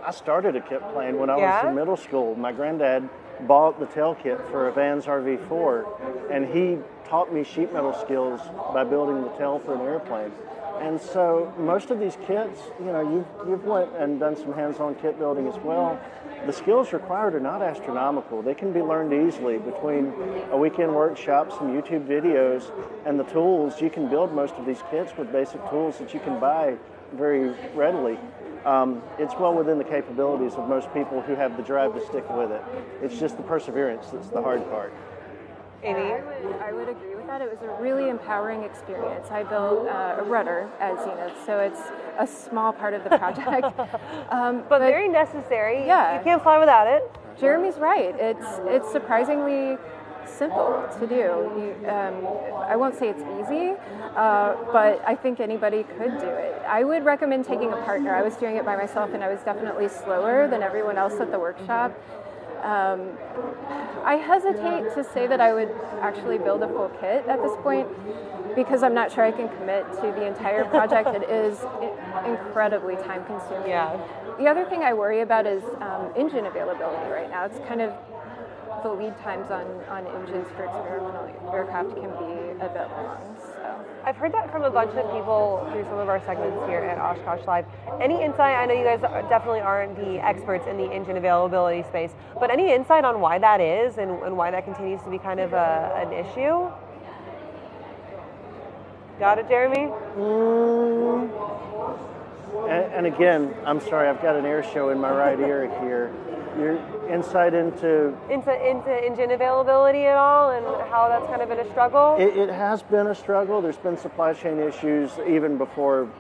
I started a kit plane when I was in middle school. My granddad bought the tail kit for a Vans RV4, and he taught me sheet metal skills by building the tail for an airplane. And so most of these kits, you've went and done some hands-on kit building as well. The skills required are not astronomical. They can be learned easily between a weekend workshop, some YouTube videos, and the tools. You can build most of these kits with basic tools that you can buy very readily. It's well within the capabilities of most people who have the drive to stick with it. It's just the perseverance that's the hard part. Amy? I would agree with that. It was a really empowering experience. I built a rudder at Zenith, so it's a small part of the project. But very necessary. Yeah. You can't fly without it. Jeremy's right. It's surprisingly simple to do. I won't say it's easy, but I think anybody could do it. I would recommend taking a partner. I was doing it by myself, and I was definitely slower than everyone else at the workshop. I hesitate to say that I would actually build a full kit at this point because I'm not sure I can commit to the entire project. It is incredibly time consuming. Yeah. The other thing I worry about is engine availability right now. It's kind of the lead times on engines for experimental aircraft can be a bit long. So. I've heard that from a bunch of people through some of our segments here at Oshkosh Live. Any insight? I know you guys definitely aren't the experts in the engine availability space, but any insight on why that is and why that continues to be kind of an issue? Got it, Jeremy? And again, I'm sorry, I've got an air show in my right ear here. Your insight into engine availability at all and how that's kind of been a struggle? It has been a struggle. There's been supply chain issues even before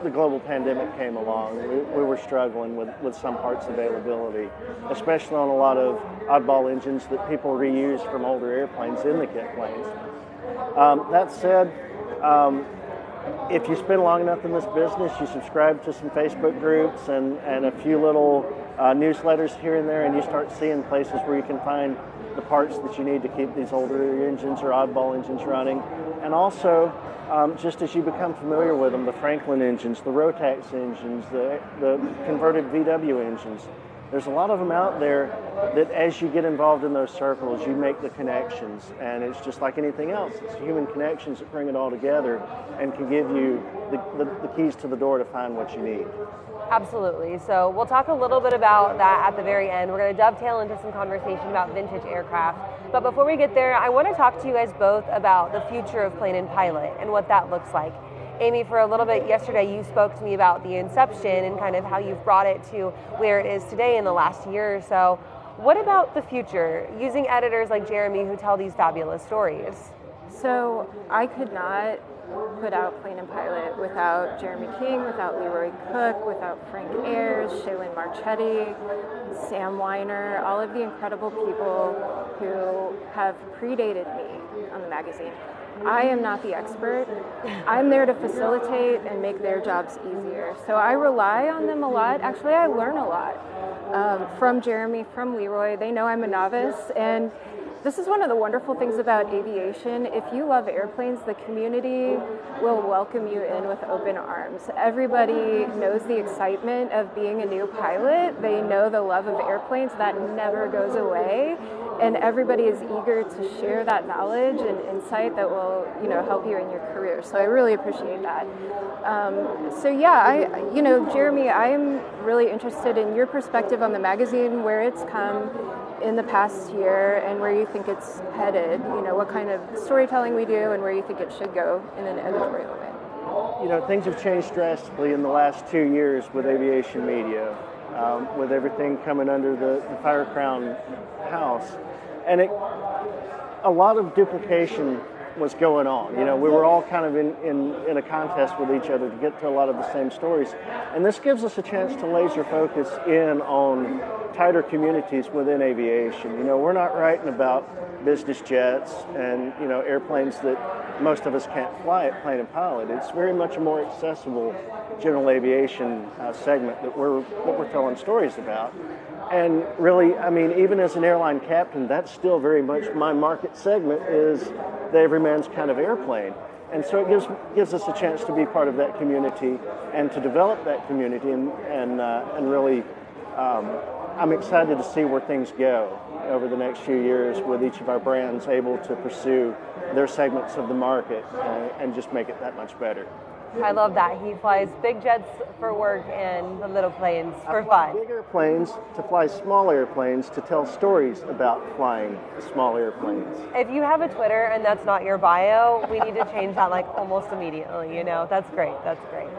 the global pandemic came along. We were struggling with some parts availability, especially on a lot of oddball engines that people reuse from older airplanes in the kit planes. That said, if you spend long enough in this business, you subscribe to some Facebook groups and a few little newsletters here and there, and you start seeing places where you can find the parts that you need to keep these older engines or oddball engines running. And also, just as you become familiar with them, the Franklin engines, the Rotax engines, the converted VW engines, there's a lot of them out there that as you get involved in those circles, you make the connections. And it's just like anything else. It's human connections that bring it all together and can give you the keys to the door to find what you need. Absolutely. So we'll talk a little bit about that at the very end. We're going to dovetail into some conversation about vintage aircraft. But before we get there, I want to talk to you guys both about the future of plane and pilot and what that looks like. Amy, for a little bit yesterday, you spoke to me about the inception and kind of how you've brought it to where it is today in the last year or so. What about the future, using editors like Jeremy who tell these fabulous stories? So I could not put out Plane and Pilot without Jeremy King, without Leroy Cook, without Frank Ayers, Shaylin Marchetti, Sam Weiner, all of the incredible people who have predated me on the magazine. I am not the expert. I'm there to facilitate and make their jobs easier. So I rely on them a lot. Actually, I learn a lot from Jeremy, from Leroy. They know I'm a novice, and this is one of the wonderful things about aviation. If you love airplanes, the community will welcome you in with open arms. Everybody knows the excitement of being a new pilot. They know the love of airplanes. That never goes away. And everybody is eager to share that knowledge and insight that will, help you in your career. So I really appreciate that. Jeremy, I am really interested in your perspective on the magazine, where it's come in the past year and where you think it's headed, what kind of storytelling we do and where you think it should go in an editorial way. Things have changed drastically in the last 2 years with aviation media, with everything coming under the Fire Crown house. And a lot of duplication was going on. We were all kind of in a contest with each other to get to a lot of the same stories. And this gives us a chance to laser focus in on tighter communities within aviation. We're not writing about business jets and, airplanes that most of us can't fly at Plane and Pilot. It's very much a more accessible general aviation segment that we're telling stories about. And really, even as an airline captain, that's still very much my market segment, is the everyman's kind of airplane. And so it gives us a chance to be part of that community and to develop that community and really, I'm excited to see where things go over the next few years with each of our brands able to pursue their segments of the market and just make it that much better. I love that. He flies big jets for work and the little planes for fun. Big airplanes to fly small airplanes to tell stories about flying small airplanes. If you have a Twitter and that's not your bio, we need to change that like almost immediately, you know? That's great. That's great.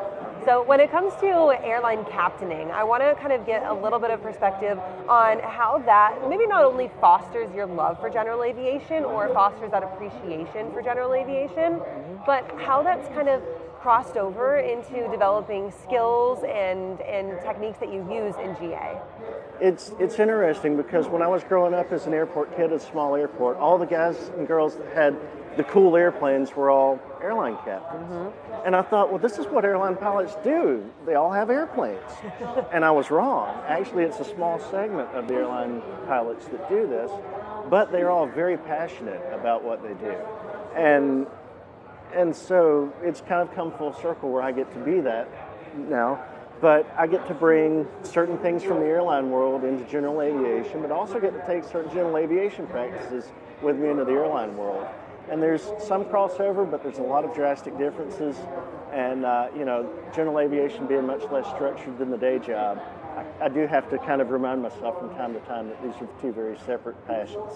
So when it comes to airline captaining, I want to kind of get a little bit of perspective on how that maybe not only fosters your love for general aviation or fosters that appreciation for general aviation, but how that's kind of crossed over into developing skills and techniques that you use in GA. It's interesting because when I was growing up as an airport kid at a small airport, all the guys and girls that had the cool airplanes were all airline captains. And I thought, well, this is what airline pilots do. They all have airplanes. And I was wrong. Actually, it's a small segment of the airline pilots that do this, but they're all very passionate about what they do. And so it's kind of come full circle where I get to be that now. But I get to bring certain things from the airline world into general aviation, but also get to take certain general aviation practices with me into the airline world. And there's some crossover, but there's a lot of drastic differences. And, you know, general aviation being much less structured than the day job, I do have to kind of remind myself from time to time that these are two very separate passions.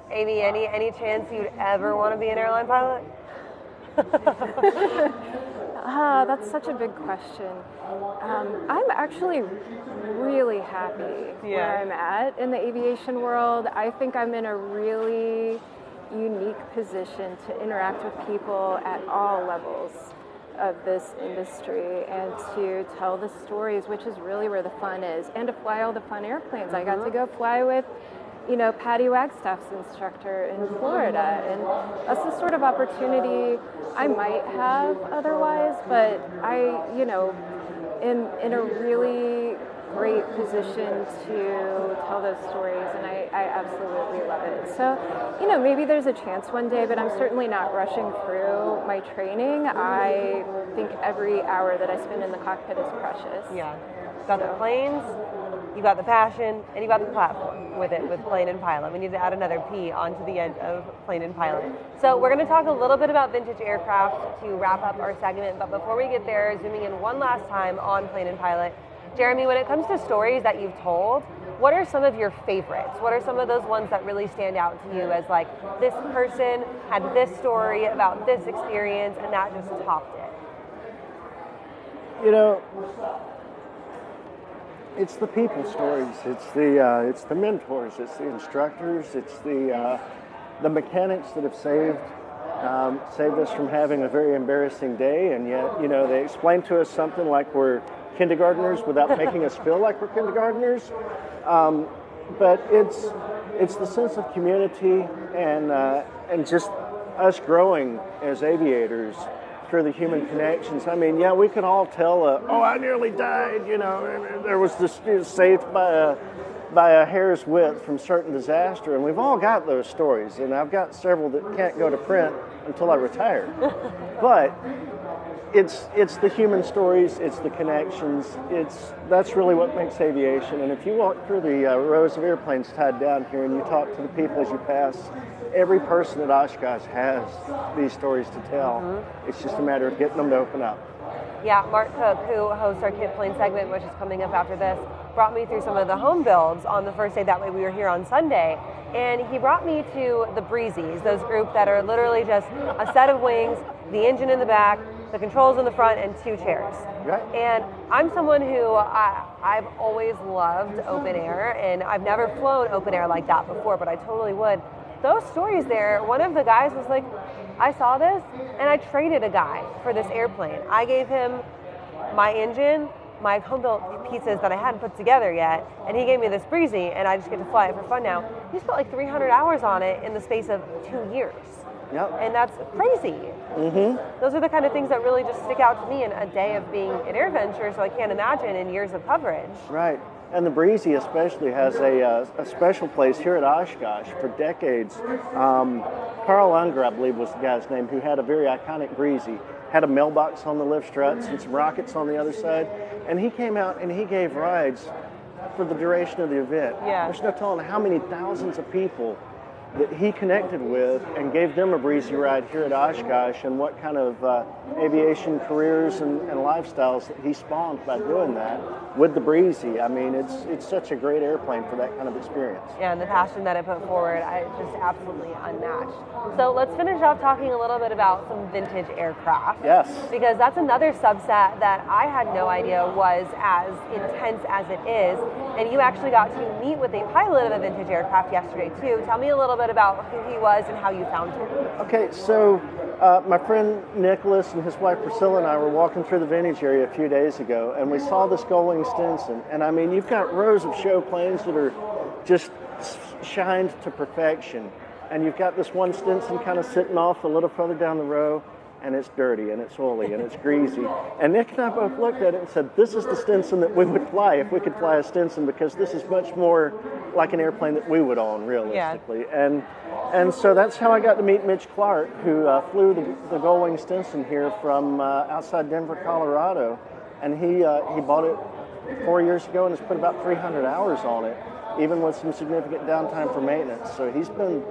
Amy, any chance you'd ever want to be an airline pilot? That's such a big question. I'm actually really happy where I'm at in the aviation world. I think I'm in a really unique position to interact with people at all levels of this industry and to tell the stories, which is really where the fun is, and to fly all the fun airplanes. I got to go fly with, you know, Patty Wagstaff's instructor in Florida, and that's the sort of opportunity I might have otherwise, but I, you know, am in a really great position to tell those stories, and I absolutely love it. So, you know, maybe there's a chance one day, but I'm certainly not rushing through my training. I think every hour that I spend in the cockpit is precious. Yeah. You got the planes, you got the passion, and you got the platform with it, with plane and pilot. We need to add another P onto the end of plane and pilot. So we're going to talk a little bit about vintage aircraft to wrap up our segment, but before we get there, zooming in one last time on plane and pilot, Jeremy, when it comes to stories that you've told, what are some of your favorites? What are some of those ones that really stand out to you as like, this person had this story about this experience and that just topped it? You know, it's the people stories. It's the mentors. It's the instructors. It's the mechanics that have saved us from having a very embarrassing day, and yet, you know, they explain to us something like we're kindergartners without making us feel like we're kindergartners. But it's the sense of community and just us growing as aviators through the human connections. I mean, yeah, we can all tell, oh, I nearly died, you know, there was this saved by a hair's width from certain disaster, and we've all got those stories, and I've got several that can't go to print until I retire. But it's the human stories, it's the connections, that's really what makes aviation. And if you walk through the rows of airplanes tied down here and you talk to the people as you pass, every person at Oshkosh has these stories to tell. It's just a matter of getting them to open up. Yeah, Mark Cook, who hosts our Kit Plane segment, which is coming up after this, brought me through some of the home builds on the first day. That way we were here on Sunday. And he brought me to the Breezies, those group that are literally just a set of wings, the engine in the back, the controls in the front, and 2 chairs. Right. And I'm someone who I've always loved open air, and I've never flown open air like that before, but I totally would. Those stories there, one of the guys was like, I saw this, and I traded a guy for this airplane. I gave him my engine, my home-built pieces that I hadn't put together yet, and he gave me this Breezy, and I just get to fly it for fun now. He spent like 300 hours on it in the space of 2 years. Yep. And that's crazy. Those are the kind of things that really just stick out to me in a day of being an Airventure, so I can't imagine in years of coverage. Right. And the Breezy especially has a special place here at Oshkosh for decades. Carl Unger, I believe was the guy's name, who had a very iconic Breezy, had a mailbox on the lift struts and some rockets on the other side. And he came out and he gave rides for the duration of the event. Yeah. There's no telling how many thousands of people that he connected with and gave them a breezy ride here at Oshkosh, and what kind of aviation careers and lifestyles that he spawned by doing that with the Breezy. I mean, it's such a great airplane for that kind of experience. Yeah, and the passion that it put forward, just absolutely unmatched. So let's finish off talking a little bit about some vintage aircraft. Yes. Because that's another subset that I had no idea was as intense as it is. And you actually got to meet with a pilot of a vintage aircraft yesterday too. Tell me a little bit about who he was and how you found him. Okay, so my friend Nicholas and his wife Priscilla and I were walking through the vintage area a few days ago, and we saw this Gullwing Stinson. And I mean, you've got rows of show planes that are just shined to perfection. And you've got this one Stinson kind of sitting off a little further down the row, and it's dirty, and it's oily, and it's greasy. And Nick and I both looked at it and said, this is the Stinson that we would fly if we could fly a Stinson, because this is much more like an airplane that we would own, realistically. Yeah. And so that's how I got to meet Mitch Clark, who flew the Gullwing Stinson here from outside Denver, Colorado. And he bought it 4 years ago and has put about 300 hours on it, even with some significant downtime for maintenance. So he's been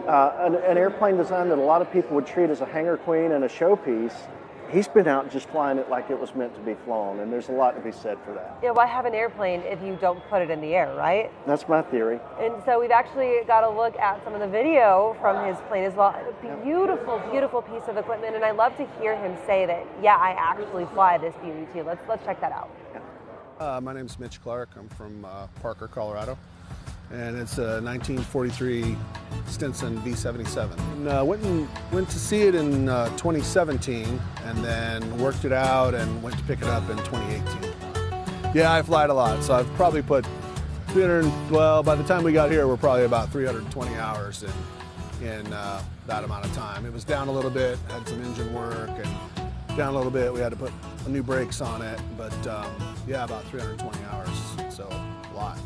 an airplane design that a lot of people would treat as a hangar queen and a showpiece. He's been out just flying it like it was meant to be flown, and there's a lot to be said for that. Yeah, why have an airplane if you don't put it in the air, right? That's my theory. And so we've actually got a look at some of the video from his plane as well. A beautiful, beautiful piece of equipment, and I love to hear him say that, yeah, I actually fly this beauty too. Let's check that out. My name's Mitch Clark. I'm from Parker, Colorado. And it's a 1943 Stinson B-77. And, went to see it in 2017, and then worked it out and went to pick it up in 2018. Yeah, I fly it a lot, so I've probably put by the time we got here, we're probably about 320 hours in that amount of time. It was down a little bit, had some engine work, and down a little bit, we had to put new brakes on it, but yeah, about 320 hours, so a lot.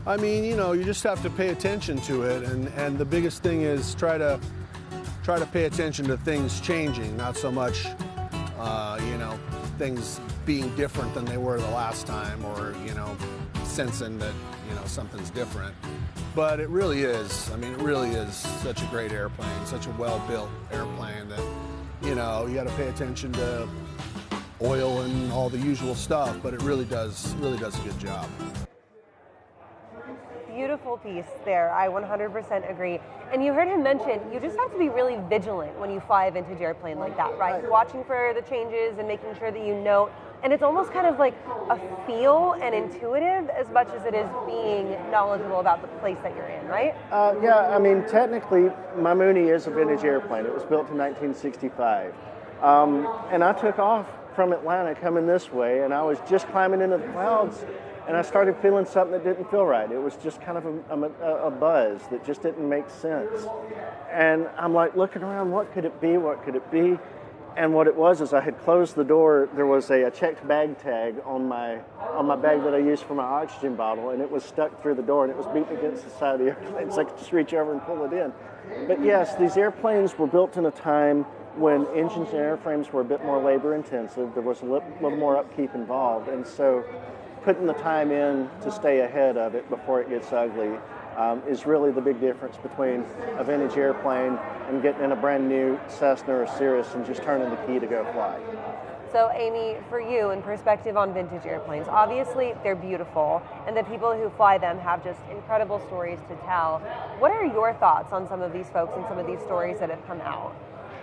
I mean, you know, you just have to pay attention to it, and the biggest thing is try to pay attention to things changing, not so much, you know, things being different than they were the last time, or, you know, sensing that, you know, something's different. But it really is, I mean, it really is such a great airplane, such a well-built airplane that, you know, you got to pay attention to oil and all the usual stuff, but it really does a good job. Beautiful piece there. I 100% agree. And you heard him mention you just have to be really vigilant when you fly a vintage airplane like that, right? Watching for the changes and making sure that you know. And it's almost kind of like a feel and intuitive as much as it is being knowledgeable about the place that you're in, right? Yeah, I mean, technically, my Mooney is a vintage airplane. It was built in 1965. And I took off from Atlanta coming this way, and I was just climbing into the clouds, and I started feeling something that didn't feel right. It was just kind of a buzz that just didn't make sense. And I'm like looking around, what could it be? What could it be? And what it was is I had closed the door. There was a checked bag tag on my bag that I used for my oxygen bottle, and it was stuck through the door, and it was beating against the side of the airplane, so I could just reach over and pull it in. But yes, these airplanes were built in a time when engines and airframes were a bit more labor intensive. There was a little more upkeep involved, and so putting the time in to stay ahead of it before it gets ugly is really the big difference between a vintage airplane and getting in a brand new Cessna or Cirrus and just turning the key to go fly. So Amy, for you, in perspective on vintage airplanes, obviously they're beautiful, and the people who fly them have just incredible stories to tell. What are your thoughts on some of these folks and some of these stories that have come out?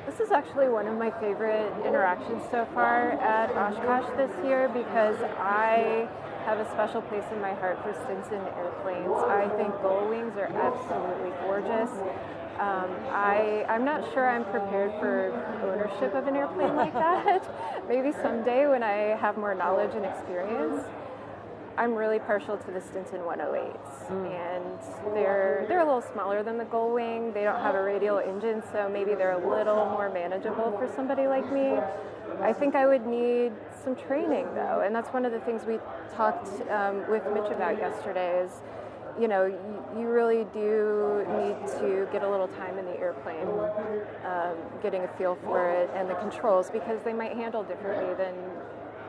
This is actually one of my favorite interactions so far at Oshkosh this year, because I have a special place in my heart for Stinson airplanes. I think Gullwings are absolutely gorgeous. I'm not sure I'm prepared for ownership of an airplane like that. Maybe someday when I have more knowledge and experience. I'm really partial to the Stinson 108s, and they're a little smaller than the Gullwing. They don't have a radial engine, so maybe they're a little more manageable for somebody like me. I think I would need some training, though, and that's one of the things we talked with Mitch about yesterday is, you know, you really do need to get a little time in the airplane, getting a feel for it and the controls, because they might handle differently than,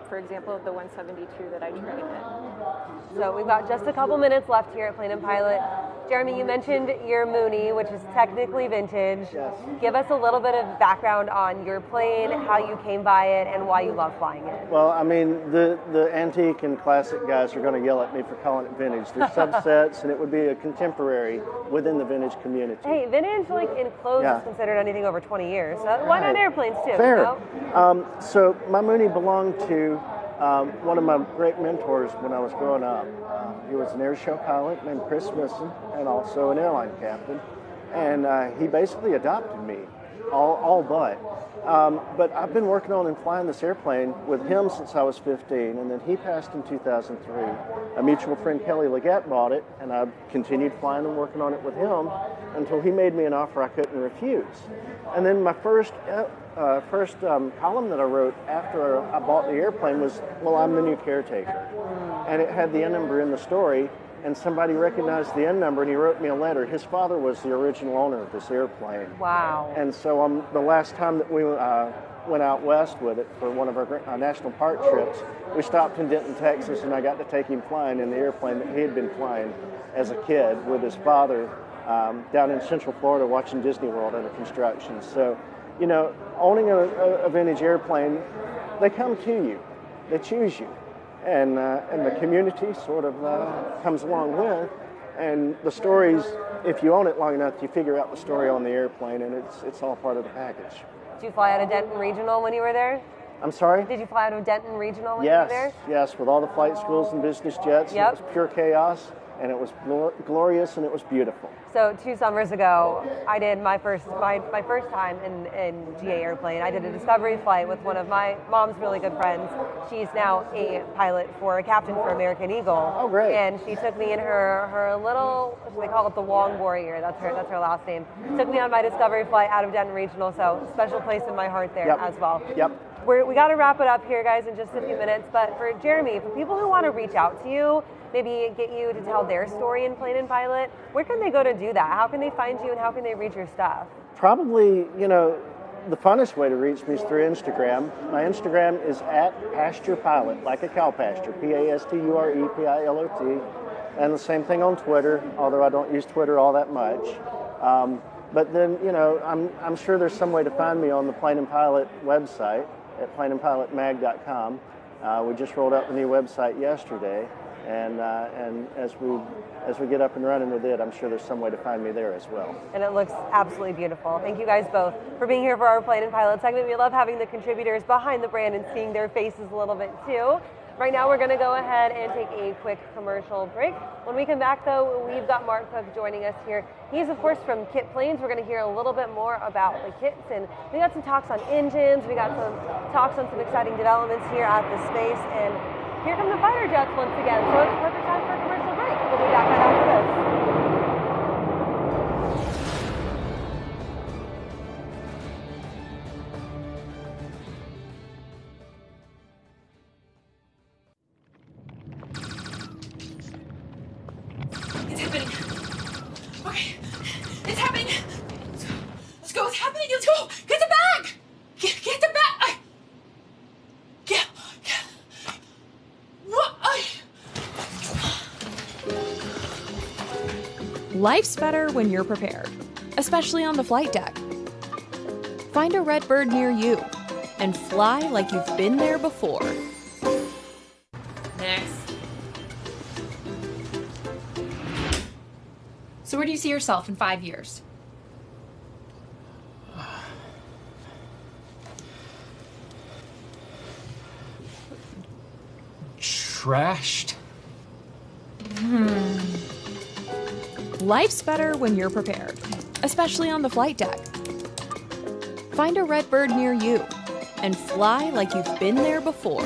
for example, the 172 that I trained in. So we've got just a couple minutes left here at Plane and Pilot. Jeremy, you mentioned your Mooney, which is technically vintage. Yes. Give us a little bit of background on your plane, how you came by it, and why you love flying it. Well, I mean, the antique and classic guys are going to yell at me for calling it vintage. There's subsets, and it would be a contemporary within the vintage community. Hey, vintage, like in clothes, is considered anything over 20 years. So why not airplanes too? Fair. You know? So my Mooney belonged to one of my great mentors when I was growing up. He was an air show pilot named Chris Smithson and also an airline captain. And he basically adopted me, all but. But I've been working on and flying this airplane with him since I was 15, and then he passed in 2003. A mutual friend, Kelly Leggett, bought it, and I continued flying and working on it with him until he made me an offer I couldn't refuse. And then my first column that I wrote after I bought the airplane was, well, I'm the new caretaker. And it had the N number in the story, and somebody recognized the N number, and he wrote me a letter. His father was the original owner of this airplane. Wow. And so the last time that we went out west with it for one of our national park trips, we stopped in Denton, Texas, and I got to take him flying in the airplane that he had been flying as a kid with his father down in Central Florida watching Disney World under construction. So, you know, owning a vintage airplane, they come to you, they choose you. And the community sort of comes along with, and the stories, if you own it long enough, you figure out the story on the airplane, and it's all part of the package. Did you fly out of Denton Regional when you were there? I'm sorry? Did you fly out of Denton Regional when you were there? Yes, with all the flight schools and business jets. Yep. It was pure chaos, and it was glorious, and it was beautiful. So 2 summers ago, I did my first time in GA airplane. I did a discovery flight with one of my mom's really good friends. She's now a pilot for a captain for American Eagle. Oh, great. And she took me in her little, they call it the Wong Warrior, that's her last name. Took me on my discovery flight out of Denton Regional, so special place in my heart there as well. Yep. We got to wrap it up here, guys, in just a few minutes. But for Jeremy, for people who want to reach out to you, maybe get you to tell their story in Plane and Pilot, where can they go to do that? How can they find you, and how can they read your stuff? Probably, you know, the funnest way to reach me is through Instagram. My Instagram is @pasturepilot, like a cow pasture, PASTUREPILOT. And the same thing on Twitter, although I don't use Twitter all that much. But then, you know, I'm sure there's some way to find me on the Plane and Pilot website at planeandpilotmag.com. We just rolled out the new website yesterday, and as we get up and running with it, I'm sure there's some way to find me there as well. And it looks absolutely beautiful. Thank you guys both for being here for our Plane and Pilot segment. We love having the contributors behind the brand and seeing their faces a little bit too. Right now we're going to go ahead and take a quick commercial break. When we come back though, we've got Mark Cook joining us here. He's of course from Kit Planes. We're going to hear a little bit more about the kits, and we got some talks on engines, we got some talks on some exciting developments here at the space, and here come the fighter jets once again. So it's a perfect time for a commercial break. We'll be back right after this. It's happening. Okay, it's happening. Let's go. It's happening. Let's go. Get the bag. Get the bag. Get. What? Life's better when you're prepared, especially on the flight deck. Find a Redbird near you and fly like you've been there before. Next. So where do you see yourself in 5 years? Trashed. Life's better when you're prepared, especially on the flight deck. Find a Redbird near you and fly like you've been there before.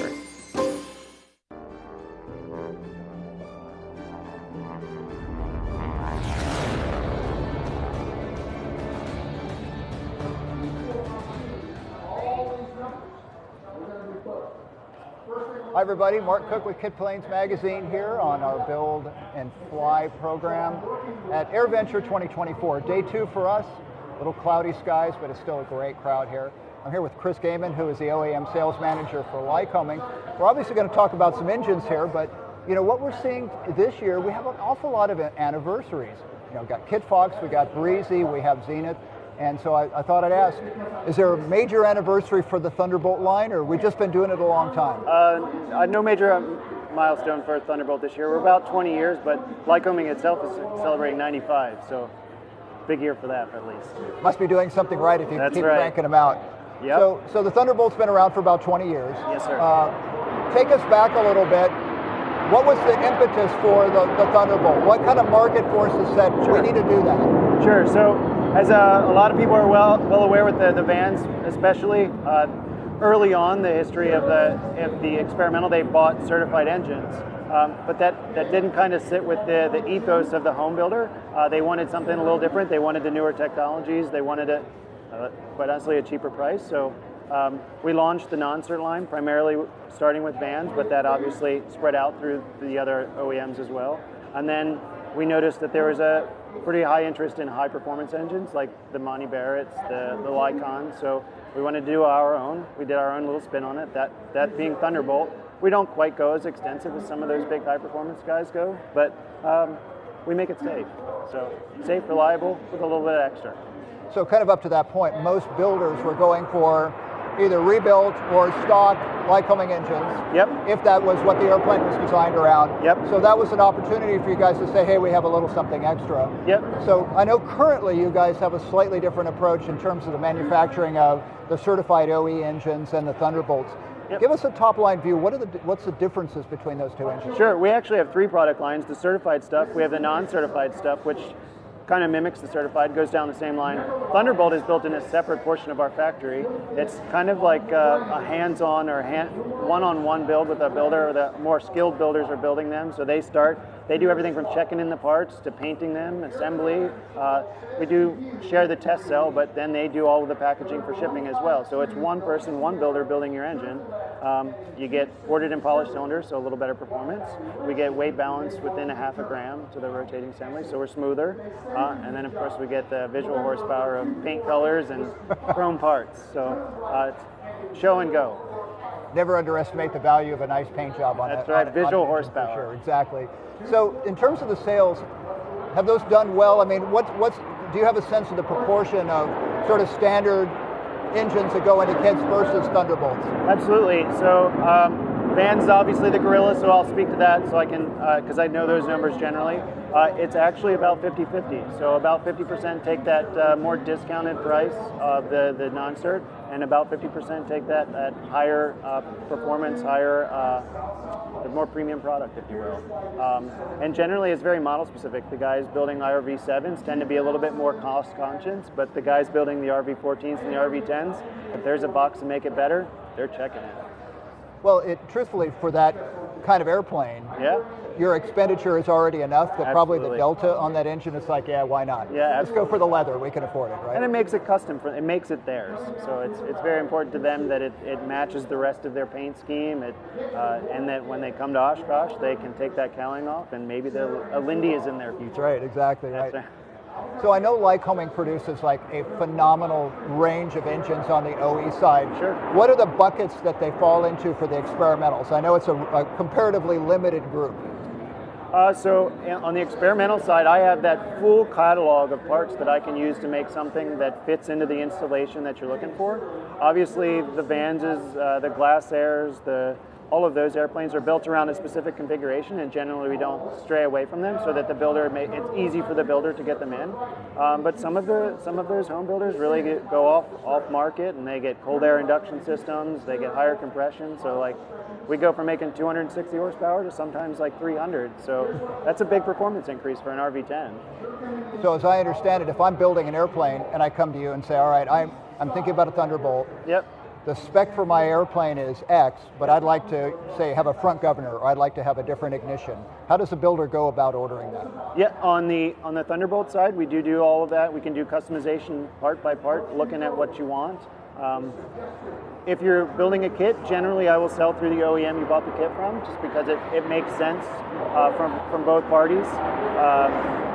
Hi everybody, Mark Cook with Kit Planes Magazine here on our Build and Fly program at Airventure 2024. Day 2 for us, a little cloudy skies, but it's still a great crowd here. I'm here with Chris Gaiman, who is the OEM sales manager for Lycoming. We're obviously going to talk about some engines here, but you know what we're seeing this year, we have an awful lot of anniversaries. got Kitfox, we got Breezy, we have Zenith. And so I thought I'd ask, is there a major anniversary for the Thunderbolt line, or we've just been doing it a long time? No major milestone for Thunderbolt this year. We're about 20 years, but Lycoming itself is celebrating 95, so big year for that at least. Must be doing something right if you keep cranking them out. Yep. So the Thunderbolt's been around for about 20 years. Yes, sir. Take us back a little bit. What was the impetus for the Thunderbolt? What kind of market forces said, we need to do that? Sure. So as a lot of people are well aware with the vans, especially early on the history of the experimental, they bought certified engines. But that didn't kind of sit with the ethos of the home builder. They wanted something a little different. They wanted the newer technologies. They wanted it, quite honestly, a cheaper price. So we launched the non-cert line, primarily starting with vans, but that obviously spread out through the other OEMs as well. And then we noticed that there was a pretty high interest in high-performance engines, like the Monty Barretts, the Lycons. So we wanted to do our own. We did our own little spin on it, that being Thunderbolt. We don't quite go as extensive as some of those big high-performance guys go, but we make it safe. So safe, reliable, with a little bit of extra. So kind of up to that point, most builders were going for either rebuilt or stock Lycoming engines. Yep. If that was what the airplane was designed around. Yep. So that was an opportunity for you guys to say, hey, we have a little something extra. Yep. So I know currently you guys have a slightly different approach in terms of the manufacturing of the certified OE engines and the Thunderbolts. Yep. Give us a top-line view. What's the differences between those two engines? Sure. We actually have three product lines. The certified stuff, we have the non-certified stuff, which kind of mimics the certified, goes down the same line. Thunderbolt is built in a separate portion of our factory. It's kind of like a hands-on or one-on-one build with a builder. The more skilled builders are building them, so they do everything from checking in the parts to painting them, assembly. We do share the test cell, but then they do all of the packaging for shipping as well. So it's one person, one builder building your engine. You get ported and polished cylinders, so a little better performance. We get weight balance within a half a gram to the rotating assembly, so we're smoother. And then, of course, we get the visual horsepower of paint colors and chrome parts. So it's show and go. Never underestimate the value of a nice paint job on it. That's right, visual horsepower. For sure, exactly. So in terms of the sales, have those done well? I mean, do you have a sense of the proportion of sort of standard engines that go into kits versus Thunderbolts? Absolutely. So vans, obviously the Gorilla, so I'll speak to that so I can, because I know those numbers generally. It's actually about 50-50. So about 50% take that more discounted price of the non-cert, and about 50% take that at higher performance, higher, more premium product, if you will. And generally it's very model specific. The guys building RV7s tend to be a little bit more cost conscious, but the guys building the RV14s and the RV10s, if there's a box to make it better, they're checking it. Well, truthfully, for that kind of airplane, your expenditure is already enough that probably the delta on that engine is like, yeah, why not? Yeah, let's go for the leather. We can afford it, right? And it makes it custom. It makes it theirs. So it's very important to them that it matches the rest of their paint scheme. And that when they come to Oshkosh, they can take that cowling off, and maybe a Lindy is in their future. That's right, exactly right. Right. So I know Lycoming produces like a phenomenal range of engines on the OE side. Sure. What are the buckets that they fall into for the experimentals? I know it's a comparatively limited group. So on the experimental side, I have that full catalog of parts that I can use to make something that fits into the installation that you're looking for. Obviously, the Vans, the Glass Airs, all of those airplanes are built around a specific configuration, and generally we don't stray away from them, so that the builder it's easy for the builder to get them in. But some of those home builders really go off market, and they get cold air induction systems. They get higher compression. So like we go from making 260 horsepower to sometimes like 300. So that's a big performance increase for an RV10. So as I understand it, if I'm building an airplane and I come to you and say, all right, I'm thinking about a Thunderbolt. Yep. The spec for my airplane is X, but I'd like to, say, have a front governor, or I'd like to have a different ignition. How does a builder go about ordering that? Yeah, on the Thunderbolt side, we do all of that. We can do customization part by part, looking at what you want. If you're building a kit, generally I will sell through the OEM you bought the kit from, just because it makes sense from both parties.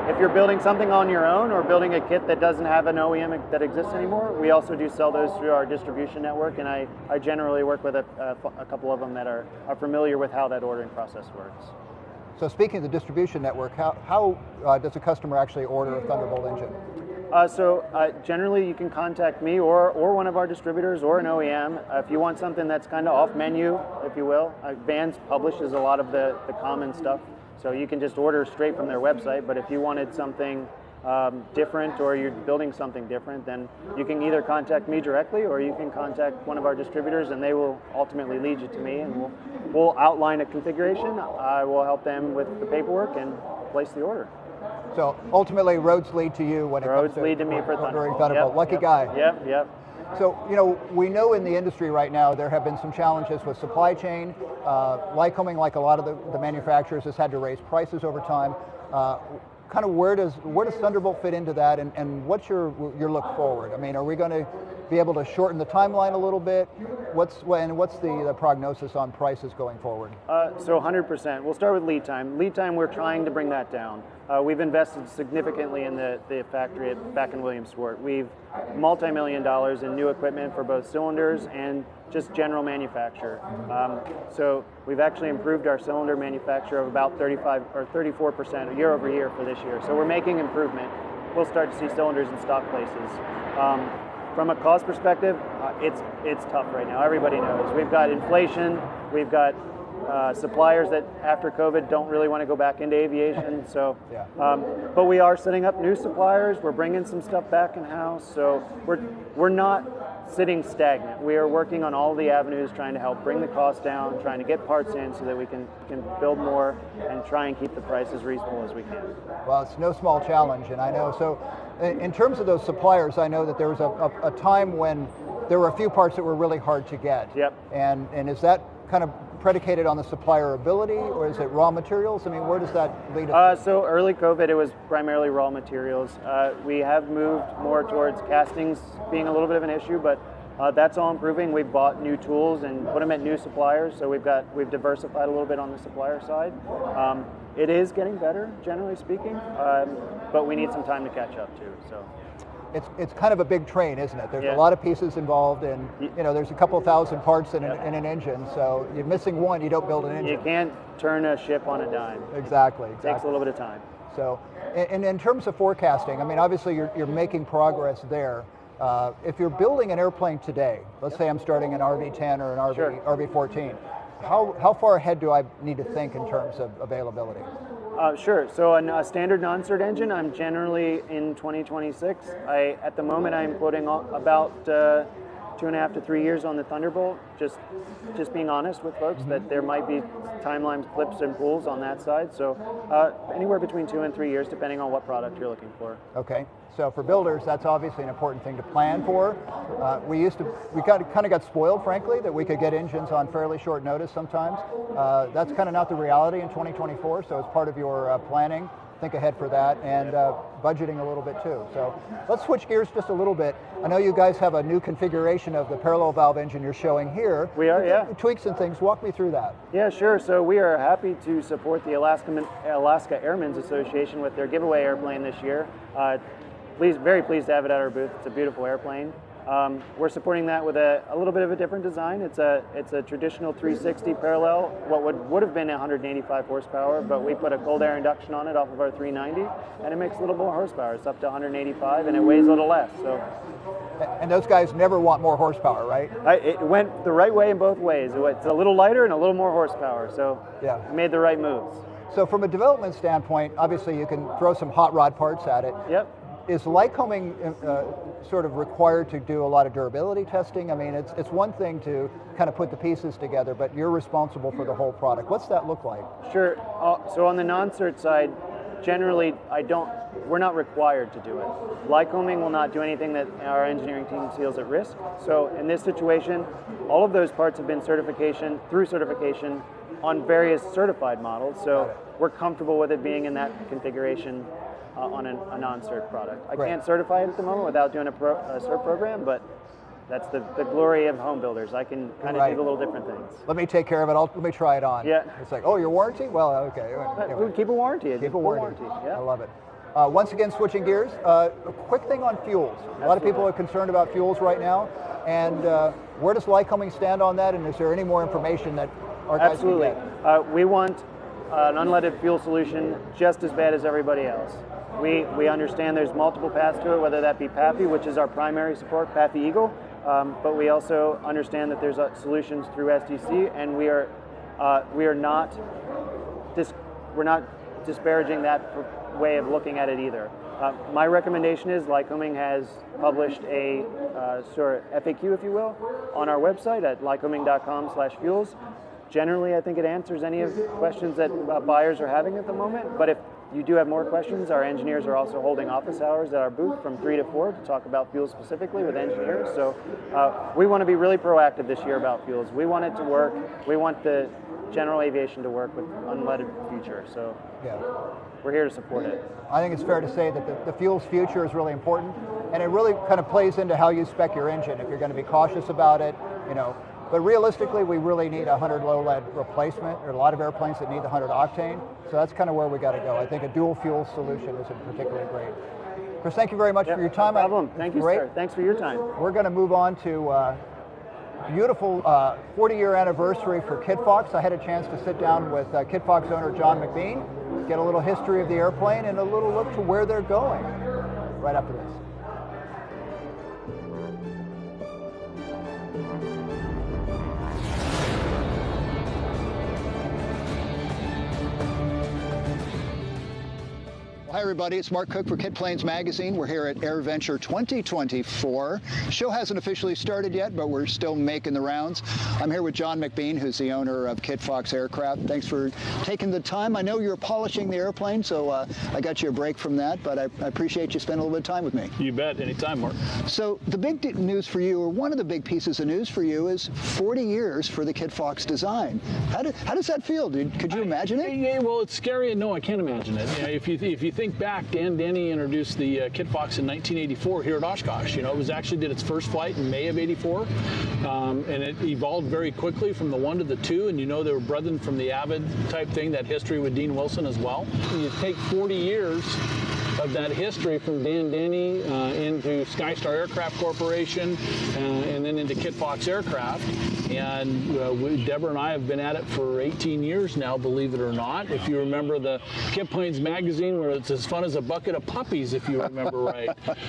If you're building something on your own or building a kit that doesn't have an OEM that exists anymore, we also do sell those through our distribution network, and I generally work with a couple of them that are familiar with how that ordering process works. So speaking of the distribution network, how does a customer actually order a Thunderbolt engine? Generally you can contact me or one of our distributors or an OEM. If you want something that's kind of off menu, if you will. Vans publishes a lot of the common stuff, so you can just order straight from their website, but if you wanted something different or you're building something different, then you can either contact me directly or you can contact one of our distributors and they will ultimately lead you to me, and we'll outline a configuration. I will help them with the paperwork and place the order. So ultimately, roads lead to you when it comes to lead to me for ordering Thunderbolt. Thunderbolt. Lucky guy. Yep. So, we know in the industry right now there have been some challenges with supply chain. Lycoming, like a lot of the manufacturers, has had to raise prices over time. Kind of where does Thunderbolt fit into that, and what's your look forward? I mean, are we going to be able to shorten the timeline a little bit? What's the prognosis on prices going forward? So 100%. We'll start with lead time. Lead time, we're trying to bring that down. We've invested significantly in the factory back in Williamsport. We've multi-million dollars in new equipment for both cylinders and just general manufacture. So we've actually improved our cylinder manufacture of about 35 or 34% year over year for this year. So we're making improvement. We'll start to see cylinders in stock places. From a cost perspective, it's tough right now. Everybody knows. We've got inflation. We've got suppliers that after COVID don't really want to go back into aviation. So, but we are setting up new suppliers. We're bringing some stuff back in house. So we're not sitting stagnant. We are working on all the avenues, trying to help bring the cost down, trying to get parts in so that we can build more and try and keep the price as reasonable as we can. Well, it's no small challenge, and I know. So in terms of those suppliers, I know that there was a time when there were a few parts that were really hard to get. Yep. And is that kind of predicated on the supplier ability, or is it raw materials? I mean, where does that lead us? So early COVID, it was primarily raw materials. We have moved more towards castings being a little bit of an issue, but that's all improving. We've bought new tools and put them at new suppliers, so we've diversified a little bit on the supplier side. It is getting better, generally speaking, but we need some time to catch up too. So. It's kind of a big train, isn't it? There's a lot of pieces involved, and there's a couple thousand parts in an engine. So you're missing one, you don't build an engine. You can't turn a ship on a dime. Exactly. It takes a little bit of time. So, and in terms of forecasting, I mean, obviously you're making progress there. If you're building an airplane today, let's say I'm starting an RV-10 or an RV-14, how far ahead do I need to think in terms of availability? Sure. So a standard non-cert engine, I'm generally in 2026. At the moment, I'm quoting about 2.5 to 3 years on the Thunderbolt. Just being honest with folks that there might be timeline flips and pulls on that side. So anywhere between 2 and 3 years, depending on what product you're looking for. Okay. So for builders, that's obviously an important thing to plan for. We kind of got spoiled, frankly, that we could get engines on fairly short notice sometimes. That's kind of not the reality in 2024. So as part of your planning, think ahead for that, and budgeting a little bit too. So let's switch gears just a little bit. I know you guys have a new configuration of the parallel valve engine you're showing here. We are, yeah. Tweaks and things. Walk me through that. Yeah, sure. So we are happy to support the Alaska Airmen's Association with their giveaway airplane this year. Very pleased to have it at our booth. It's a beautiful airplane. We're supporting that with a little bit of a different design. It's a traditional 360 parallel, what would have been 185 horsepower, but we put a cold air induction on it off of our 390, and it makes a little more horsepower. It's up to 185, and it weighs a little less. So. And those guys never want more horsepower, right? It went the right way in both ways. It's a little lighter and a little more horsepower, so we made the right moves. So from a development standpoint, obviously you can throw some hot rod parts at it. Yep. Is Lycoming sort of required to do a lot of durability testing? I mean, it's one thing to kind of put the pieces together, but you're responsible for the whole product. What's that look like? Sure. So on the non-cert side, generally we're not required to do it. Lycoming will not do anything that our engineering team feels at risk. So in this situation, all of those parts have been through certification on various certified models. So we're comfortable with it being in that configuration on a non-cert product. I can't certify it at the moment without doing a cert program, but that's the glory of home builders. I can kind of do the little different things. Let me take care of it. Let me try it on. Yeah. It's like, oh, your warranty? Well, okay. Anyway. Keep a warranty. Keep a warranty. Yeah. I love it. Once again, switching gears, a quick thing on fuels. A lot of people are concerned about fuels right now. And where does Lycoming stand on that? And is there any more information that our guys can get? We want an unleaded fuel solution just as bad as everybody else. We understand there's multiple paths to it, whether that be PAFI, which is our primary support, PAFI Eagle, but we also understand that there's solutions through SDC, and we're not disparaging that way of looking at it either. My recommendation is Lycoming has published a sort of FAQ, if you will, on our website at lycoming.com/fuels. Generally, I think it answers any of the questions that buyers are having at the moment, but if you do have more questions, our engineers are also holding office hours at our booth from 3 to 4 to talk about fuels specifically with engineers. So we want to be really proactive this year about fuels. We want it to work. We want the general aviation to work with unleaded future. So yeah, we're here to support it. I think it's fair to say that the fuel's future is really important, and it really kind of plays into how you spec your engine. If you're going to be cautious about it, you know. But realistically, we really need a 100 low lead replacement. There are a lot of airplanes that need the 100 octane, so that's kind of where we got to go. I think a dual fuel solution is particularly great. Chris, thank you very much for your time. No problem. Thank you, sir. Thanks for your time. We're going to move on to beautiful 40-year anniversary for Kitfox. I had a chance to sit down with Kitfox owner John McBean, get a little history of the airplane and a little look to where they're going right after this. Hi everybody, it's Mark Cook for Kit Planes Magazine. We're here at Airventure 2024. Show hasn't officially started yet, but we're still making the rounds. I'm here with John McBean, who's the owner of Kitfox Aircraft. Thanks for taking the time. I know you're polishing the airplane, so I got you a break from that, but I appreciate you spending a little bit of time with me. You bet, anytime, Mark. So the big news for you, or one of the big pieces of news for you, is 40 years for the Kitfox design. How does that feel? Could you imagine it? Yeah, well, it's scary, and no, I can't imagine it. You know, if you think back, Dan Denny introduced the Kitfox in 1984 here at Oshkosh. You know, it was actually did its first flight in May of '84, and it evolved very quickly from the 1 to the 2. And you know, they were brethren from the Avid type thing, that history with Dean Wilson as well. You take 40 years of that history from Dan Denny into SkyStar Aircraft Corporation, and then into Kitfox Aircraft. And Deborah and I have been at it for 18 years now, believe it or not. If you remember the Kit Planes magazine, where it's as fun as a bucket of puppies, if you remember right.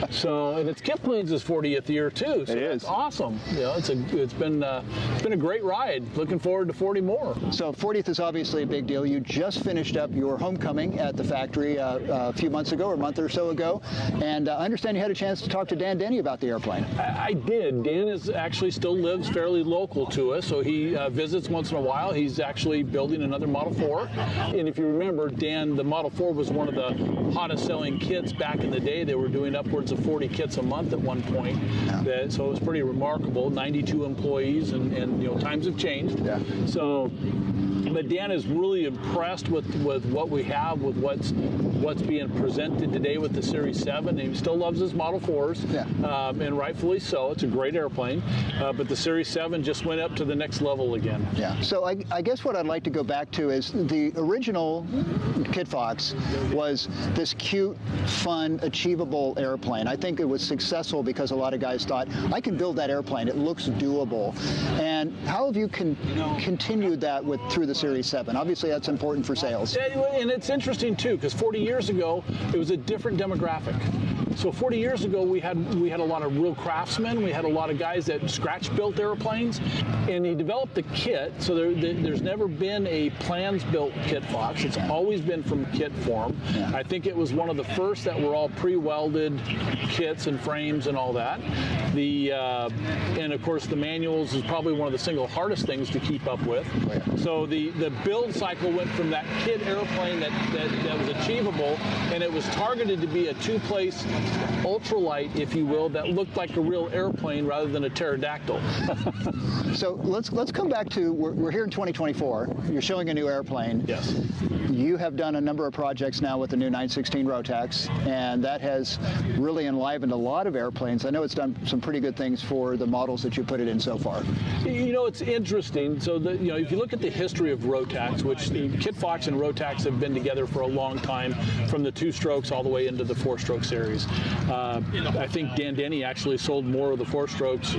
So, and it's Kit Planes' 40th year too. So it's awesome. You know, it's been a great ride. Looking forward to 40 more. So 40th is obviously a big deal. You just finished up your homecoming at the factory a few months ago, or a month or so ago, and I understand you had a chance to talk to Dan Denny about the airplane. I did. Dan actually still lives fairly local to us, so he visits once in a while. He's actually building another Model 4, and if you remember, Dan, the Model 4 was one of the hottest selling kits back in the day. They were doing upwards of 40 kits a month at one point, so it was pretty remarkable. 92 employees, and you know, times have changed. Yeah. So, but Dan is really impressed with what we have, with what's being presented today with the Series 7. And he still loves his Model 4s, and rightfully so. It's a great airplane, but the Series 7 just went up to the next level again. Yeah. So I guess what I'd like to go back to is the original Kitfox was this cute, fun, achievable airplane. I think it was successful because a lot of guys thought, I can build that airplane. It looks doable. And how have you continued that through the Series 7? Obviously, that's important for sales. And it's interesting too, because 40 years ago, it was a different demographic. So 40 years ago, we had a lot of real craftsmen. We had a lot of guys that scratch-built airplanes, and he developed the kit. So there's never been a plans-built Kitfox. It's always been from kit form. I think it was one of the first that were all pre-welded kits and frames and all that. And of course, the manuals is probably one of the single hardest things to keep up with. So the build cycle went from that kit airplane that was achievable, and it was targeted to be a two-place ultralight, if you will, that looked like a real airplane rather than a pterodactyl. So let's come back to, we're here in 2024. You're showing a new airplane. Yes. You have done a number of projects now with the new 916 Rotax, and that has really enlivened a lot of airplanes. I know it's done some pretty good things for the models that you put it in so far. You know, it's interesting. So, you know, if you look at the history of Rotax, which the Kitfox and Rotax have been together for a long time, from the 2-strokes all the way into the 4-stroke series. I think Dan Denny actually sold more of the 4-strokes,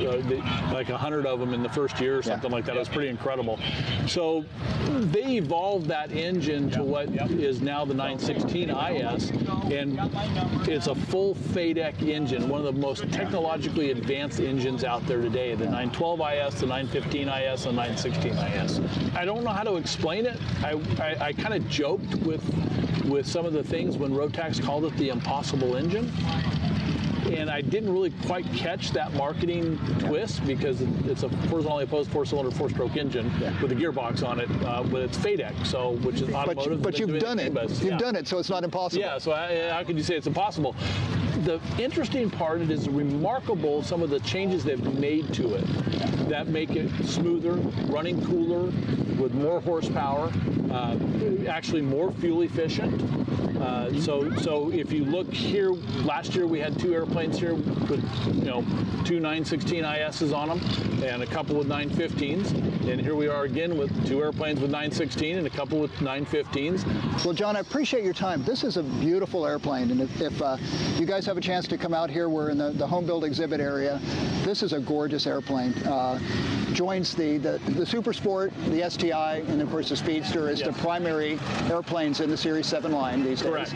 like 100 of them in the first year or something like that. It was pretty incredible. So they evolved that engine to what is now the 916 IS, and it's a full FADEC engine, one of the most technologically advanced engines out there today, the 912 IS, the 915 IS, and 916 IS. I don't know how to explain it. I kind of joked with some of the things when Rotax called it the impossible engine. And I didn't really quite catch that marketing twist because it's a horizontally opposed 4-cylinder 4-stroke engine with a gearbox on it, but it's FADEC, so which is automotive. But you've done it. You've done it, so it's not impossible. Yeah. So how could you say it's impossible? The interesting part, it is remarkable some of the changes they've made to it that make it smoother, running cooler, with more horsepower, actually more fuel efficient. So if you look here, last year we had 2 airplanes here with 2 916 ISs on them and a couple with 915s, and here we are again with 2 airplanes with 916 and a couple with 915s. Well, John, I appreciate your time. This is a beautiful airplane, and if you guys have a chance to come out here, we're in the home build exhibit area. This is a gorgeous airplane. Joins the Super Sport, the STI, and of course the Speedster is the primary airplanes in the Series 7 line these days. Correct.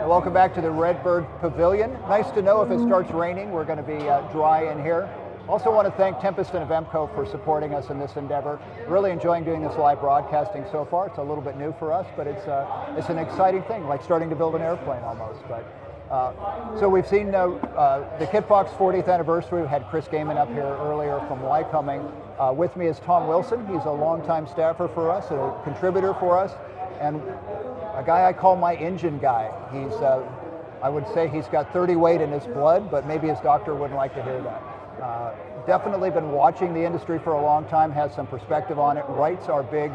Welcome back to the Redbird Pavilion. Nice to know if it starts raining, we're going to be dry in here. Also want to thank Tempest and Avemco for supporting us in this endeavor. Really enjoying doing this live broadcasting so far. It's a little bit new for us, but it's an exciting thing, like starting to build an airplane almost. But so we've seen the Kitfox 40th anniversary. We had Chris Gaiman up here earlier from Lycoming. With me is Tom Wilson. He's a longtime staffer for us, a contributor for us, and a guy I call my engine guy. He's, I would say he's got 30 weight in his blood, but maybe his doctor wouldn't like to hear that. Definitely been watching the industry for a long time, has some perspective on it, writes our big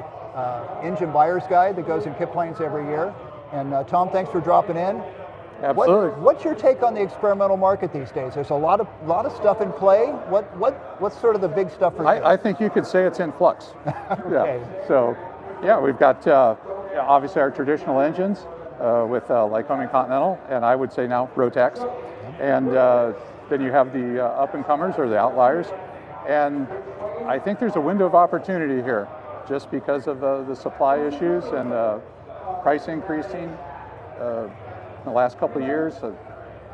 engine buyer's guide that goes in Kit Planes every year. And Tom, thanks for dropping in. Absolutely. What's your take on the experimental market these days? There's a lot of stuff in play. What's sort of the big stuff for you? I think you could say it's in flux. Okay. Yeah. So, yeah, we've got obviously our traditional engines with Lycoming Continental, and I would say now Rotax, and then you have the up-and-comers or the outliers, and I think there's a window of opportunity here, just because of the supply issues and price increasing. In the last couple of years,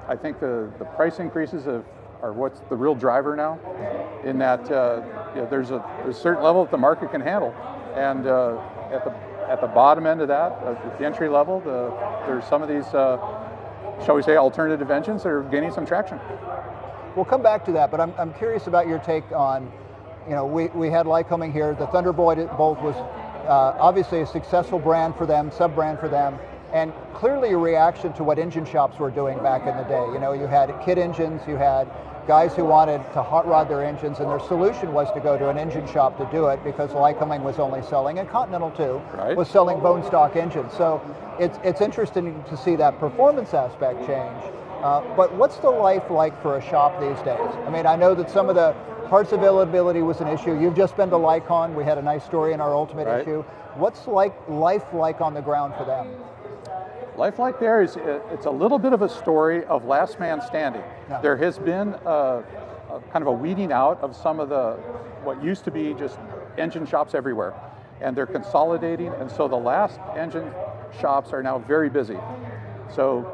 I think the price increases are what's the real driver now, in that there's a certain level that the market can handle, and at the bottom end of that, at the entry level, there's some of these, shall we say, alternative engines that are gaining some traction. We'll come back to that, but I'm curious about your take on, we had Lycoming here. The Thunderbolt was obviously a successful brand for them, sub-brand for them, and clearly a reaction to what engine shops were doing back in the day. You had kit engines, you had guys who wanted to hot rod their engines, and their solution was to go to an engine shop to do it, because Lycoming was only selling, and Continental too, was selling bone stock engines. So it's interesting to see that performance aspect change. But what's the life like for a shop these days? I mean, I know that some of the parts availability was an issue. You've just been to Lycon. We had a nice story in our Ultimate issue. What's life like on the ground for them? Life like there is, it's a little bit of a story of last man standing. Yeah. There has been a kind of a weeding out of some of what used to be just engine shops everywhere, and they're consolidating, and so the last engine shops are now very busy. So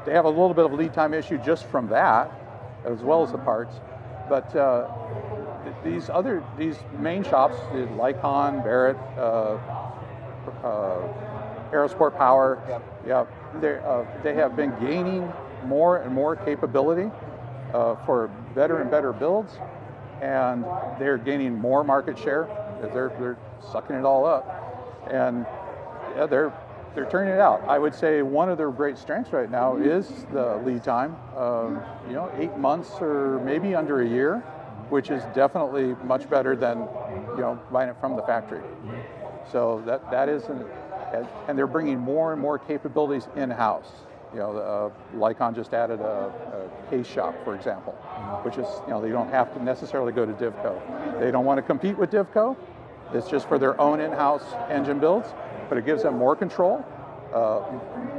they have a little bit of a lead time issue just from that, as well as the parts. But these main shops, Lycon, Barrett, Aerosport Power, they have been gaining more and more capability for better and better builds, and they're gaining more market share. They're sucking it all up, and they're turning it out. I would say one of their great strengths right now is the lead time, 8 months or maybe under a year, which is definitely much better than buying it from the factory. So that is and they're bringing more and more capabilities in-house. Lycon just added a case shop, for example, which is, they don't have to necessarily go to Divco. They don't want to compete with Divco, It's just for their own in-house engine builds, but it gives them more control,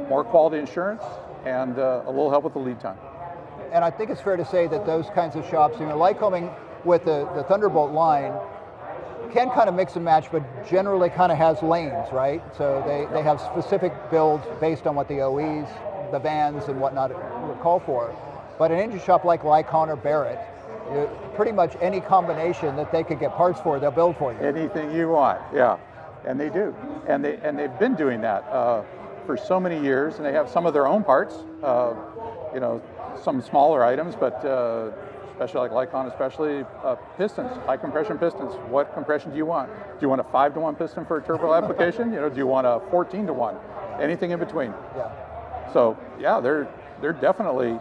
more quality insurance, and a little help with the lead time. And I think it's fair to say that those kinds of shops, Lycoming with the Thunderbolt line can kind of mix and match, but generally kind of has lanes, right? So they have specific builds based on what the OEs, the vans and whatnot call for. But an engine shop like Lycon or Barrett, pretty much any combination that they could get parts for, they'll build for you. Anything you want, yeah. And they do. And they've been doing that for so many years, and they have some of their own parts, some smaller items, but especially like Lycon, especially pistons, high compression pistons. What compression do you want? Do you want a 5-to-1 piston for a turbo application? Do you want a 14-to-1? Anything in between. Yeah. So yeah, they're definitely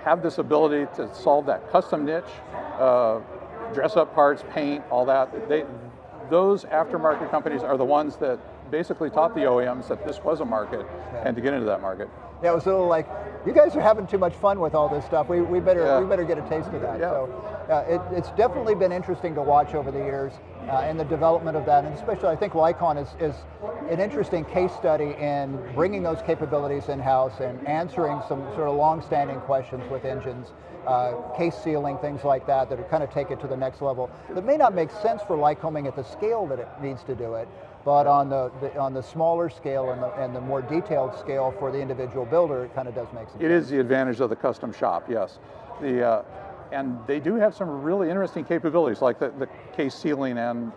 have this ability to solve that custom niche, dress up parts, paint, all that. Those aftermarket companies are the ones that basically taught the OEMs that this was a market and to get into that market. Yeah, it was a little like, you guys are having too much fun with all this stuff. We better get a taste of that. Yeah. So it's definitely been interesting to watch over the years in the development of that, and especially I think Lycon is an interesting case study in bringing those capabilities in-house and answering some sort of long-standing questions with engines, case sealing, things like that are kind of take it to the next level. That may not make sense for Lycoming at the scale that it needs to do it, but on the smaller scale and the more detailed scale for the individual builder, it kind of does make sense. It is the advantage of the custom shop, yes. And they do have some really interesting capabilities, like the case sealing, and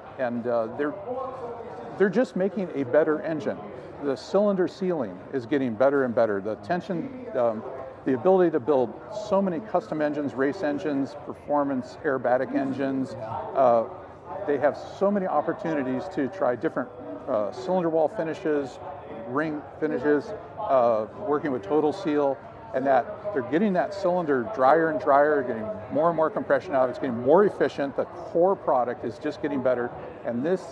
they're just making a better engine. The cylinder sealing is getting better and better. The tension, the ability to build so many custom engines, race engines, performance aerobatic engines. They have so many opportunities to try different cylinder wall finishes, ring finishes, working with total seal, and that they're getting that cylinder drier and drier, getting more and more compression out. It's getting more efficient. The core product is just getting better, and this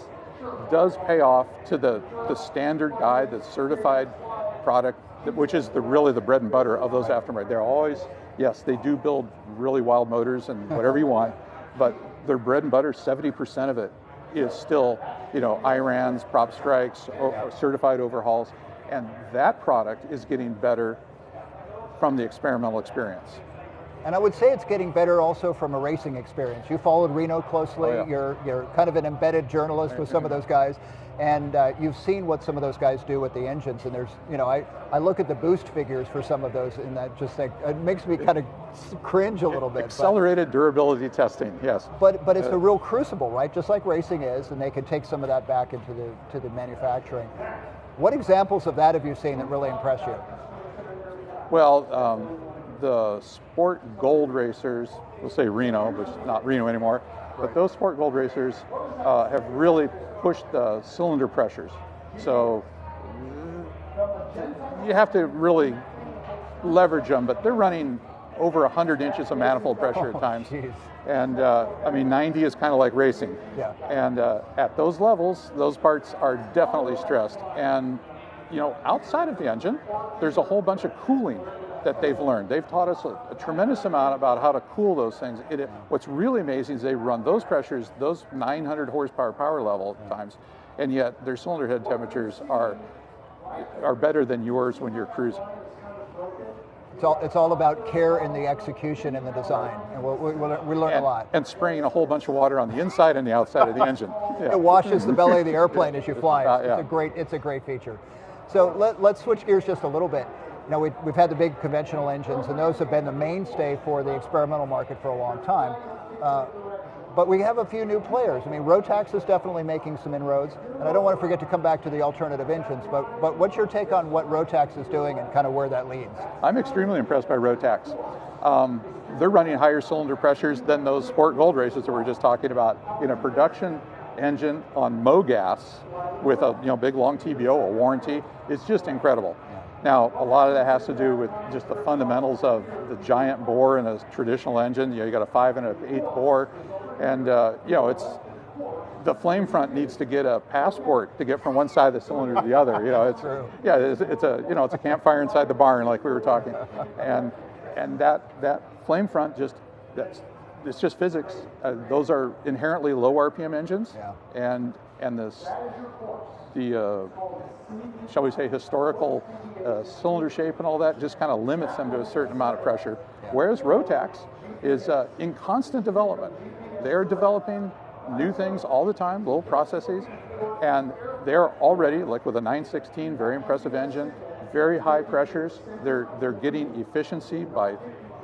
does pay off to the standard guy, the certified product, which is really the bread and butter of those aftermarket. They're always, yes, they do build really wild motors and whatever you want, but their bread and butter, 70% of it is still, IRANs, prop strikes, certified overhauls, and that product is getting better from the experimental experience. And I would say it's getting better also from a racing experience. You followed Reno closely. Oh, yeah. You're kind of an embedded journalist with some of those guys, and you've seen what some of those guys do with the engines. And there's, I look at the boost figures for some of those, and that just it makes me kind of cringe a little bit. Accelerated durability testing, yes. But it's a real crucible, right? Just like racing is, and they can take some of that back into the manufacturing. What examples of that have you seen that really impress you? Well, the Sport Gold racers, we'll say Reno, but it's not Reno anymore, but those Sport Gold racers have really pushed the cylinder pressures. So you have to really leverage them, but they're running over 100 inches of manifold pressure at times. Geez. And 90 is kind of like racing. Yeah. And at those levels, those parts are definitely stressed. And outside of the engine, there's a whole bunch of cooling that they've learned. They've taught us a tremendous amount about how to cool those things. What's really amazing is they run those pressures, those 900 horsepower power level times, and yet their cylinder head temperatures are better than yours when you're cruising. It's all about care in the execution and the design, and we learn a lot. And spraying a whole bunch of water on the inside and the outside of the engine. Yeah. It washes the belly of the airplane as you fly. Yeah. It's a great feature. So let's switch gears just a little bit. We've had the big conventional engines, and those have been the mainstay for the experimental market for a long time. But we have a few new players. Rotax is definitely making some inroads, and I don't want to forget to come back to the alternative engines, but what's your take on what Rotax is doing and kind of where that leads? I'm extremely impressed by Rotax. They're running higher cylinder pressures than those Sport Gold races that we were just talking about. In a production engine on MoGas with a big long TBO, a warranty, it's just incredible. Now, a lot of that has to do with just the fundamentals of the giant bore in a traditional engine. You got a 5 and an 8 bore, and it's the flame front needs to get a passport to get from one side of the cylinder to the other. It's a campfire inside the barn, like we were talking, and that flame front it's just physics. Those are inherently low RPM engines, and the shall we say historical cylinder shape and all that just kind of limits them to a certain amount of pressure. Whereas Rotax is in constant development. They're developing new things all the time, little processes, and they're already, like with a 916, very impressive engine, very high pressures. They're getting efficiency by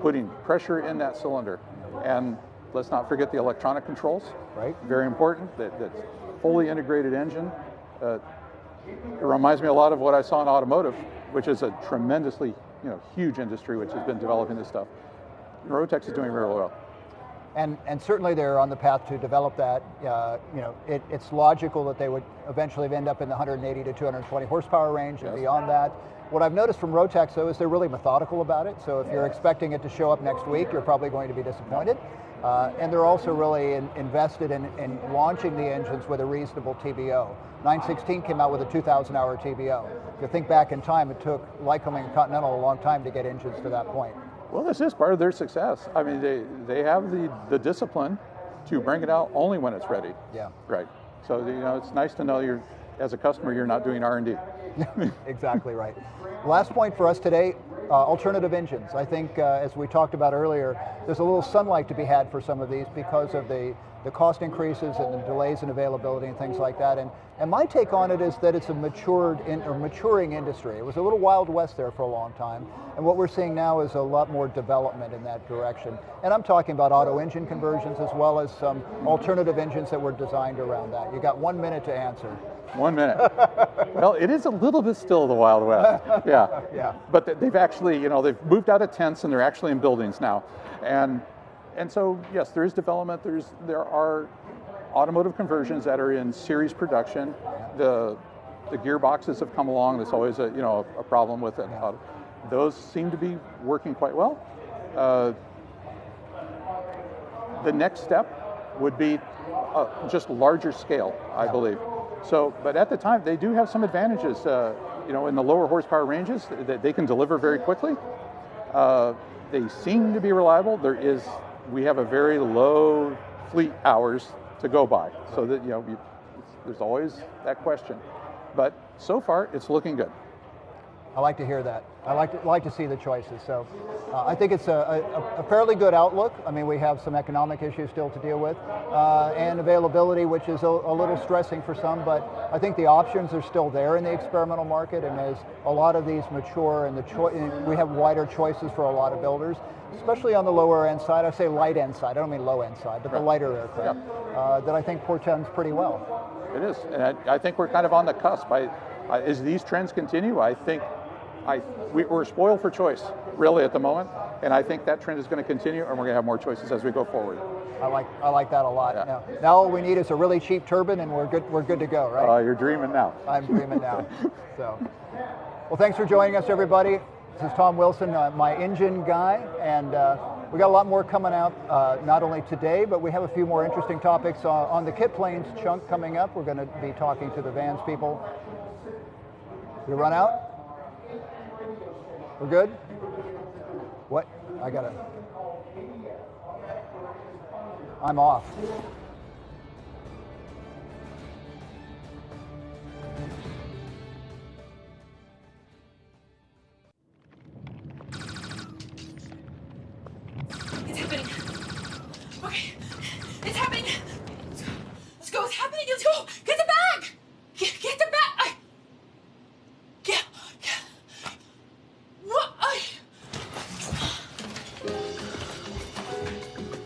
putting pressure in that cylinder. And let's not forget the electronic controls. Right. Very important. That's fully integrated engine. It reminds me a lot of what I saw in automotive, which is a tremendously huge industry which has been developing this stuff. Rotax is doing really well. And certainly they're on the path to develop that. It's logical that they would eventually end up in the 180 to 220 horsepower range and beyond that. What I've noticed from Rotax, though, is they're really methodical about it. So if you're expecting it to show up next week, you're probably going to be disappointed. And they're also really invested in launching the engines with a reasonable TBO. 916 came out with a 2,000-hour TBO. If you think back in time, it took Lycoming and Continental a long time to get engines to that point. Well, this is part of their success. I mean, they have the discipline to bring it out only when it's ready. Yeah. Right. So it's nice to know as a customer, you're not doing R&D. Exactly right. Last point for us today, alternative engines. I think, as we talked about earlier, there's a little sunlight to be had for some of these because of the cost increases and the delays in availability and things like that. And my take on it is that it's a maturing industry. It was a little Wild West there for a long time. And what we're seeing now is a lot more development in that direction. And I'm talking about auto engine conversions as well as some alternative engines that were designed around that. You got 1 minute to answer. 1 minute. Well, it is a little bit still the Wild West. Yeah. Yeah. But they've actually, they've moved out of tents and they're actually in buildings now. And so, yes, there is development. There are automotive conversions that are in series production. The gearboxes have come along. There's always a problem with it. Those seem to be working quite well. The next step would be just larger scale, I believe. So, but at the time, they do have some advantages. In the lower horsepower ranges, that they can deliver very quickly. They seem to be reliable. We have a very low fleet hours to go by, so that there's always that question. But so far, it's looking good. I like to hear that. I like to see the choices. So I think it's a fairly good outlook. I mean, we have some economic issues still to deal with, and availability, which is a little stressing for some, but I think the options are still there in the experimental market, and as a lot of these mature and we have wider choices for a lot of builders, especially on the lower end side. I say light end side, I don't mean low end side, but the lighter aircraft, that I think portends pretty well. It is, and I think we're kind of on the cusp. As these trends continue, I think we're spoiled for choice, really, at the moment, and I think that trend is going to continue, and we're going to have more choices as we go forward. I like that a lot. Yeah. Now all we need is a really cheap turbine, and we're good to go, right? You're dreaming now. I'm dreaming now. So, well, thanks for joining us, everybody. This is Tom Wilson, my engine guy, and we got a lot more coming out, not only today, but we have a few more interesting topics on the Kit Planes chunk coming up. We're going to be talking to the Vans people. We run out? We're good? What? I'm off. It's happening. Okay. It's happening. Let's go. It's happening. Let's go. Get the bag. Get the bag. Yeah. What?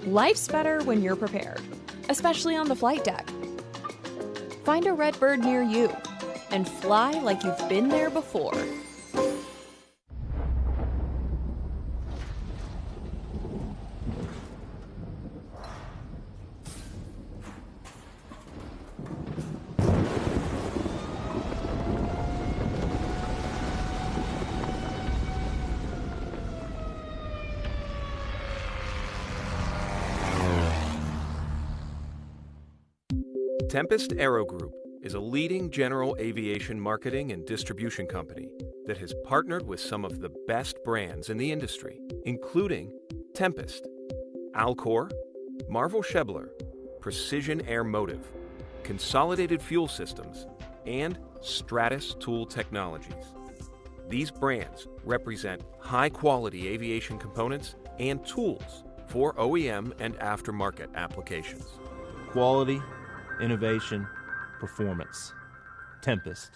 Life's better when you're prepared, especially on the flight deck. Find a Redbird near you and fly like you've been there before. Tempest Aero Group is a leading general aviation marketing and distribution company that has partnered with some of the best brands in the industry, including Tempest, Alcor, Marvel Schebler, Precision Air Motive, Consolidated Fuel Systems, and Stratus Tool Technologies. These brands represent high-quality aviation components and tools for OEM and aftermarket applications. Quality, innovation, performance. Tempest.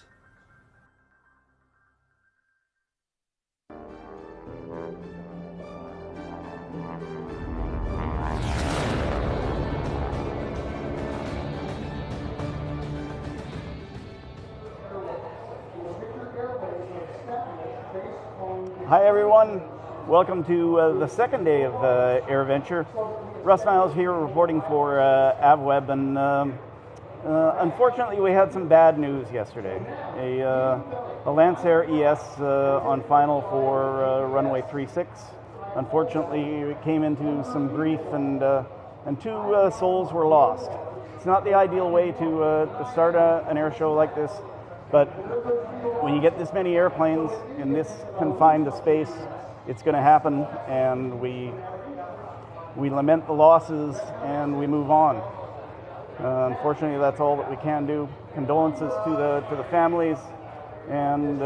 Hi everyone, welcome to the second day of Airventure. Russ Niles here reporting for AvWeb, and unfortunately we had some bad news yesterday. A Lancer ES on final for runway 36. Unfortunately it came into some grief, and two souls were lost. It's not the ideal way to start an air show like this, but when you get this many airplanes in this confined a space, it's going to happen, and we lament the losses and we move on. Unfortunately, that's all that we can do. Condolences to the families, and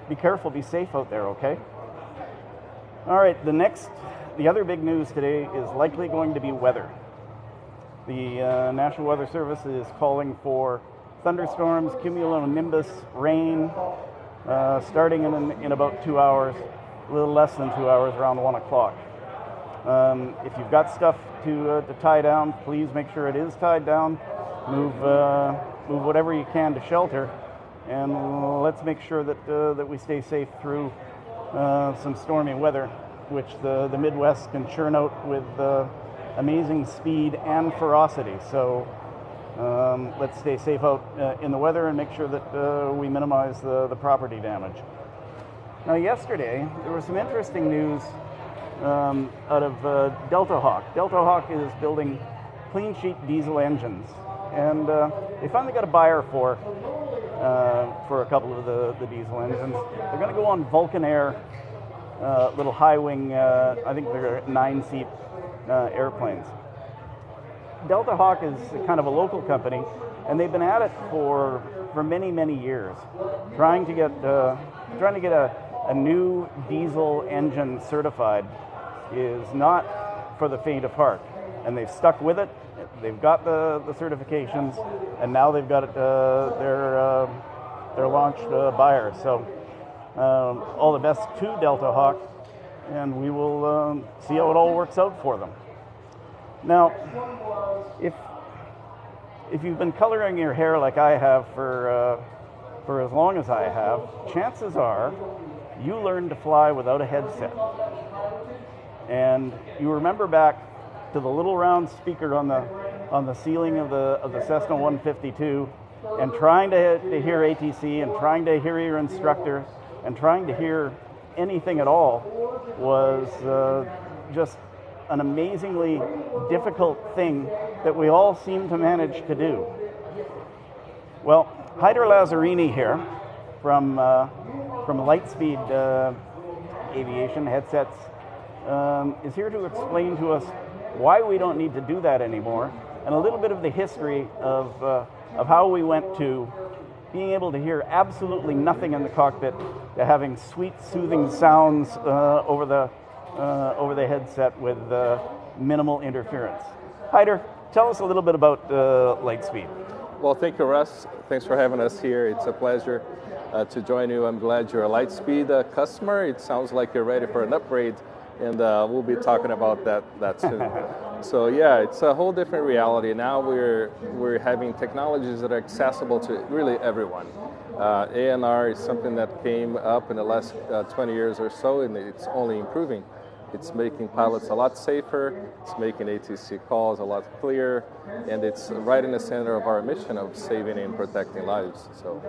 be careful, be safe out there, okay? All right, the other big news today is likely going to be weather. The National Weather Service is calling for thunderstorms, cumulonimbus, rain, starting in about 2 hours, a little less than 2 hours, around 1 o'clock. If you've got stuff to tie down, please make sure it is tied down. Move whatever you can to shelter, and let's make sure that we stay safe through some stormy weather, which the Midwest can churn out with amazing speed and ferocity. So let's stay safe out in the weather and make sure that we minimize the property damage. Now, yesterday there was some interesting news out of Delta Hawk. Delta Hawk is building clean sheet diesel engines, and they finally got a buyer for a couple of the diesel engines. They're going to go on Vulcan Air, little high wing, I think they're 9-seat airplanes. Delta Hawk is kind of a local company, and they've been at it for many years, trying to get a new diesel engine certified is not for the faint of heart, and they've stuck with it. They've got the certifications, and now they've got their launched buyer. So all the best to Delta Hawk, and we will see how it all works out for them. Now, if you've been coloring your hair like I have for as long as I have, chances are you learned to fly without a headset. And you remember back to the little round speaker on the ceiling of the Cessna 152, and trying to hear ATC, and trying to hear your instructor, and trying to hear anything at all was just an amazingly difficult thing that we all seem to manage to do. Well, Hyder Lazzarini here from Lightspeed Aviation Headsets is here to explain to us why we don't need to do that anymore, and a little bit of the history of how we went to being able to hear absolutely nothing in the cockpit to having sweet, soothing sounds over the headset with minimal interference. Hyder, tell us a little bit about Lightspeed. Well, thank you, Russ. Thanks for having us here. It's a pleasure to join you. I'm glad you're a Lightspeed customer. It sounds like you're ready for an upgrade, and we'll be talking about that soon. So yeah, it's a whole different reality. Now we're having technologies that are accessible to really everyone. ANR is something that came up in the last 20 years or so, and it's only improving. It's making pilots a lot safer, it's making ATC calls a lot clearer, and it's right in the center of our mission of saving and protecting lives. So,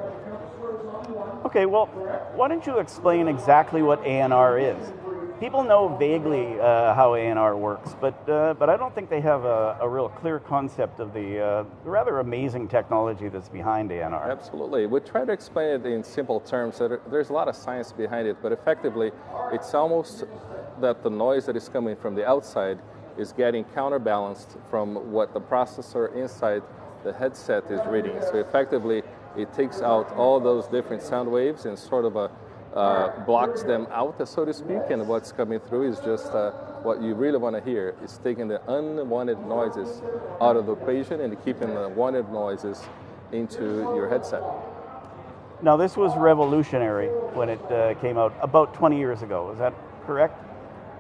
okay, well, why don't you explain exactly what ANR is? People know vaguely how ANR works, but I don't think they have a real clear concept of the rather amazing technology that's behind ANR. Absolutely. We try to explain it in simple terms. There's a lot of science behind it, but effectively, it's almost that the noise that is coming from the outside is getting counterbalanced from what the processor inside the headset is reading. So effectively, it takes out all those different sound waves and sort of blocks them out, so to speak, and what's coming through is just what you really want to hear. It's taking the unwanted noises out of the equation and keeping the wanted noises into your headset. Now, this was revolutionary when it came out about 20 years ago, is that correct?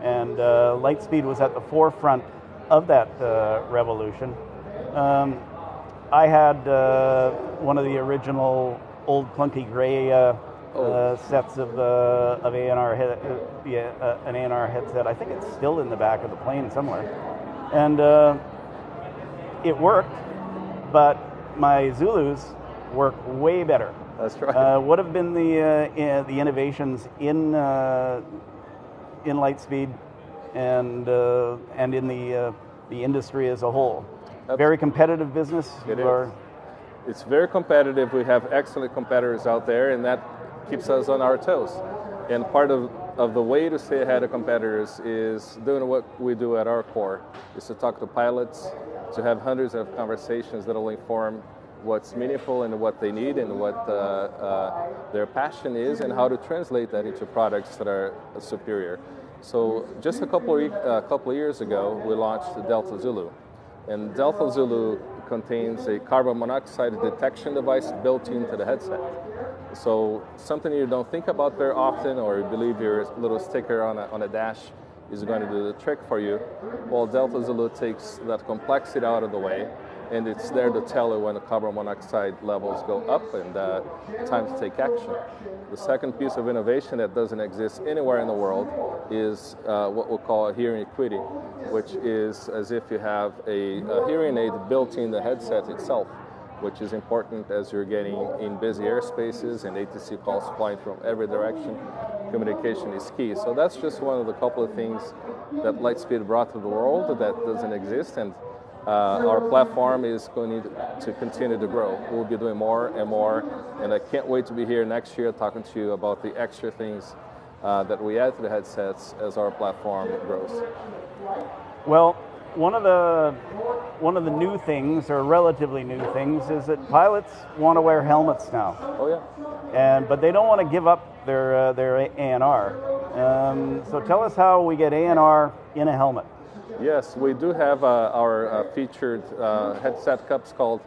And Lightspeed was at the forefront of that revolution. I had one of the original old clunky gray sets of A&R an A&R headset. I think it's still in the back of the plane somewhere, and it worked. But my Zulus work way better. That's right. What have been the innovations in Lightspeed and in the industry as a whole? Very competitive business. It is. It's very competitive. We have excellent competitors out there, and that keeps us on our toes. And part of the way to stay ahead of competitors is doing what we do at our core, is to talk to pilots, to have hundreds of conversations that will inform what's meaningful and what they need and what their passion is and how to translate that into products that are superior. So just a couple of years ago, we launched the Delta Zulu. And Delta Zulu contains a carbon monoxide detection device built into the headset. So something you don't think about very often, or you believe your little sticker on a dash is going to do the trick for you. Well, Delta Zulu takes that complexity out of the way, and it's there to tell you when the carbon monoxide levels go up and time to take action. The second piece of innovation that doesn't exist anywhere in the world is what we'll call a hearing acuity, which is as if you have a hearing aid built in the headset itself, which is important as you're getting in busy airspaces and ATC calls flying from every direction. Communication is key. So that's just one of the couple of things that Lightspeed brought to the world that doesn't exist, and our platform is going to continue to grow. We'll be doing more and more, and I can't wait to be here next year talking to you about the extra things that we add to the headsets as our platform grows. Well, one of the new things, or relatively new things, is that pilots want to wear helmets now. Oh yeah. But they don't want to give up their A&R. So tell us how we get A&R in a helmet. Yes, we do have our featured headset cups called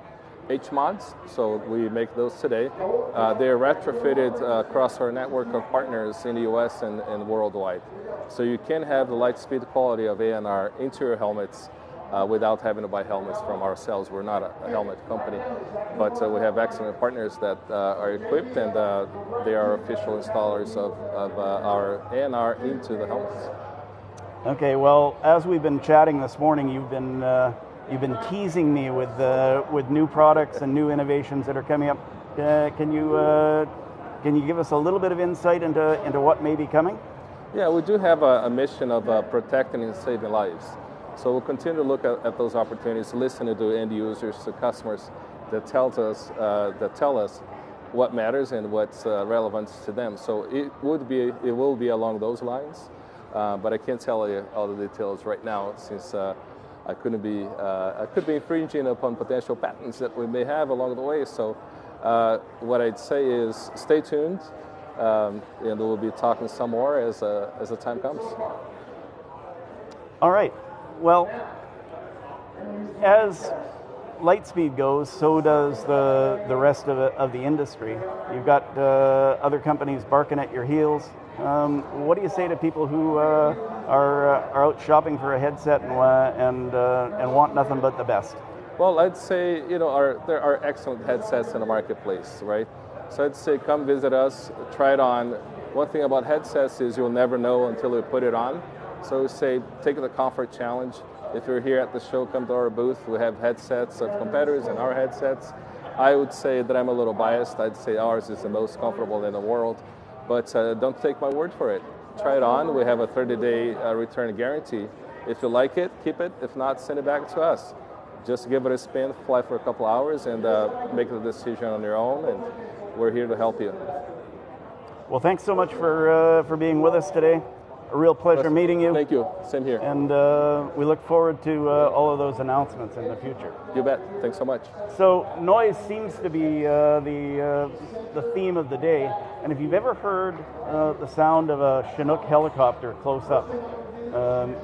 H-Mods, so we make those today. They're retrofitted across our network of partners in the US and worldwide. So you can have the Lightspeed quality of A&R into your helmets without having to buy helmets from ourselves. We're not a helmet company, but we have excellent partners that are equipped, and they are official installers of our A&R into the helmets. Okay, well, as we've been chatting this morning, you've been teasing me with new products and new innovations that are coming up. Can you give us a little bit of insight into what may be coming? Yeah, we do have a mission of protecting and saving lives. So we'll continue to look at those opportunities, listening to end users, to customers that tell us what matters and what's relevant to them. So it will be along those lines. But I can't tell you all the details right now, since I could be infringing upon potential patents that we may have along the way. So what I'd say is stay tuned, and we'll be talking some more as the time comes. All right. Well, as Lightspeed goes, so does the rest of the industry. You've got other companies barking at your heels. What do you say to people who are out shopping for a headset and want nothing but the best? Well, I'd say there are excellent headsets in the marketplace, right? So I'd say come visit us, try it on. One thing about headsets is you'll never know until you put it on. So say take the comfort challenge. If you're here at the show, come to our booth. We have headsets of competitors and our headsets. I would say that I'm a little biased. I'd say ours is the most comfortable in the world. But don't take my word for it. Try it on. We have a 30-day return guarantee. If you like it, keep it. If not, send it back to us. Just give it a spin, fly for a couple hours, and make the decision on your own. And we're here to help you. Well, thanks so much for being with us today. a real pleasure meeting you. Thank you. Same here. And we look forward to all of those announcements in the future. You bet. Thanks so much. So noise seems to be the theme of the day. And if you've ever heard the sound of a Chinook helicopter close up,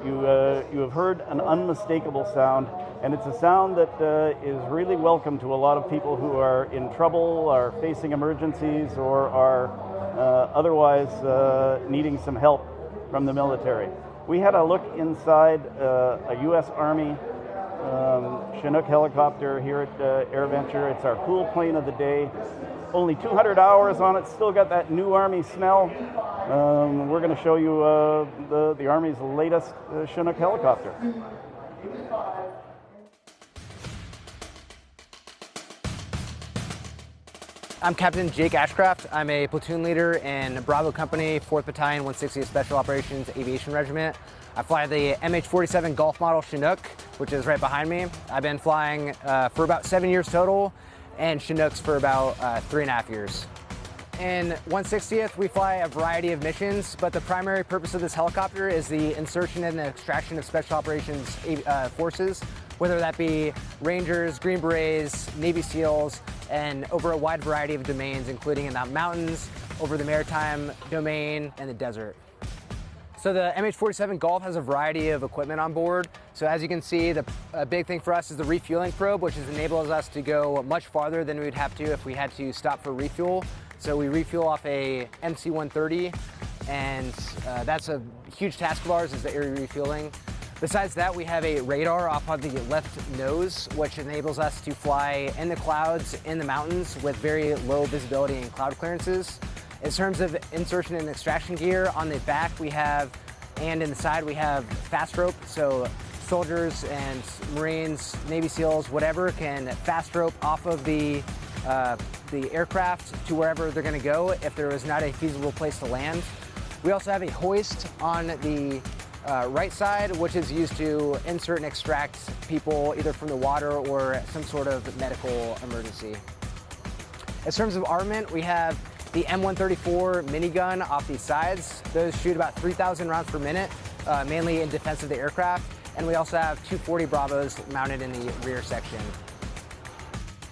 you have heard an unmistakable sound, and it's a sound that is really welcome to a lot of people who are in trouble, are facing emergencies, or are otherwise needing some help from the military. We had a look inside a U.S. Army Chinook helicopter here at Airventure. It's our cool plane of the day. Only 200 hours on it, still got that new Army smell. We're going to show you the Army's latest Chinook helicopter. I'm Captain Jake Ashcraft. I'm a platoon leader in Bravo Company, 4th Battalion, 160th Special Operations Aviation Regiment. I fly the MH-47 Golf model Chinook, which is right behind me. I've been flying for about 7 years total, and Chinooks for about 3.5 years. In 160th, we fly a variety of missions, but the primary purpose of this helicopter is the insertion and the extraction of Special Operations forces, whether that be Rangers, Green Berets, Navy SEALs, and over a wide variety of domains, including in the mountains, over the maritime domain, and the desert. So the MH-47 Golf has a variety of equipment on board. So as you can see, a big thing for us is the refueling probe, which enables us to go much farther than we would have to if we had to stop for refuel. So we refuel off a MC-130, and that's a huge task of ours, is the air refueling. Besides that, we have a radar off on the left nose, which enables us to fly in the clouds, in the mountains, with very low visibility and cloud clearances. In terms of insertion and extraction gear, on the back we have, and in the side we have fast rope, so soldiers and Marines, Navy SEALs, whatever, can fast rope off of the aircraft to wherever they're going to go if there is not a feasible place to land. We also have a hoist on the right side, which is used to insert and extract people either from the water or some sort of medical emergency. In terms of armament, we have the M134 minigun off the sides. Those shoot about 3,000 rounds per minute, mainly in defense of the aircraft. And we also have 240 Bravos mounted in the rear section.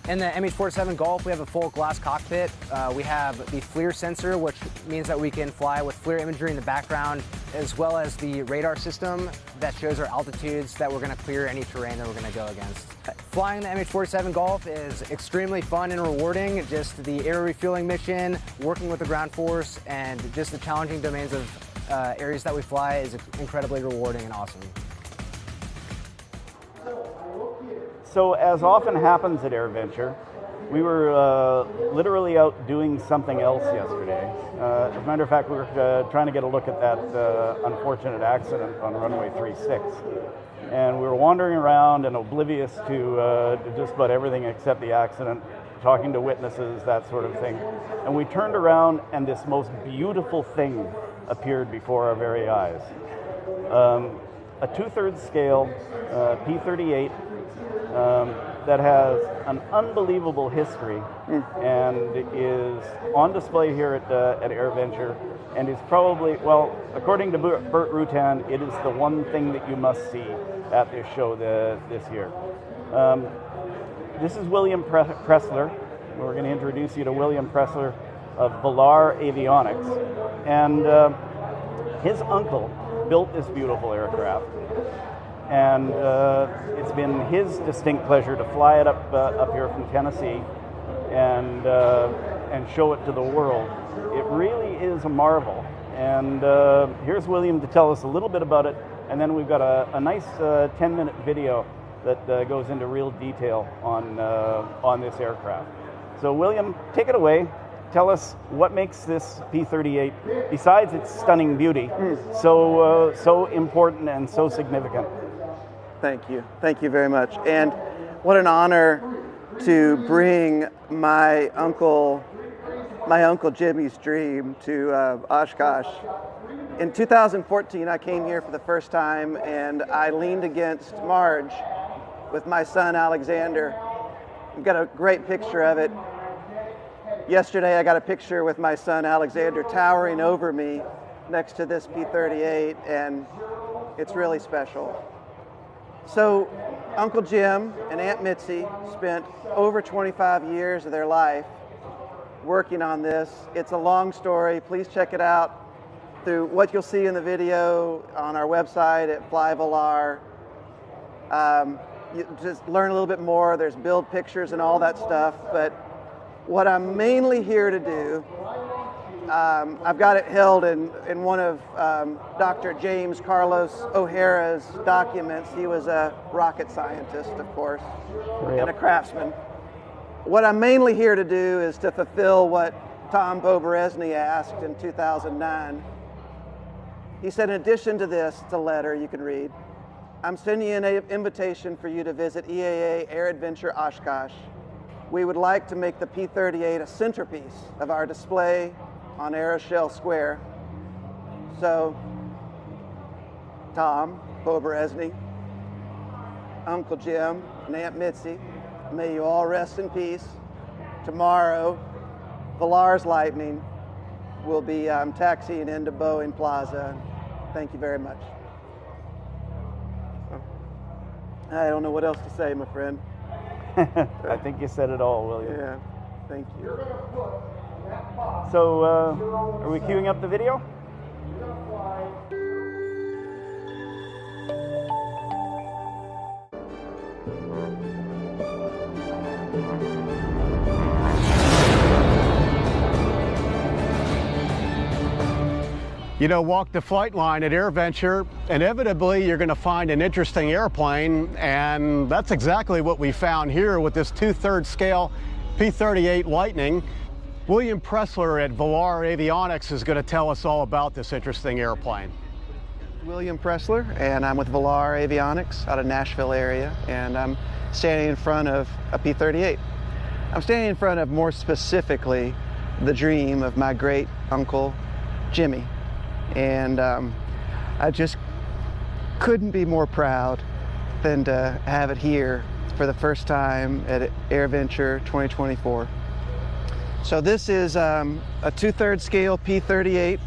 In the MH-47 Golf, we have a full glass cockpit. We have the FLIR sensor, which means that we can fly with FLIR imagery in the background, as well as the radar system that shows our altitudes that we're going to clear any terrain that we're going to go against. Flying the MH-47 Golf is extremely fun and rewarding. Just the air refueling mission, working with the ground force, and just the challenging domains of areas that we fly is incredibly rewarding and awesome. So as often happens at Airventure, we were literally out doing something else yesterday. As a matter of fact, we were trying to get a look at that unfortunate accident on runway 36. And we were wandering around and oblivious to just about everything except the accident, talking to witnesses, that sort of thing. And we turned around and this most beautiful thing appeared before our very eyes. A 2/3 scale P-38 that has an unbelievable history and is on display here at Airventure, and is probably, well, according to Burt Rutan, it is the one thing that you must see at this show this year. This is William Pressler. We're going to introduce you to William Pressler of Villar Avionics, and his uncle built this beautiful aircraft. And it's been his distinct pleasure to fly it up here from Tennessee and show it to the world. It really is a marvel. And here's William to tell us a little bit about it. And then we've got a nice 10-minute video that goes into real detail on this aircraft. So William, take it away. Tell us what makes this P-38, besides its stunning beauty, so important and so significant. Thank you very much. And what an honor to bring my uncle Jimmy's dream to Oshkosh. In 2014, I came here for the first time, and I leaned against Marge with my son Alexander. We've got a great picture of it. Yesterday, I got a picture with my son Alexander towering over me next to this P-38, and it's really special. So Uncle Jim and Aunt Mitzi spent over 25 years of their life working on this. It's a long story. Please check it out through what you'll see in the video on our website at Fly Volar. You just learn a little bit more. There's build pictures and all that stuff. But what I'm mainly here to do, I've got it held in one of Dr. James Carlos O'Hara's documents. He was a rocket scientist, of course, and a craftsman. What I'm mainly here to do is to fulfill what Tom Boberesny asked in 2009. He said, in addition to this, it's a letter you can read, I'm sending you an invitation for you to visit EAA Airventure Oshkosh. We would like to make the P-38 a centerpiece of our display on Aeroshell Square. So, Tom Boberesny, Uncle Jim, and Aunt Mitzi, may you all rest in peace. Tomorrow, Volar's Lightning will be taxiing into Boeing Plaza. Thank you very much. I don't know what else to say, my friend. I think you said it all, William. Yeah, thank you. So, are we queuing up the video? You know, walk the flight line at Airventure, inevitably you're going to find an interesting airplane, and that's exactly what we found here with this 2/3 scale P-38 Lightning. William Pressler at Volar Avionics is going to tell us all about this interesting airplane. William Pressler, and I'm with Volar Avionics out of Nashville area, and I'm standing in front of a P-38. I'm standing in front of, more specifically, the dream of my great uncle Jimmy. And I just couldn't be more proud than to have it here for the first time at Airventure 2024. So this is a 2/3 scale P-38.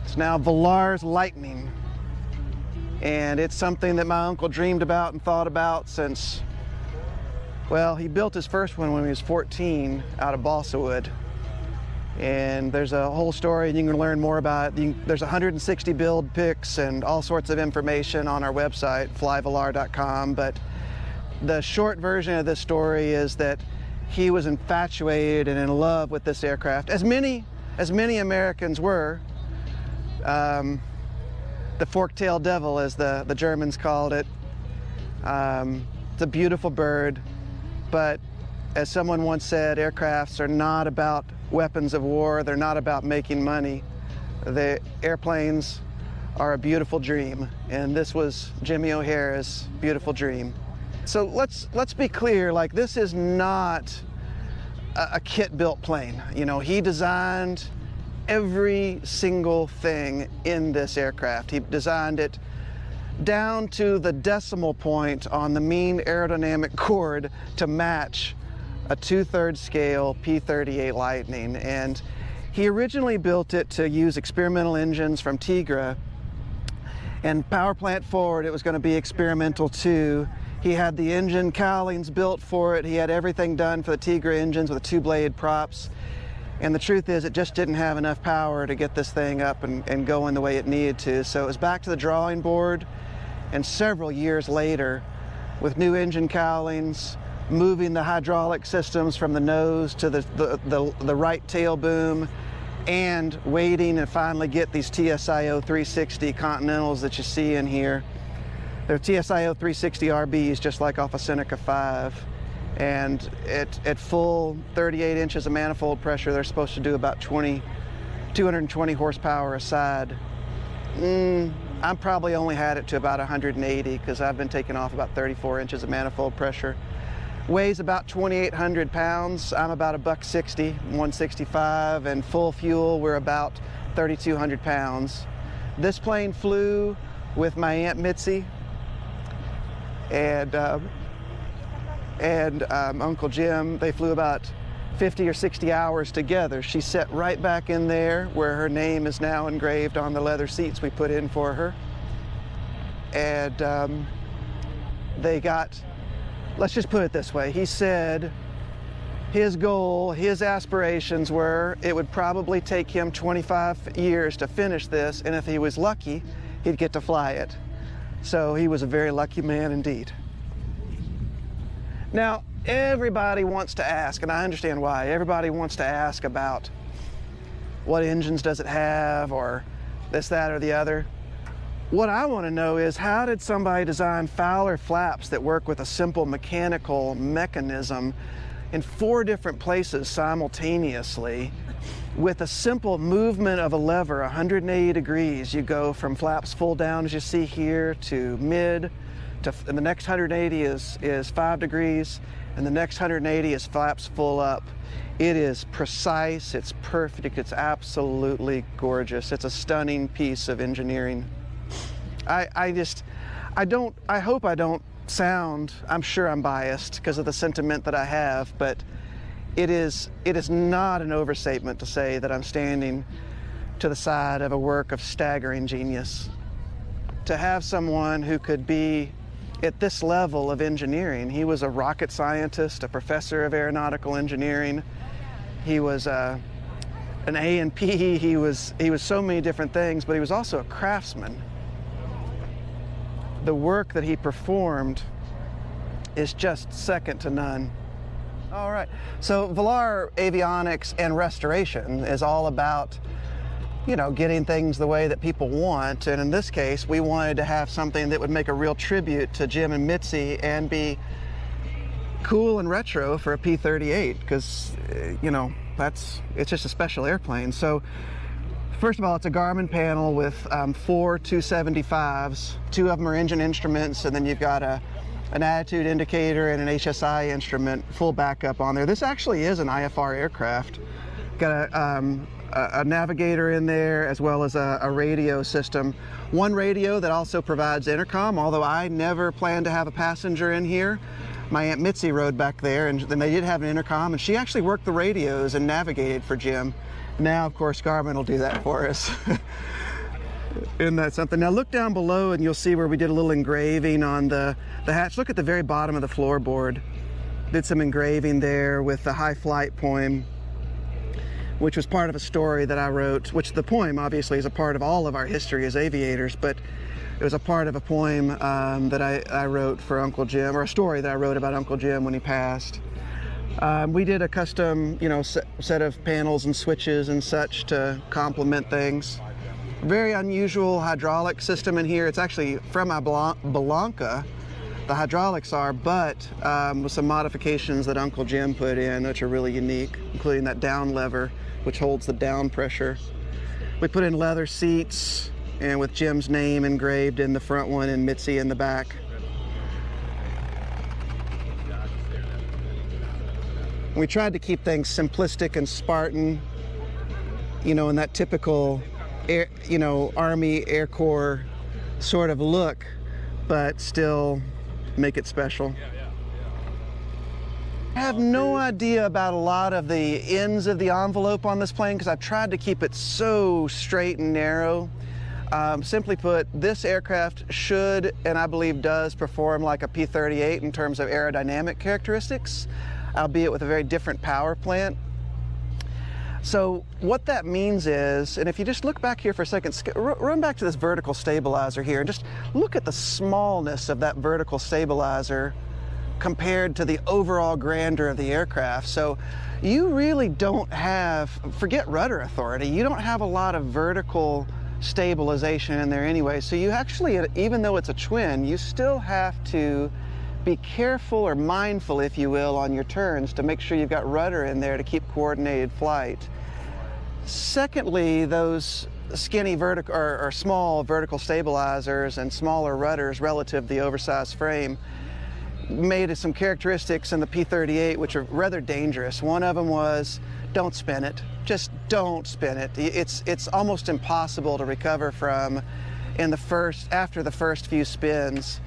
It's now Volar's Lightning. And it's something that my uncle dreamed about and thought about since, well, he built his first one when he was 14 out of balsa wood. And there's a whole story, and you can learn more about it. There's 160 build pics and all sorts of information on our website, flyvolar.com. But the short version of this story is that he was infatuated and in love with this aircraft, as many Americans were. The fork-tailed devil, as the Germans called it. It's a beautiful bird, but as someone once said, aircrafts are not about weapons of war. They're not about making money. The airplanes are a beautiful dream, and this was Jimmy O'Hara's beautiful dream. So let's be clear, like, this is not a kit-built plane. You know, he designed every single thing in this aircraft. He designed it down to the decimal point on the mean aerodynamic chord to match a 2/3 scale P-38 Lightning. And he originally built it to use experimental engines from Tigra, and power plant forward it was going to be experimental too. He had the engine cowlings built for it. He had everything done for the Tigra engines with the 2-blade props. And the truth is, it just didn't have enough power to get this thing up and going the way it needed to. So it was back to the drawing board, and several years later, with new engine cowlings, moving the hydraulic systems from the nose to the right tail boom, and waiting to finally get these TSIO 360 Continentals that you see in here. They're TSIO 360 RBs, just like off a Seneca 5. And at full 38 inches of manifold pressure, they're supposed to do about 220 horsepower a side. I probably only had it to about 180 because I've been taking off about 34 inches of manifold pressure. Weighs about 2,800 pounds. I'm about $160, 165, and full fuel, we're about 3,200 pounds. This plane flew with my Aunt Mitzi and Uncle Jim. They flew about 50 or 60 hours together. She sat right back in there where her name is now engraved on the leather seats we put in for her. And they got, let's just put it this way, he said his goal, his aspirations were it would probably take him 25 years to finish this, and if he was lucky, he'd get to fly it. So he was a very lucky man indeed. Now, everybody wants to ask, and I understand why, everybody wants to ask about what engines does it have, or this, that, or the other. What I want to know is, how did somebody design Fowler flaps that work with a simple mechanical mechanism in 4 different places simultaneously with a simple movement of a lever 180 degrees? You go from flaps full down, as you see here, to mid, and the next 180 is 5 degrees, and the next 180 is flaps full up. It is precise, it's perfect, it's absolutely gorgeous. It's a stunning piece of engineering. I hope I don't sound, I'm sure I'm biased because of the sentiment that I have, but it is not an overstatement to say that I'm standing to the side of a work of staggering genius. To have someone who could be at this level of engineering, he was a rocket scientist, a professor of aeronautical engineering, he was an A&P, he was so many different things, but he was also a craftsman. The work that he performed is just second to none. All right, so Velar Avionics and Restoration is all about, you know, getting things the way that people want, and in this case, we wanted to have something that would make a real tribute to Jim and Mitzi and be cool and retro for a P-38, because, you know, it's just a special airplane. So, first of all, it's a Garmin panel with 4 275s. 2 of them are engine instruments, and then you've got an attitude indicator and an HSI instrument, full backup on there. This actually is an IFR aircraft. Got a navigator in there, as well as a radio system. One radio that also provides intercom, although I never planned to have a passenger in here. My Aunt Mitzi rode back there, and then they did have an intercom, and she actually worked the radios and navigated for Jim. Now, of course, Garmin will do that for us. Isn't that something? Now look down below and you'll see where we did a little engraving on the hatch. Look at the very bottom of the floorboard. Did some engraving there with the High Flight poem, which was part of a story that I wrote, which the poem obviously is a part of all of our history as aviators, but it was a part of a poem that I wrote for Uncle Jim, or a story that I wrote about Uncle Jim when he passed. We did a custom, you know, set of panels and switches and such to complement things. Very unusual hydraulic system in here. It's actually from Blanca, the hydraulics are, but with some modifications that Uncle Jim put in, which are really unique, including that down lever, which holds the down pressure. We put in leather seats, and with Jim's name engraved in the front one and Mitzi in the back. We tried to keep things simplistic and Spartan, you know, in that typical Army Air Corps sort of look, but still make it special. I have no idea about a lot of the ends of the envelope on this plane because I've tried to keep it so straight and narrow. Simply put, this aircraft should, and I believe does, perform like a P-38 in terms of aerodynamic characteristics, albeit with a very different power plant. So what that means is, and if you just look back here for a second, run back to this vertical stabilizer here and just look at the smallness of that vertical stabilizer compared to the overall grandeur of the aircraft. So you really don't have, forget rudder authority, you don't have a lot of vertical stabilization in there anyway. So you actually, even though it's a twin, you still have to be careful or mindful, if you will, on your turns to make sure you've got rudder in there to keep coordinated flight. Secondly, those skinny vertical or small vertical stabilizers and smaller rudders relative to the oversized frame made some characteristics in the P-38 which are rather dangerous. One of them was, don't spin it. Just don't spin it. It's almost impossible to recover from after the first few spins.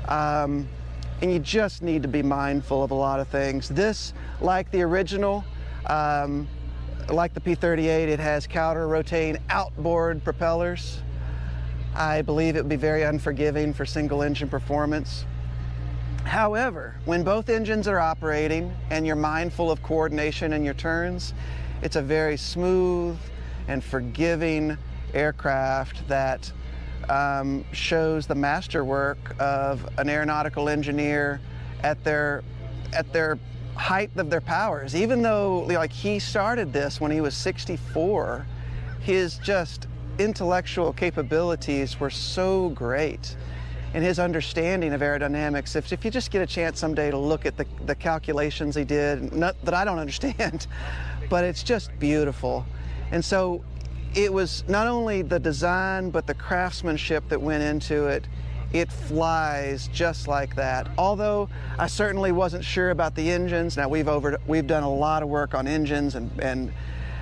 And you just need to be mindful of a lot of things. This, like the original, Like the P-38, it has counter-rotating outboard propellers. I believe it would be very unforgiving for single-engine performance. However, when both engines are operating and you're mindful of coordination in your turns, it's a very smooth and forgiving aircraft that shows the masterwork of an aeronautical engineer at their height of their powers. Even though, like, he started this when he was 64, his just intellectual capabilities were so great, and his understanding of aerodynamics. If you just get a chance someday to look at the calculations he did, not that I don't understand, but it's just beautiful. And so it was not only the design, but the craftsmanship that went into it. It flies just like that. Although I certainly wasn't sure about the engines. Now we've done a lot of work on engines and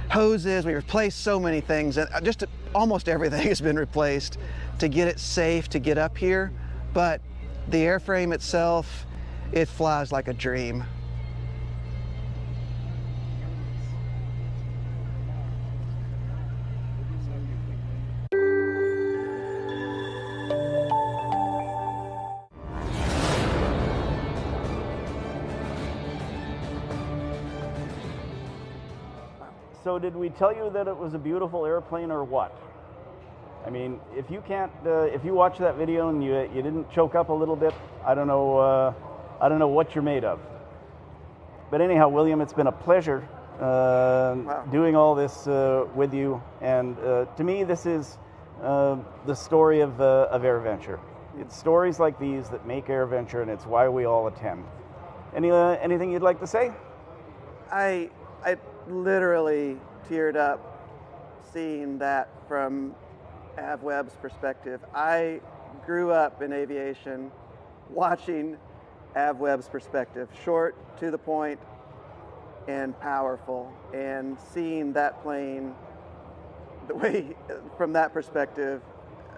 hoses. We replaced so many things, and just almost everything has been replaced to get it safe to get up here. But the airframe itself, it flies like a dream. So did we tell you that it was a beautiful airplane or what? I mean, if you can't, if you watch that video and you didn't choke up a little bit, I don't know what you're made of. But anyhow, William, it's been a pleasure doing all this with you. And to me, this is the story of Airventure. It's stories like these that make Airventure, and it's why we all attend. Anything you'd like to say? I literally teared up seeing that from AvWeb's perspective. I grew up in aviation watching AvWeb's perspective, short, to the point, and powerful, and seeing that plane the way from that perspective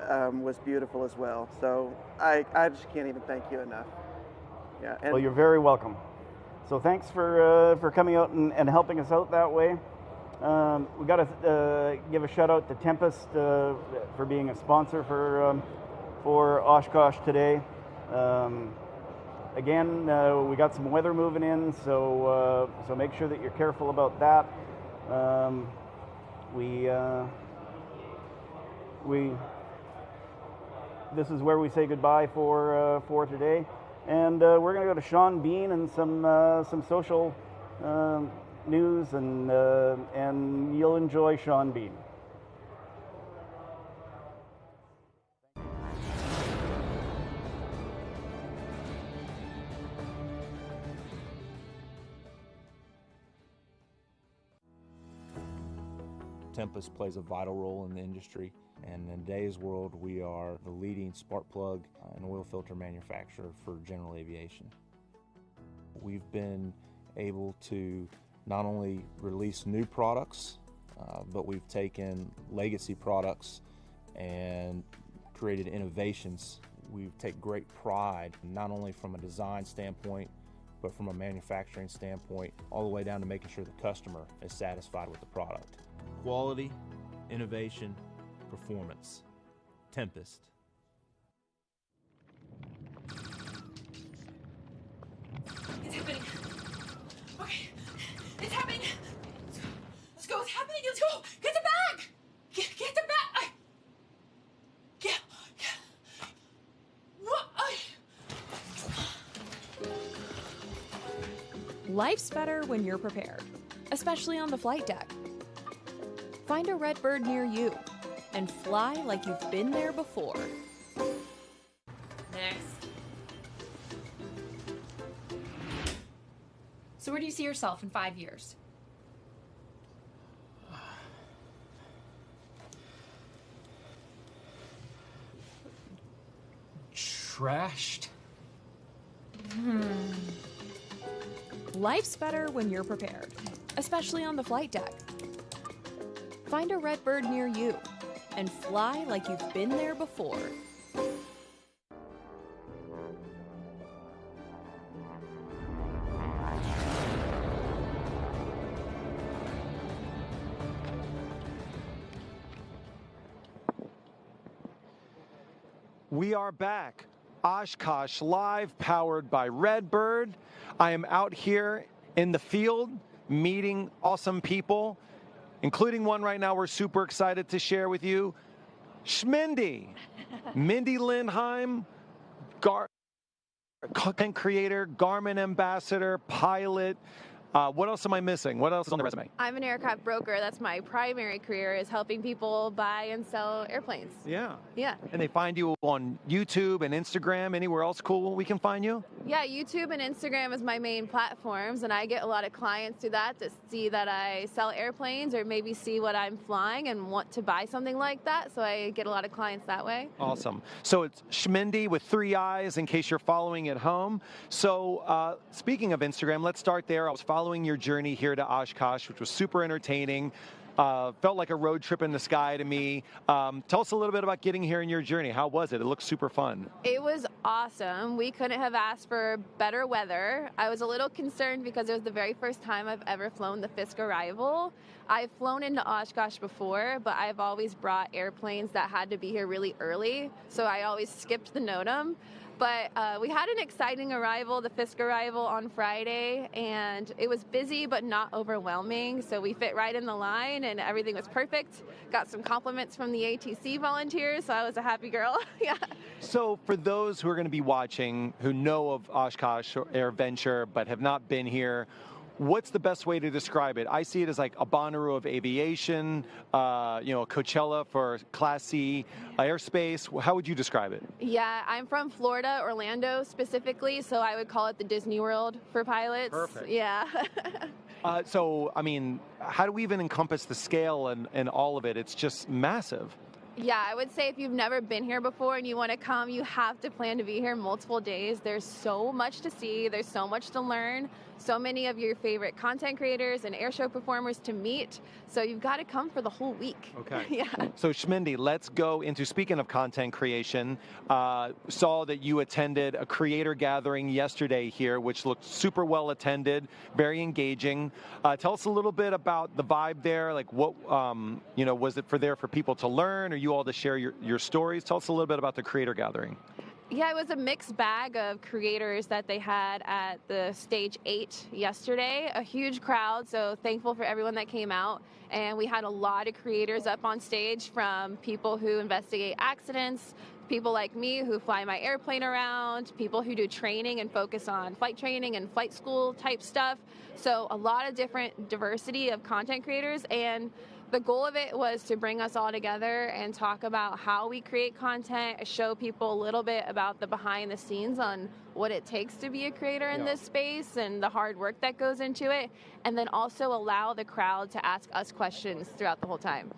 was beautiful as well. So I just can't even thank you enough. Yeah. Well, you're very welcome. So thanks for coming out and helping us out that way. We got to give a shout out to Tempest for being a sponsor for Oshkosh today. Again, we got some weather moving in, so make sure that you're careful about that. This is where we say goodbye for today. And we're going to go to Sean Bean and some social news, and you'll enjoy Sean Bean. Tempest plays a vital role in the industry, and in today's world we are the leading spark plug and oil filter manufacturer for general aviation. We've been able to not only release new products, but we've taken legacy products and created innovations. We take great pride, not only from a design standpoint, but from a manufacturing standpoint, all the way down to making sure the customer is satisfied with the product. Quality, innovation, performance. Tempest. It's happening. Okay, it's happening. Let's go. It's happening. Let's go. Get the bag. Get the bag. Get. What? Life's better when you're prepared, especially on the flight deck. Find a Redbird near you and fly like you've been there before. Next. So where do you see yourself in 5 years? Trashed. Life's better when you're prepared, especially on the flight deck. Find a Redbird near you and fly like you've been there before. We are back. Oshkosh Live, powered by Redbird. I am out here in the field meeting awesome people, including one right now we're super excited to share with you, Schmindy. Mindy Lindheim, content creator, Garmin ambassador, pilot. What else am I missing? What else is on the resume? I'm an aircraft broker. That's my primary career, is helping people buy and sell airplanes. Yeah. Yeah. And they find you on YouTube and Instagram. Anywhere else cool we can find you? Yeah, YouTube and Instagram is my main platforms, and I get a lot of clients through that to see that I sell airplanes or maybe see what I'm flying and want to buy something like that. So I get a lot of clients that way. Awesome. So it's Schmindy with 3 I's in case you're following at home. So speaking of Instagram, let's start there. I was following your journey here to Oshkosh, which was super entertaining. Felt like a road trip in the sky to me. Tell us a little bit about getting here in your journey. How was it? It looked super fun. It was awesome. We couldn't have asked for better weather. I was a little concerned because it was the very first time I've ever flown the Fisk Arrival. I've flown into Oshkosh before, but I've always brought airplanes that had to be here really early, so I always skipped the NOTAM. But we had an exciting arrival, the Fisk Arrival, on Friday, and it was busy but not overwhelming, so we fit right in the line and everything was perfect. Got some compliments from the ATC volunteers, so I was a happy girl. Yeah. So for those who are going to be watching, who know of Oshkosh Airventure but have not been here, what's the best way to describe it? I see it as like a Bonnaroo of aviation, Coachella for Class C airspace. How would you describe it? Yeah, I'm from Florida, Orlando specifically, so I would call it the Disney World for pilots. Perfect. Yeah. So, I mean, how do we even encompass the scale and all of it? It's just massive. Yeah, I would say if you've never been here before and you want to come, you have to plan to be here multiple days. There's so much to see. There's so much to learn. So many of your favorite content creators and airshow performers to meet. So you've got to come for the whole week. Okay. Yeah. So Schmindy, let's go into, speaking of content creation, saw that you attended a creator gathering yesterday here, which looked super well attended, very engaging. Tell us a little bit about the vibe there. Like what, was it for people to learn or you all to share your stories? Tell us a little bit about the creator gathering. Yeah, it was a mixed bag of creators that they had at the Stage 8 yesterday. A huge crowd, so thankful for everyone that came out. And we had a lot of creators up on stage, from people who investigate accidents, people like me who fly my airplane around, people who do training and focus on flight training and flight school type stuff. So a lot of different diversity of content creators, and the goal of it was to bring us all together and talk about how we create content, show people a little bit about the behind the scenes on what it takes to be a creator in this space and the hard work that goes into it, and then also allow the crowd to ask us questions throughout the whole time.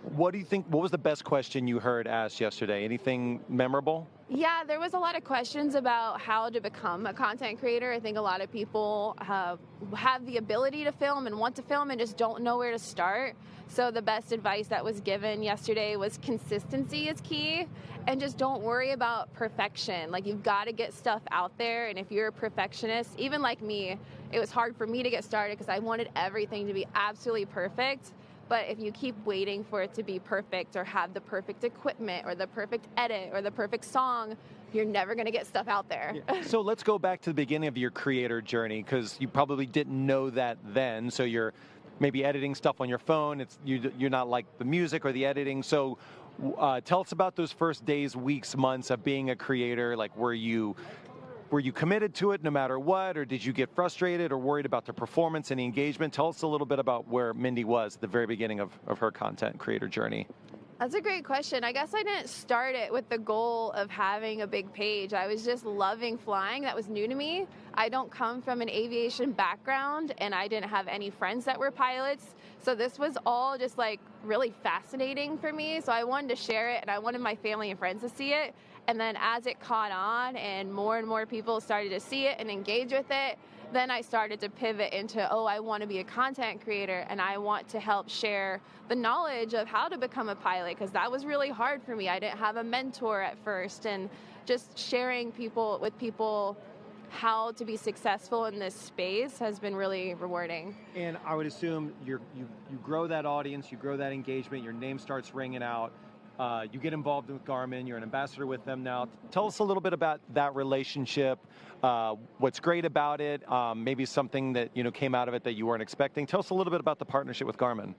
What do you think, what was the best question you heard asked yesterday? Anything memorable? Yeah, there was a lot of questions about how to become a content creator. I think a lot of people have the ability to film and want to film and just don't know where to start. So the best advice that was given yesterday was consistency is key, and just don't worry about perfection. Like, you've got to get stuff out there, and if you're a perfectionist, even like me, it was hard for me to get started because I wanted everything to be absolutely perfect. But if you keep waiting for it to be perfect or have the perfect equipment or the perfect edit or the perfect song, you're never going to get stuff out there. Yeah. So let's go back to the beginning of your creator journey, because you probably didn't know that then. So you're maybe editing stuff on your phone. You're not like the music or the editing. So tell us about those first days, weeks, months of being a creator. Like, were you committed to it no matter what, or did you get frustrated or worried about the performance and the engagement? Tell us a little bit about where Mindy was at the very beginning of her content creator journey. That's a great question. I guess I didn't start it with the goal of having a big page. I was just loving flying. That was new to me. I don't come from an aviation background, and I didn't have any friends that were pilots. So this was all just like really fascinating for me. So I wanted to share it, and I wanted my family and friends to see it. And then as it caught on and more people started to see it and engage with it, then I started to pivot into, I want to be a content creator, and I want to help share the knowledge of how to become a pilot, because that was really hard for me. I didn't have a mentor at first, and just sharing with people how to be successful in this space has been really rewarding. And I would assume you grow that audience, you grow that engagement, your name starts ringing out. You get involved with Garmin. You're an ambassador with them now. Tell us a little bit about that relationship. What's great about it? Maybe something that came out of it that you weren't expecting. Tell us a little bit about the partnership with Garmin.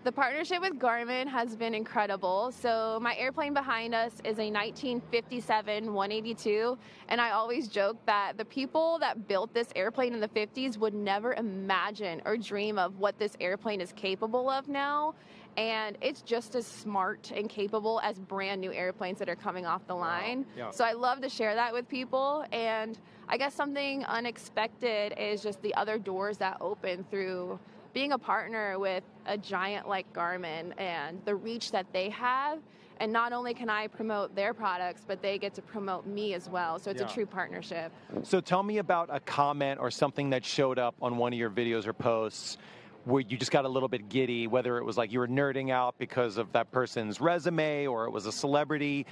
The partnership with Garmin has been incredible. So my airplane behind us is a 1957 182, and I always joke that the people that built this airplane in the 50s would never imagine or dream of what this airplane is capable of now. And it's just as smart and capable as brand new airplanes that are coming off the line. Yeah. So I love to share that with people. And I guess something unexpected is just the other doors that open through being a partner with a giant like Garmin and the reach that they have. And not only can I promote their products, but they get to promote me as well. So it's a true partnership. So tell me about a comment or something that showed up on one of your videos or posts where you just got a little bit giddy, whether it was like you were nerding out because of that person's resume or it was a celebrity.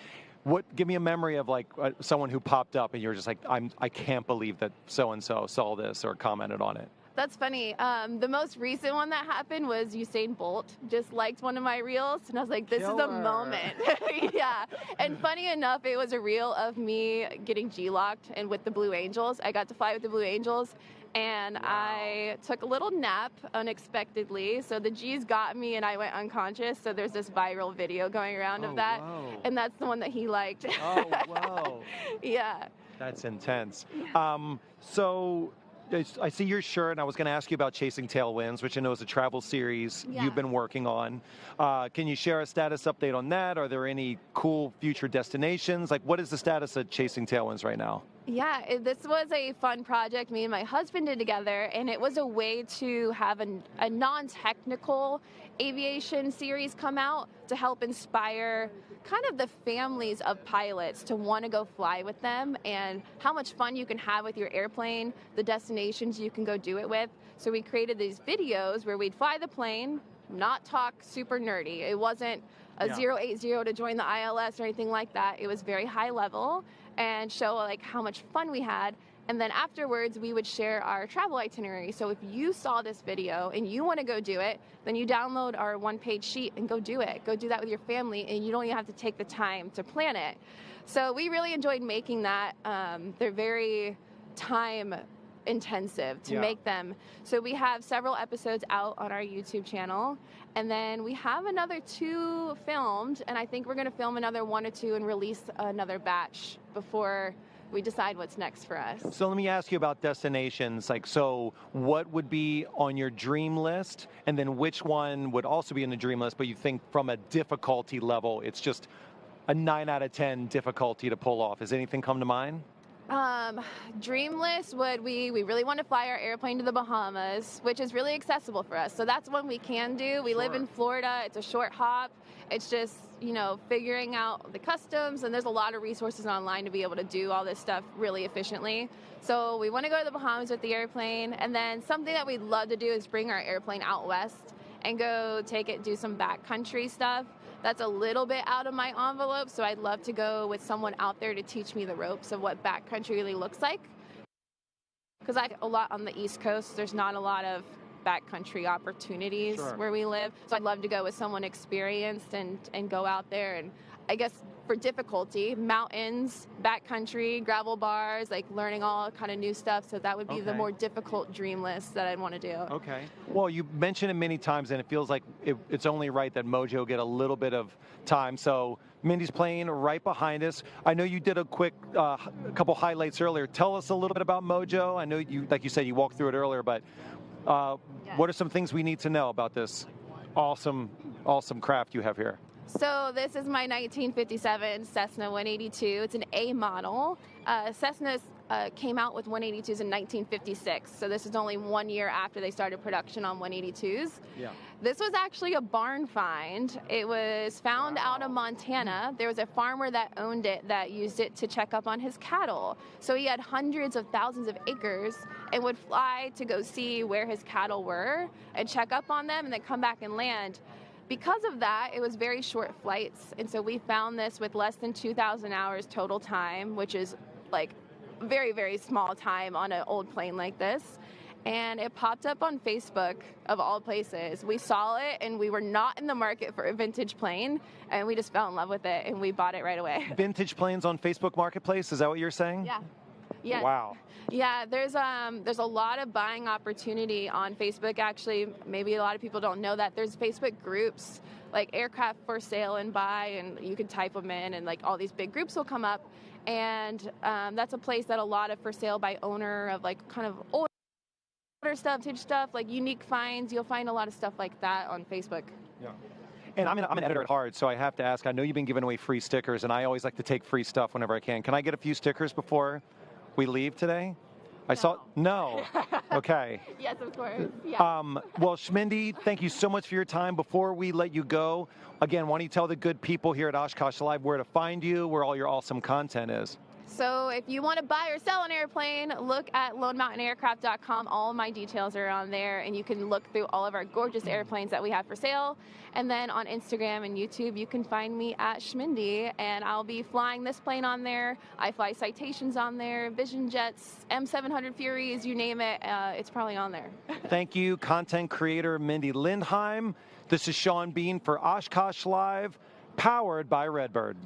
Give me a memory of like someone who popped up and you're just like, I can't believe that so-and-so saw this or commented on it. That's funny. The most recent one that happened was Usain Bolt just liked one of my reels, and I was like, this is the moment. Yeah. And funny enough, it was a reel of me getting G-locked and with the Blue Angels. I got to fly with the Blue Angels, and I took a little nap unexpectedly. So the G's got me, and I went unconscious. So there's this viral video going around of that, and that's the one that he liked. Oh, wow. Yeah. That's intense. So I see your shirt, and I was going to ask you about Chasing Tailwinds, which I know is a travel series you've been working on. Can you share a status update on that? Are there any cool future destinations? Like, what is the status of Chasing Tailwinds right now? Yeah, this was a fun project me and my husband did together, and it was a way to have a non-technical aviation series come out to help inspire kind of the families of pilots to want to go fly with them and how much fun you can have with your airplane, the destinations you can go do it with. So we created these videos where we'd fly the plane, not talk super nerdy. It wasn't a 080 to join the ILS or anything like that. It was very high level and show like how much fun we had. And then afterwards, we would share our travel itinerary. So if you saw this video and you want to go do it, then you download our one-page sheet and go do it. Go do that with your family, and you don't even have to take the time to plan it. So we really enjoyed making that. They're very time intensive to make them. So we have several episodes out on our YouTube channel, and then we have another 2 filmed, and I think we're going to film another 1 or 2 and release another batch before we decide what's next for us. So let me ask you about destinations. Like, so what would be on your dream list, and then which one would also be in the dream list, but you think from a difficulty level, it's just a 9 out of 10 difficulty to pull off? Does anything come to mind? Dream list would we really want to fly our airplane to the Bahamas, which is really accessible for us. So that's one we can do. We live in Florida. It's a short hop. It's just, figuring out the customs, and there's a lot of resources online to be able to do all this stuff really efficiently. So we want to go to the Bahamas with the airplane, and then something that we'd love to do is bring our airplane out west and go take it, do some backcountry stuff. That's a little bit out of my envelope, so I'd love to go with someone out there to teach me the ropes of what backcountry really looks like. Because a lot on the East Coast, there's not a lot of backcountry opportunities where we live. So I'd love to go with someone experienced and go out there. And I guess for difficulty, mountains, backcountry, gravel bars, like learning all kind of new stuff. So that would be the more difficult dream list that I'd want to do. Okay. Well, you mentioned it many times, and it feels like it's only right that Mojo get a little bit of time. So Mindy's plane right behind us. I know you did a quick couple highlights earlier. Tell us a little bit about Mojo. I know you, like you said, you walked through it earlier, but what are some things we need to know about this awesome craft you have here? So this is my 1957 Cessna 182. It's an A model. Cessna came out with 182s in 1956, so this is only 1 year after they started production on 182s. Yeah. This was actually a barn find. It was found out of Montana. There was a farmer that owned it that used it to check up on his cattle. So he had hundreds of thousands of acres and would fly to go see where his cattle were and check up on them and then come back and land. Because of that, it was very short flights, and so we found this with less than 2,000 hours total time, which is like very, very small time on an old plane like this. and it popped up on Facebook, of all places. We saw it, and we were not in the market for a vintage plane, and we just fell in love with it, and we bought it right away. Vintage planes on Facebook Marketplace, is that what you're saying? Yeah. Yes. Wow. Yeah, there's a lot of buying opportunity on Facebook. Actually, maybe a lot of people don't know that there's Facebook groups like aircraft for sale and buy, and you can type them in, and like all these big groups will come up, and that's a place that a lot of for sale by owner of like kind of older stuff, vintage stuff, like unique finds. You'll find a lot of stuff like that on Facebook. Yeah. And I'm an editor at heart, so I have to ask, I know you've been giving away free stickers, and I always like to take free stuff whenever I can. Can I get a few stickers before we leave today? No. Okay. Yes, of course. Yeah. Well, Schmindy, thank you so much for your time. Before we let you go, again, why don't you tell the good people here at Oshkosh Live where to find you, where all your awesome content is? So if you want to buy or sell an airplane, look at LoneMountainAircraft.com. All of my details are on there, and you can look through all of our gorgeous airplanes that we have for sale. And then on Instagram and YouTube, you can find me at Schmindy, and I'll be flying this plane on there. I fly Citations on there, Vision Jets, M700 Furies, you name it, it's probably on there. Thank you, content creator Mindy Lindheim. This is Sean Bean for Oshkosh Live, powered by Redbird.